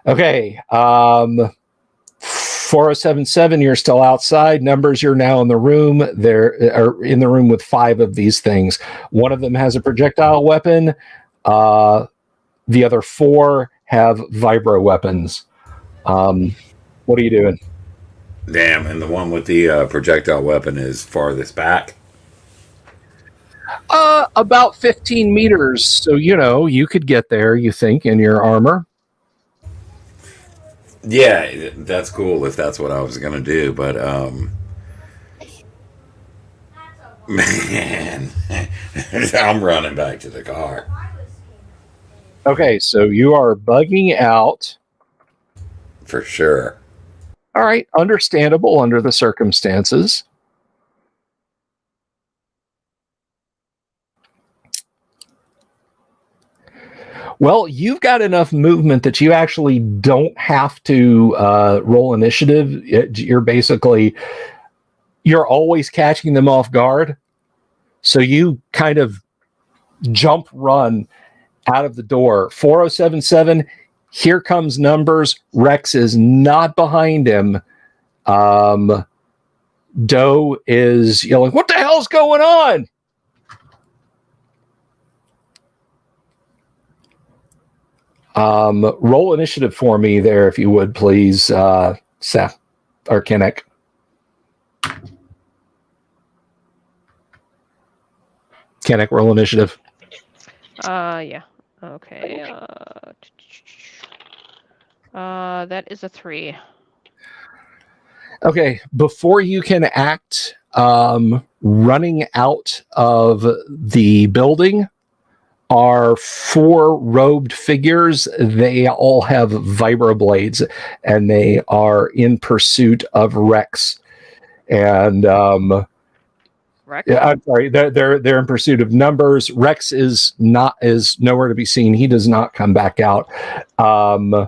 Okay. 4077, you're still outside. Numbers, you're now in the room. They're in the room with 5 of these things. One of them has a projectile weapon. The other 4 have vibro weapons. What are you doing? Damn, and the one with the projectile weapon is farthest back. About 15 meters. So, you could get there, you think, in your armor. Yeah, that's cool if that's what I was gonna do, but man, I'm running back to the car. Okay, so you are bugging out. For sure. All right, understandable under the circumstances. Well, you've got enough movement that you actually don't have to roll initiative. You're always catching them off guard. So you kind of jump run out of the door. 4077, here comes Numbers. Rex is not behind him. Doe is yelling, "What the hell's going on?" Roll initiative for me there, if you would, please, Seth or Kinnick. Kinnick, roll initiative. Yeah. Okay. That is a 3. Okay, before you can act, running out of the building are 4 robed figures. They all have vibroblades, and they are in pursuit of Rex. And Rex? yeah, I'm sorry, they're in pursuit of Numbers. Rex is nowhere to be seen. He does not come back out. I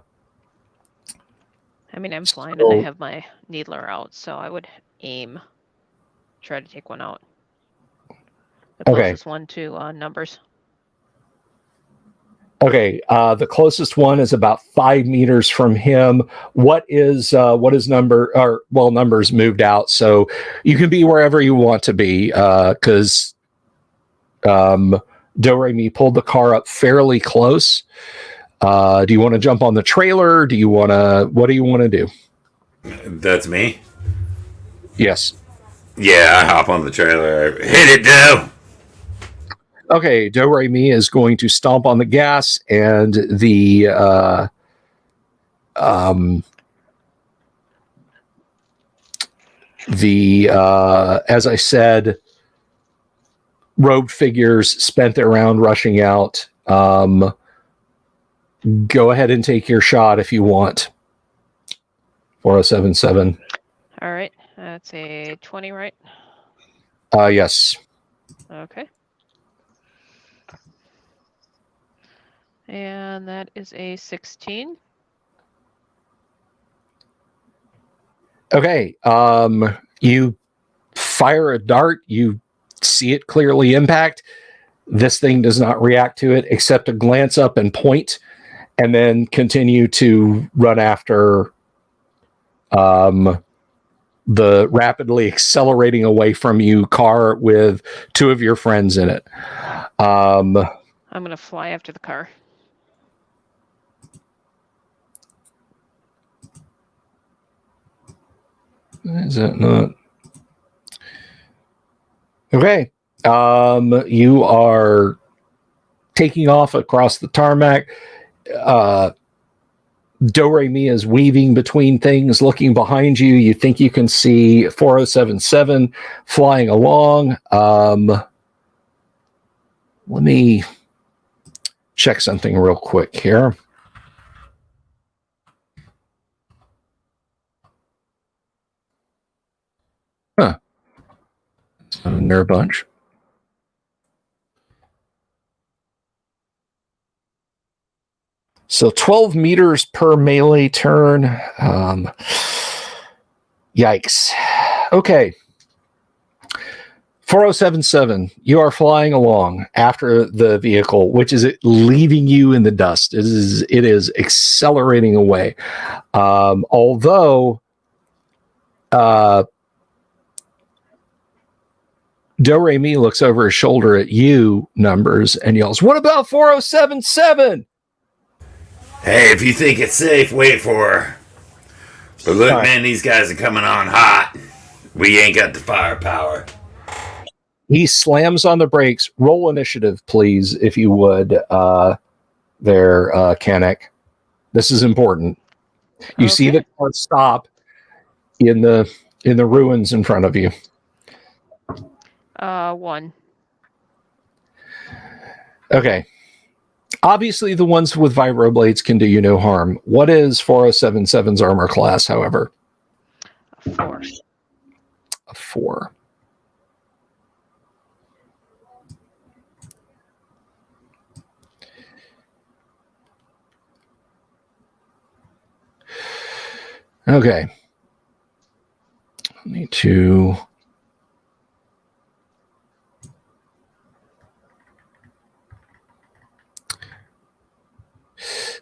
mean, I'm flying and I have my needler out, so I would try to take one out. The closest one to Numbers. Okay, the closest one is about 5 meters from him. What is Numbers moved out, so you can be wherever you want to be, because Do-Re-Mi pulled the car up fairly close. Do you want to jump on the trailer? What do you want to do? That's me? Yes. Yeah, I hop on the trailer. Hit it, Doe! Okay, Do Re Mi is going to stomp on the gas, and as I said, robed figures spent their round rushing out. Go ahead and take your shot if you want. 4077. All right. That's a 20, right? Yes. Okay. And that is a 16. Okay. You fire a dart. You see it clearly impact. This thing does not react to it except to glance up and point, and then continue to run after the rapidly accelerating away from you car with two of your friends in it. I'm going to fly after the car. Is that not? Okay. You are taking off across the tarmac. Do Re Mi is weaving between things, looking behind you. You think you can see 4077 flying along. Let me check something real quick here. Huh. It's not in there a bunch. So 12 meters per melee turn. Yikes. Okay. 4077, you are flying along after the vehicle, which is leaving you in the dust. It is accelerating away. Although Do Re Mi looks over his shoulder at you, Numbers, and yells, "What about 4077? Hey, if you think it's safe, wait for her. But look, man, these guys are coming on hot. We ain't got the firepower." He slams on the brakes. Roll initiative, please, if you would. Kanek. This is important. You see the car stop in the ruins in front of you. 1. Okay. Obviously, the ones with vibroblades can do you no harm. What is 4077's armor class, however? 4. A 4. Okay. Need to...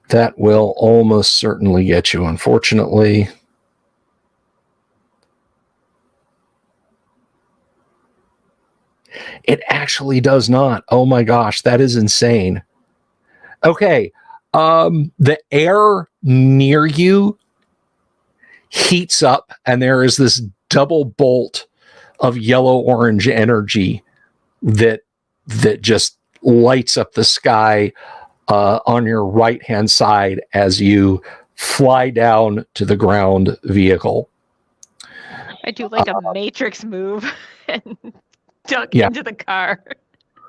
That will almost certainly get you, unfortunately. It actually does not. Oh my gosh, that is insane. Okay. The air near you heats up, and there is this double bolt of yellow-orange energy that just lights up the sky on your right-hand side as you fly down to the ground vehicle. I do like a Matrix move and duck into the car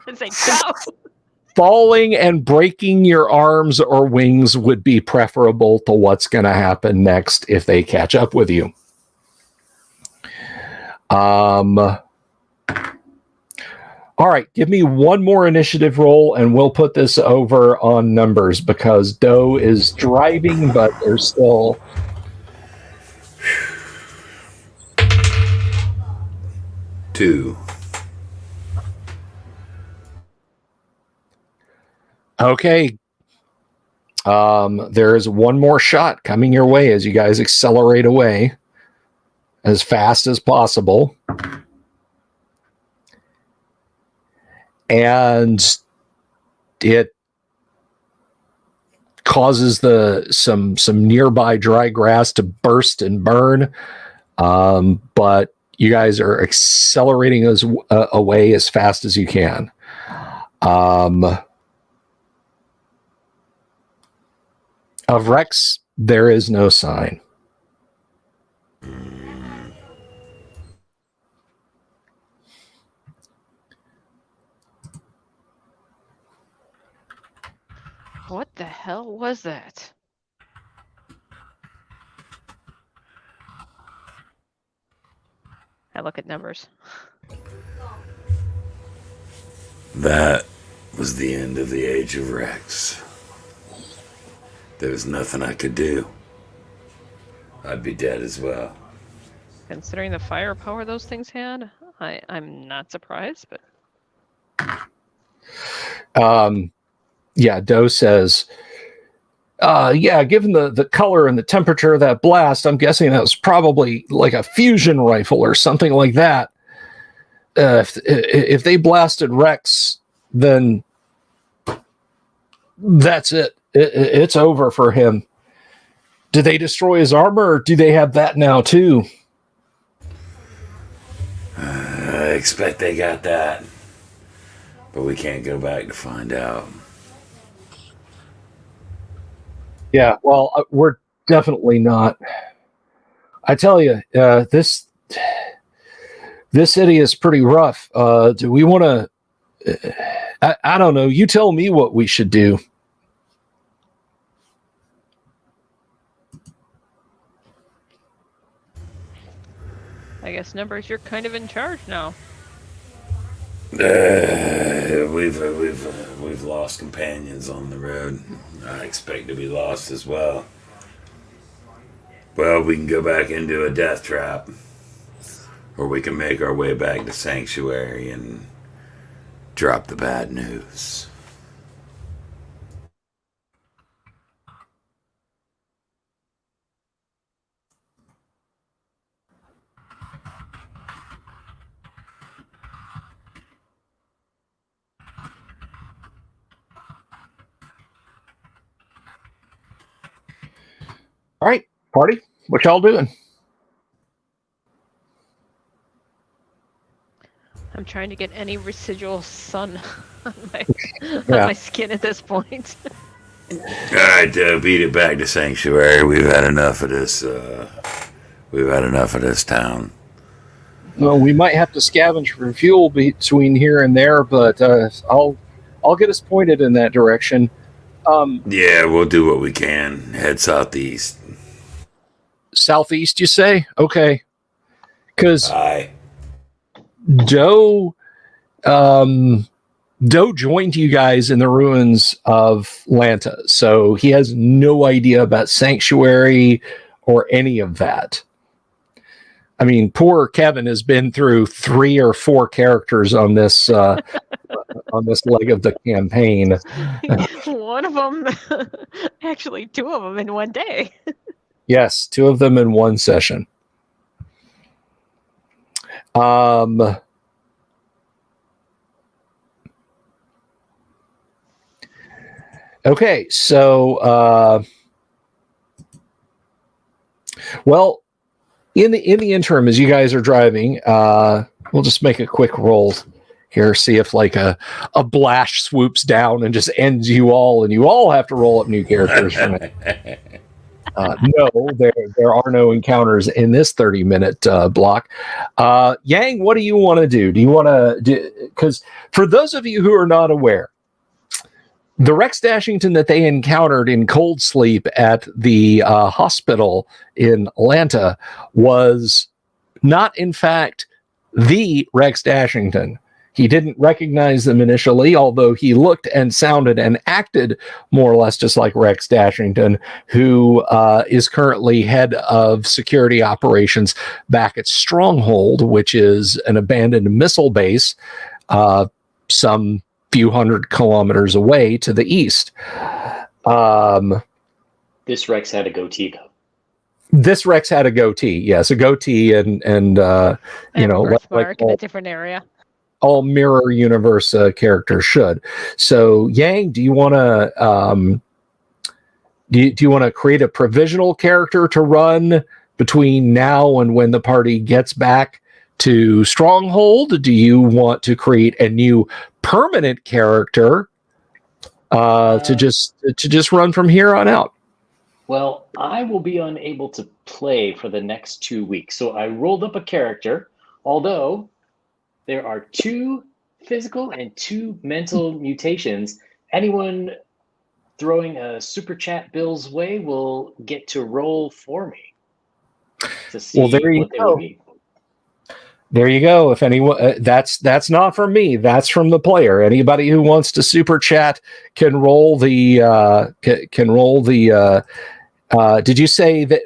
and say, go! Falling and breaking your arms or wings would be preferable to what's going to happen next if they catch up with you. All right, give me one more initiative roll, and we'll put this over on Numbers because Doe is driving, but there's still... Two. Okay. There is one more shot coming your way as you guys accelerate away as fast as possible. And it causes some nearby dry grass to burst and burn. But you guys are accelerating away as fast as you can. Of Rex, there is no sign. What the hell was that? I look at numbers. That was the end of the age of Rex. There was nothing I could do. I'd be dead as well. Considering the firepower those things had, I'm not surprised, but Yeah, Doe says, yeah, given the color and the temperature of that blast, I'm guessing that was probably like a fusion rifle or something like that. If they blasted Rex, then that's it. It's over for him. Did they destroy his armor, or do they have that now too? I expect they got that. But we can't go back to find out. Yeah, well, we're definitely not. I tell you, this city is pretty rough. Do we want to? I don't know. You tell me what we should do. I guess numbers, you're kind of in charge now. We've lost companions on the road. I expect to be lost as well. Well, we can go back into a death trap, or we can make our way back to Sanctuary and drop the bad news. All right, party. What y'all doing? I'm trying to get any residual sun on my, Yeah. on my skin at this point. Alright, beat it back to Sanctuary. We've had enough of this, town. Well, we might have to scavenge for fuel between here and there, but I'll get us pointed in that direction. Yeah, we'll do what we can. Head southeast. Southeast, you say? Okay. Because Aye. Doe joined you guys in the ruins of Lanta, so he has no idea about Sanctuary or any of that. I mean, poor Kevin has been through 3 or 4 characters on this on this leg of the campaign. One of them, actually 2 of them in one day. Yes, 2 of them in one session. Okay, so well, in the interim, as you guys are driving, we'll just make a quick roll here, see if like a Blash swoops down and just ends you all, and you all have to roll up new characters from it. No, there are no encounters in this 30-minute block. Yang, what do you want to do? Do you want to do? Because for those of you who are not aware, the Rex Dashington that they encountered in Cold Sleep at the hospital in Atlanta was not, in fact, the Rex Dashington. He didn't recognize them initially, although he looked and sounded and acted more or less just like Rex Dashington, who is currently head of security operations back at Stronghold, which is an abandoned missile base some few hundred kilometers away to the east. This Rex had a goatee, though. This Rex had a goatee, yes, a goatee, and And a birthmark like in a different area. all Mirror Universe characters should. So, Yang, do you want to do you want to create a provisional character to run between now and when the party gets back to Stronghold? Do you want to create a new permanent character to just run from here on out? Well, I will be unable to play for the next 2 weeks. So I rolled up a character, although there are 2 physical and 2 mental mutations. Anyone throwing a super chat Bill's way will get to roll for me to see Well, there you what they go. would be. There you go. If anyone, that's not from me. That's from the player. Anybody who wants to super chat can roll the can roll the. Did you say that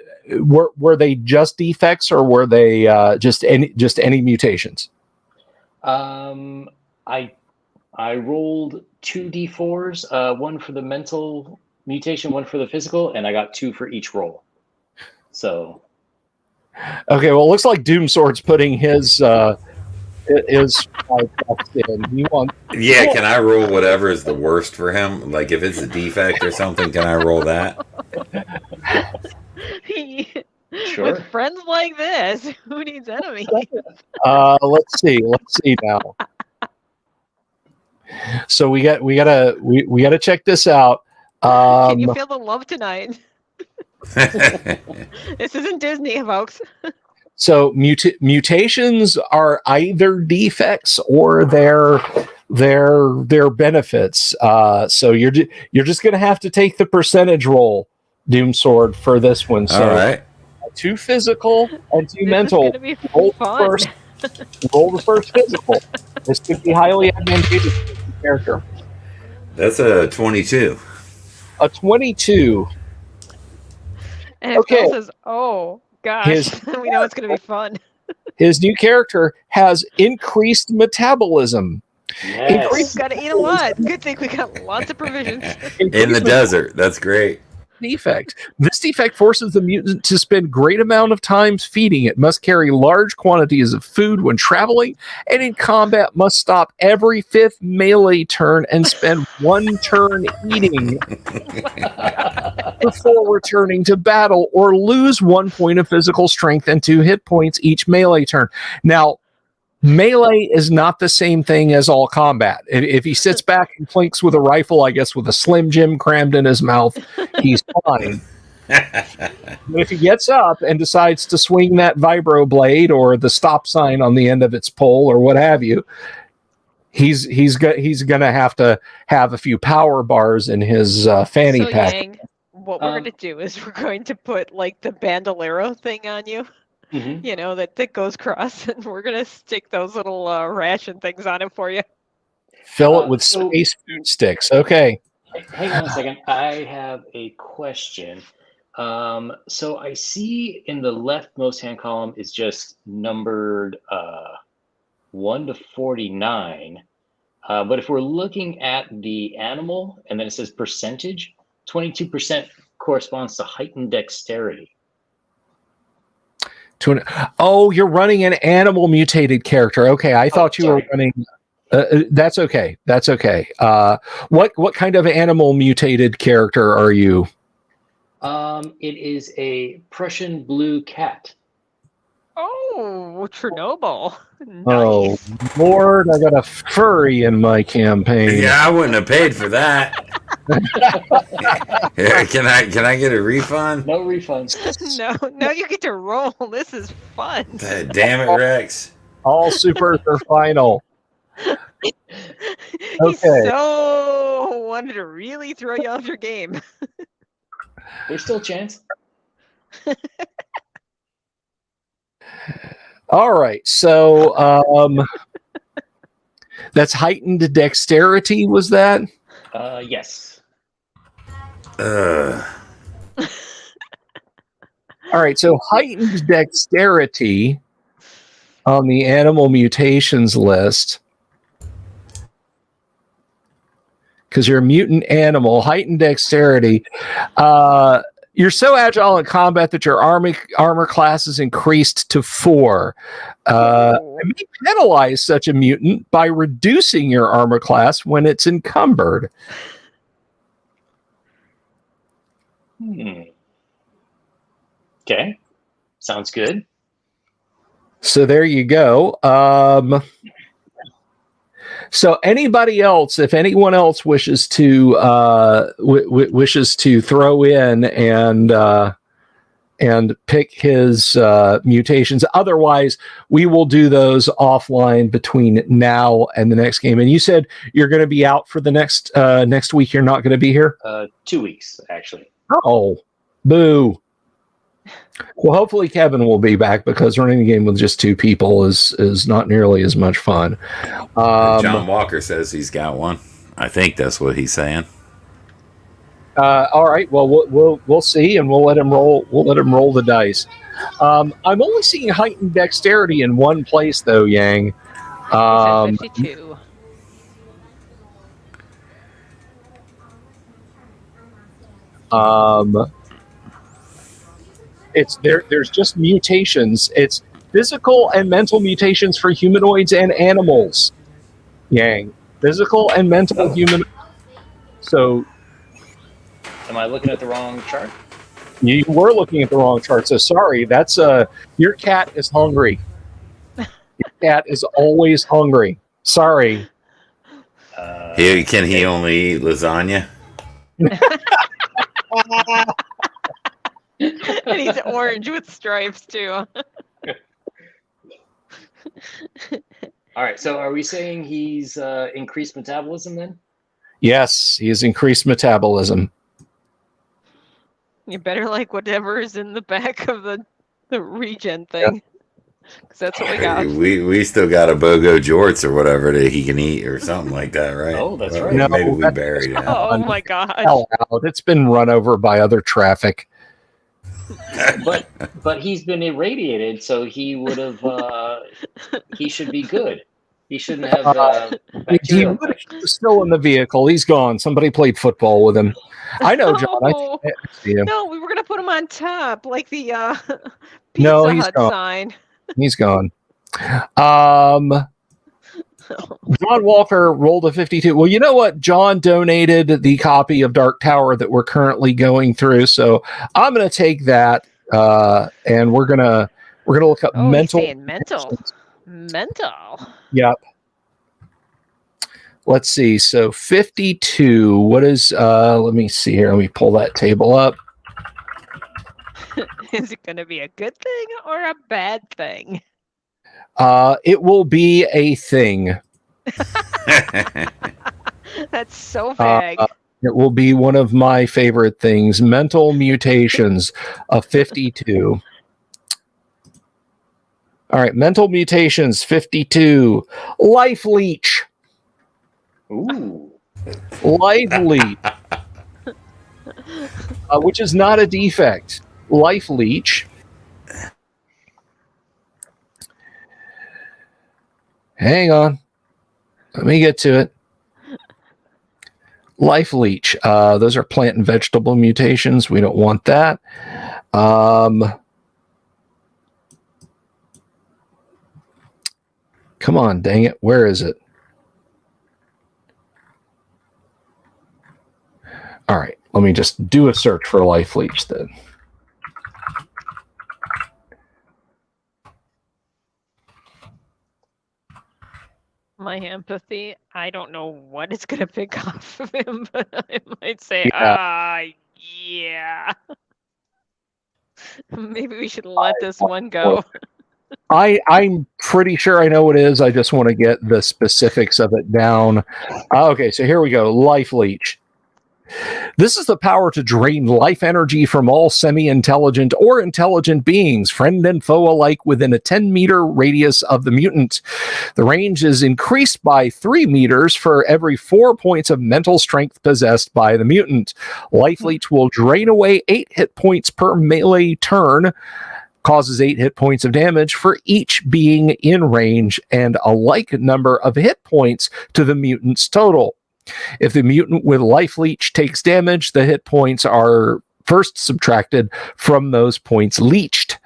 were they just defects or were they just any mutations? I rolled 2 d4s, one for the mental mutation, one for the physical, and I got 2 for each roll. So. Okay, well, it looks like Doomsword's putting his 5 bucks in. Yeah, can I roll whatever is the worst for him? Like if it's a defect or something, can I roll that? Sure. With friends like this, who needs enemies? Let's see now. So we gotta check this out. Can you feel the love tonight? This isn't Disney, folks. So mutations are either defects or they're benefits. So you're just gonna have to take the percentage roll, Doomsword, for this one. So all right. 2 physical and 2 This mental. is gonna be Roll fun. roll the first physical. This could be highly advantageous for the character. That's a 22. A 22. And if Okay. Phil says, "Oh gosh," we know it's gonna be fun. His new character has increased metabolism. Yes. We've got to eat a lot. Good thing we got lots of provisions. In the desert. That's great. Defect. This defect forces the mutant to spend great amount of time feeding. It must carry large quantities of food when traveling, and in combat must stop every 5th melee turn and spend 1 turn eating before returning to battle, or lose 1 point of physical strength and 2 hit points each melee turn. Now, melee is not the same thing as all combat. If he sits back and flanks with a rifle, I guess with a Slim Jim crammed in his mouth, he's fine. But if he gets up and decides to swing that vibro blade or the stop sign on the end of its pole or what have you, he's gonna have to have a few power bars in his fanny So pack. Yang, what we're going to do is we're going to put like the bandolero thing on you. Mhm. You know, that goes cross, and we're going to stick those little ration things on it for you. Fill it with so- space food sticks. Okay. Hang on a second. I have a question. So I see in the leftmost hand column is just numbered 1 to 49. But if we're looking at the animal and then it says percentage, 22% corresponds to heightened dexterity. Oh, you're running an animal mutated character. Okay, I thought you were running. That's okay. That's okay. What kind of animal mutated character are you? It is a Prussian blue cat. Oh, Chernobyl. Oh Nice. Lord, I got a furry in my campaign. Yeah, I wouldn't have paid for that. Yeah, can I get a refund? No refunds. No, you get to roll. This is fun. Damn it, Rex. All supers are final. He Okay. so wanted to really throw you off your game. There's still a chance. All right. So that's heightened dexterity, was that? Yes. All right. So heightened dexterity on the animal mutations list, because you're a mutant animal, heightened dexterity. You're so agile in combat that your armor class is increased to 4. It may penalize such a mutant by reducing your armor class when it's encumbered. Okay. Sounds good. So there you go. So anybody else, if anyone else wishes to wishes to throw in and pick his mutations. Otherwise, we will do those offline between now and the next game. And you said you're going to be out for the next week. You're not going to be here? 2 weeks, actually. Oh, boo. Well, hopefully Kevin will be back, because running the game with just 2 people is not nearly as much fun. John Walker says he's got one. I think that's what he's saying. All right. Well, we'll see, and we'll let him roll. We'll let him roll the dice. I'm only seeing heightened dexterity in one place, though, Yang. He's at 52. It's there. There's just mutations. It's physical and mental mutations for humanoids and animals. Yang, physical and mental human. So, am I looking at the wrong chart? You were looking at the wrong chart. So sorry. That's your cat is hungry. Your cat is always hungry. Sorry. Can he only eat lasagna? And he's orange with stripes too. All right. So are we saying he's increased metabolism then? Yes, he has increased metabolism. You better like whatever is in the back of the regen thing, because that's what we got. We still got a BOGO jorts or whatever that he can eat or something like that, right? Oh, that's right. No, Maybe we buried it. Oh my gosh. Hell out. It's been run over by other traffic. But he's been irradiated, so he would have. He should be good. He shouldn't have. He was still in the vehicle. He's gone. Somebody played football with him. I know, John. Oh, I see him. no, we were gonna put him on top, like the Pizza No, he's Hut gone. sign. He's gone. John Walker rolled a 52. Well, you know what? John donated the copy of Dark Tower that we're currently going through, so I'm going to take that, and we're gonna look up mental. He's saying mental. Yep. Let's see. So 52. What is? Let me see here. Let me pull that table up. Is it going to be a good thing or a bad thing? It will be a thing. That's so vague. It will be one of my favorite things. Mental mutations of 52. All right, mental mutations 52. Life leech. Ooh. Life leech. Which is not a defect. Life leech. Hang on. Let me get to it. Life leech. Those are plant and vegetable mutations. We don't want that. Come on, dang it. Where is it? All right. Let me just do a search for life leech then. My empathy, I don't know what it's going to pick off of him, but I might say, yeah. Maybe we should let this one go. I'm pretty sure I know what it is. I just want to get the specifics of it down. Okay, so here we go. Life leech. This is the power to drain life energy from all semi-intelligent or intelligent beings, friend and foe alike, within a 10-meter radius of the mutant. The range is increased by 3 meters for every 4 points of mental strength possessed by the mutant. Life leech will drain away 8 hit points per melee turn, causes 8 hit points of damage for each being in range, and a like number of hit points to the mutant's total. If the mutant with life leech takes damage, the hit points are first subtracted from those points leeched.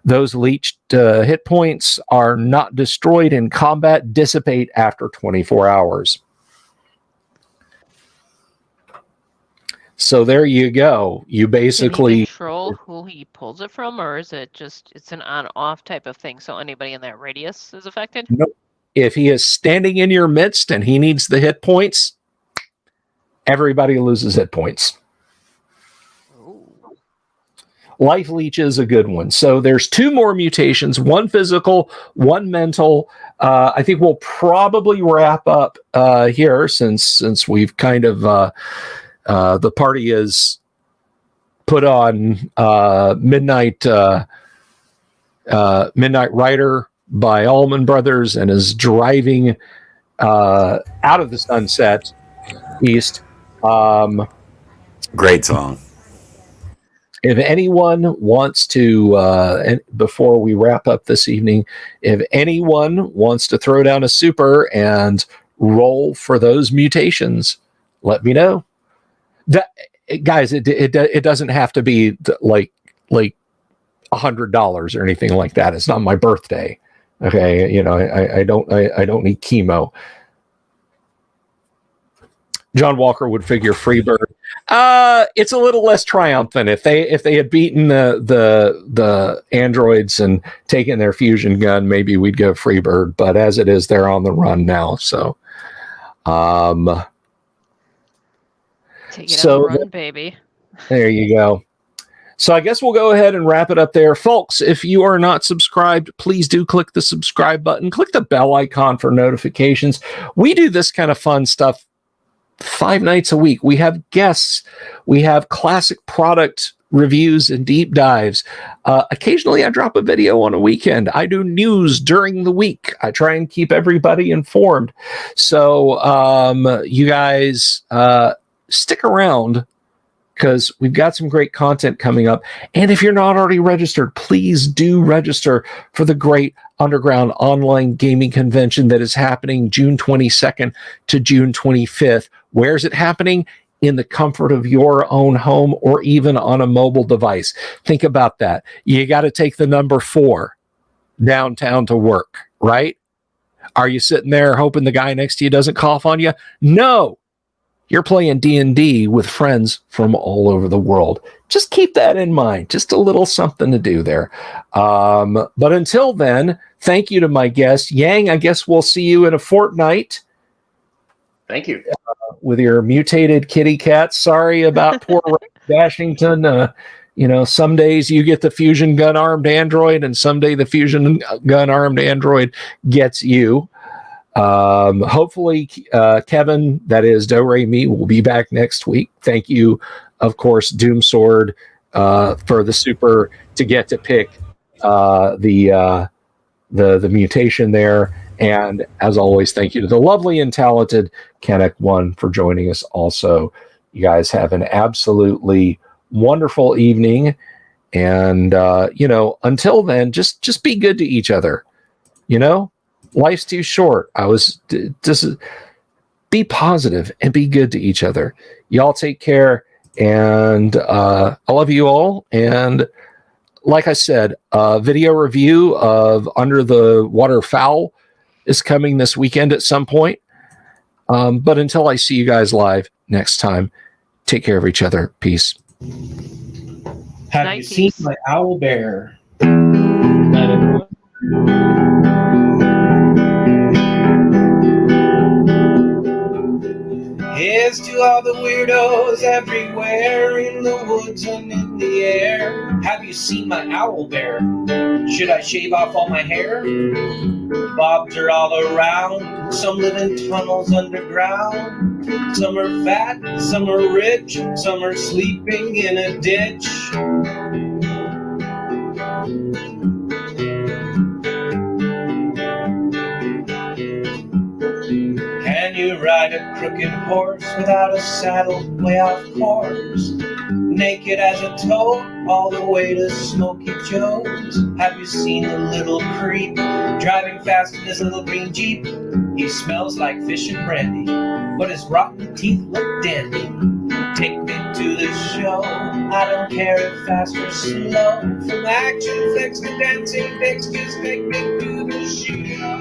Those leeched hit points are not destroyed in combat, dissipate after 24 hours. So there you go. You basically Can he control who he pulls it from, or is it just it's an on-off type of thing? So anybody in that radius is affected? Nope. if he is standing in your midst and he needs the hit points, everybody loses hit points. Life Leech is a good one. So there's 2 more mutations, 1 physical, 1 mental. I think we'll probably wrap up here since we've kind of the party is put on Midnight Rider by Allman Brothers and is driving out of the sunset east. Great song. If anyone wants to, and before we wrap up this evening, if anyone wants to throw down a super and roll for those mutations, let me know. That, guys, it doesn't have to be like $100 or anything like that. It's not my birthday. Okay, you know, I don't need chemo. John Walker would figure Freebird. It's a little less triumphant. If they had beaten the androids and taken their fusion gun, maybe we'd go Freebird. But as it is, they're on the run now. So, take it on the run, baby. There you go. So I guess we'll go ahead and wrap it up there. Folks, if you are not subscribed, please do click the subscribe button. Click the bell icon for notifications. We do this kind of fun stuff 5 nights a week. We have guests. We have classic product reviews and deep dives. Occasionally I drop a video on a weekend. I do news during the week. I try and keep everybody informed. So you guys stick around, because we've got some great content coming up. And if you're not already registered, please do register for the great underground online gaming convention that is happening June 22nd to June 25th. Where's it happening? In the comfort of your own home or even on a mobile device. Think about that. You got to take the number 4 downtown to work, right? Are you sitting there hoping the guy next to you doesn't cough on you? No. You're playing D&D with friends from all over the world. Just keep that in mind. Just a little something to do there. But until then, thank you to my guest. Yang, I guess we'll see you in a fortnight. Thank you. With your mutated kitty cat. Sorry about poor Dashington. You know, some days you get the fusion gun armed android, and someday the fusion gun armed android gets you. Hopefully Kevin, that is Do Re Mi, will be back next week. Thank you, of course, Doom Sword, for the super to get to pick the mutation there. And as always, thank you to the lovely and talented Kenneth One for joining us also. You guys have an absolutely wonderful evening. And you know, until then, just be good to each other. You know, life's too short. Just be positive and be good to each other. Y'all take care, and I love you all. And like I said, video review of Under the Water Fowl is coming this weekend at some point. But until I see you guys live next time, take care of each other. Peace. Have Night, you seen peeps. my owl bear? Night, everyone. Here's to all the weirdos everywhere in the woods and in the air. Have you seen my owl bear? Should I shave off all my hair? Bobs are all around. Some live in tunnels underground. Some are fat, some are rich, some are sleeping in a ditch. Can you ride a crooked horse without a saddle way off course? Naked as a toad all the way to Smoky Joe's. Have you seen the little creep driving fast in his little green Jeep? He smells like fish and brandy, but his rotten teeth look dandy. Take me to the show, I don't care if fast or slow. From action flicks to dancing flicks, just take me to the show.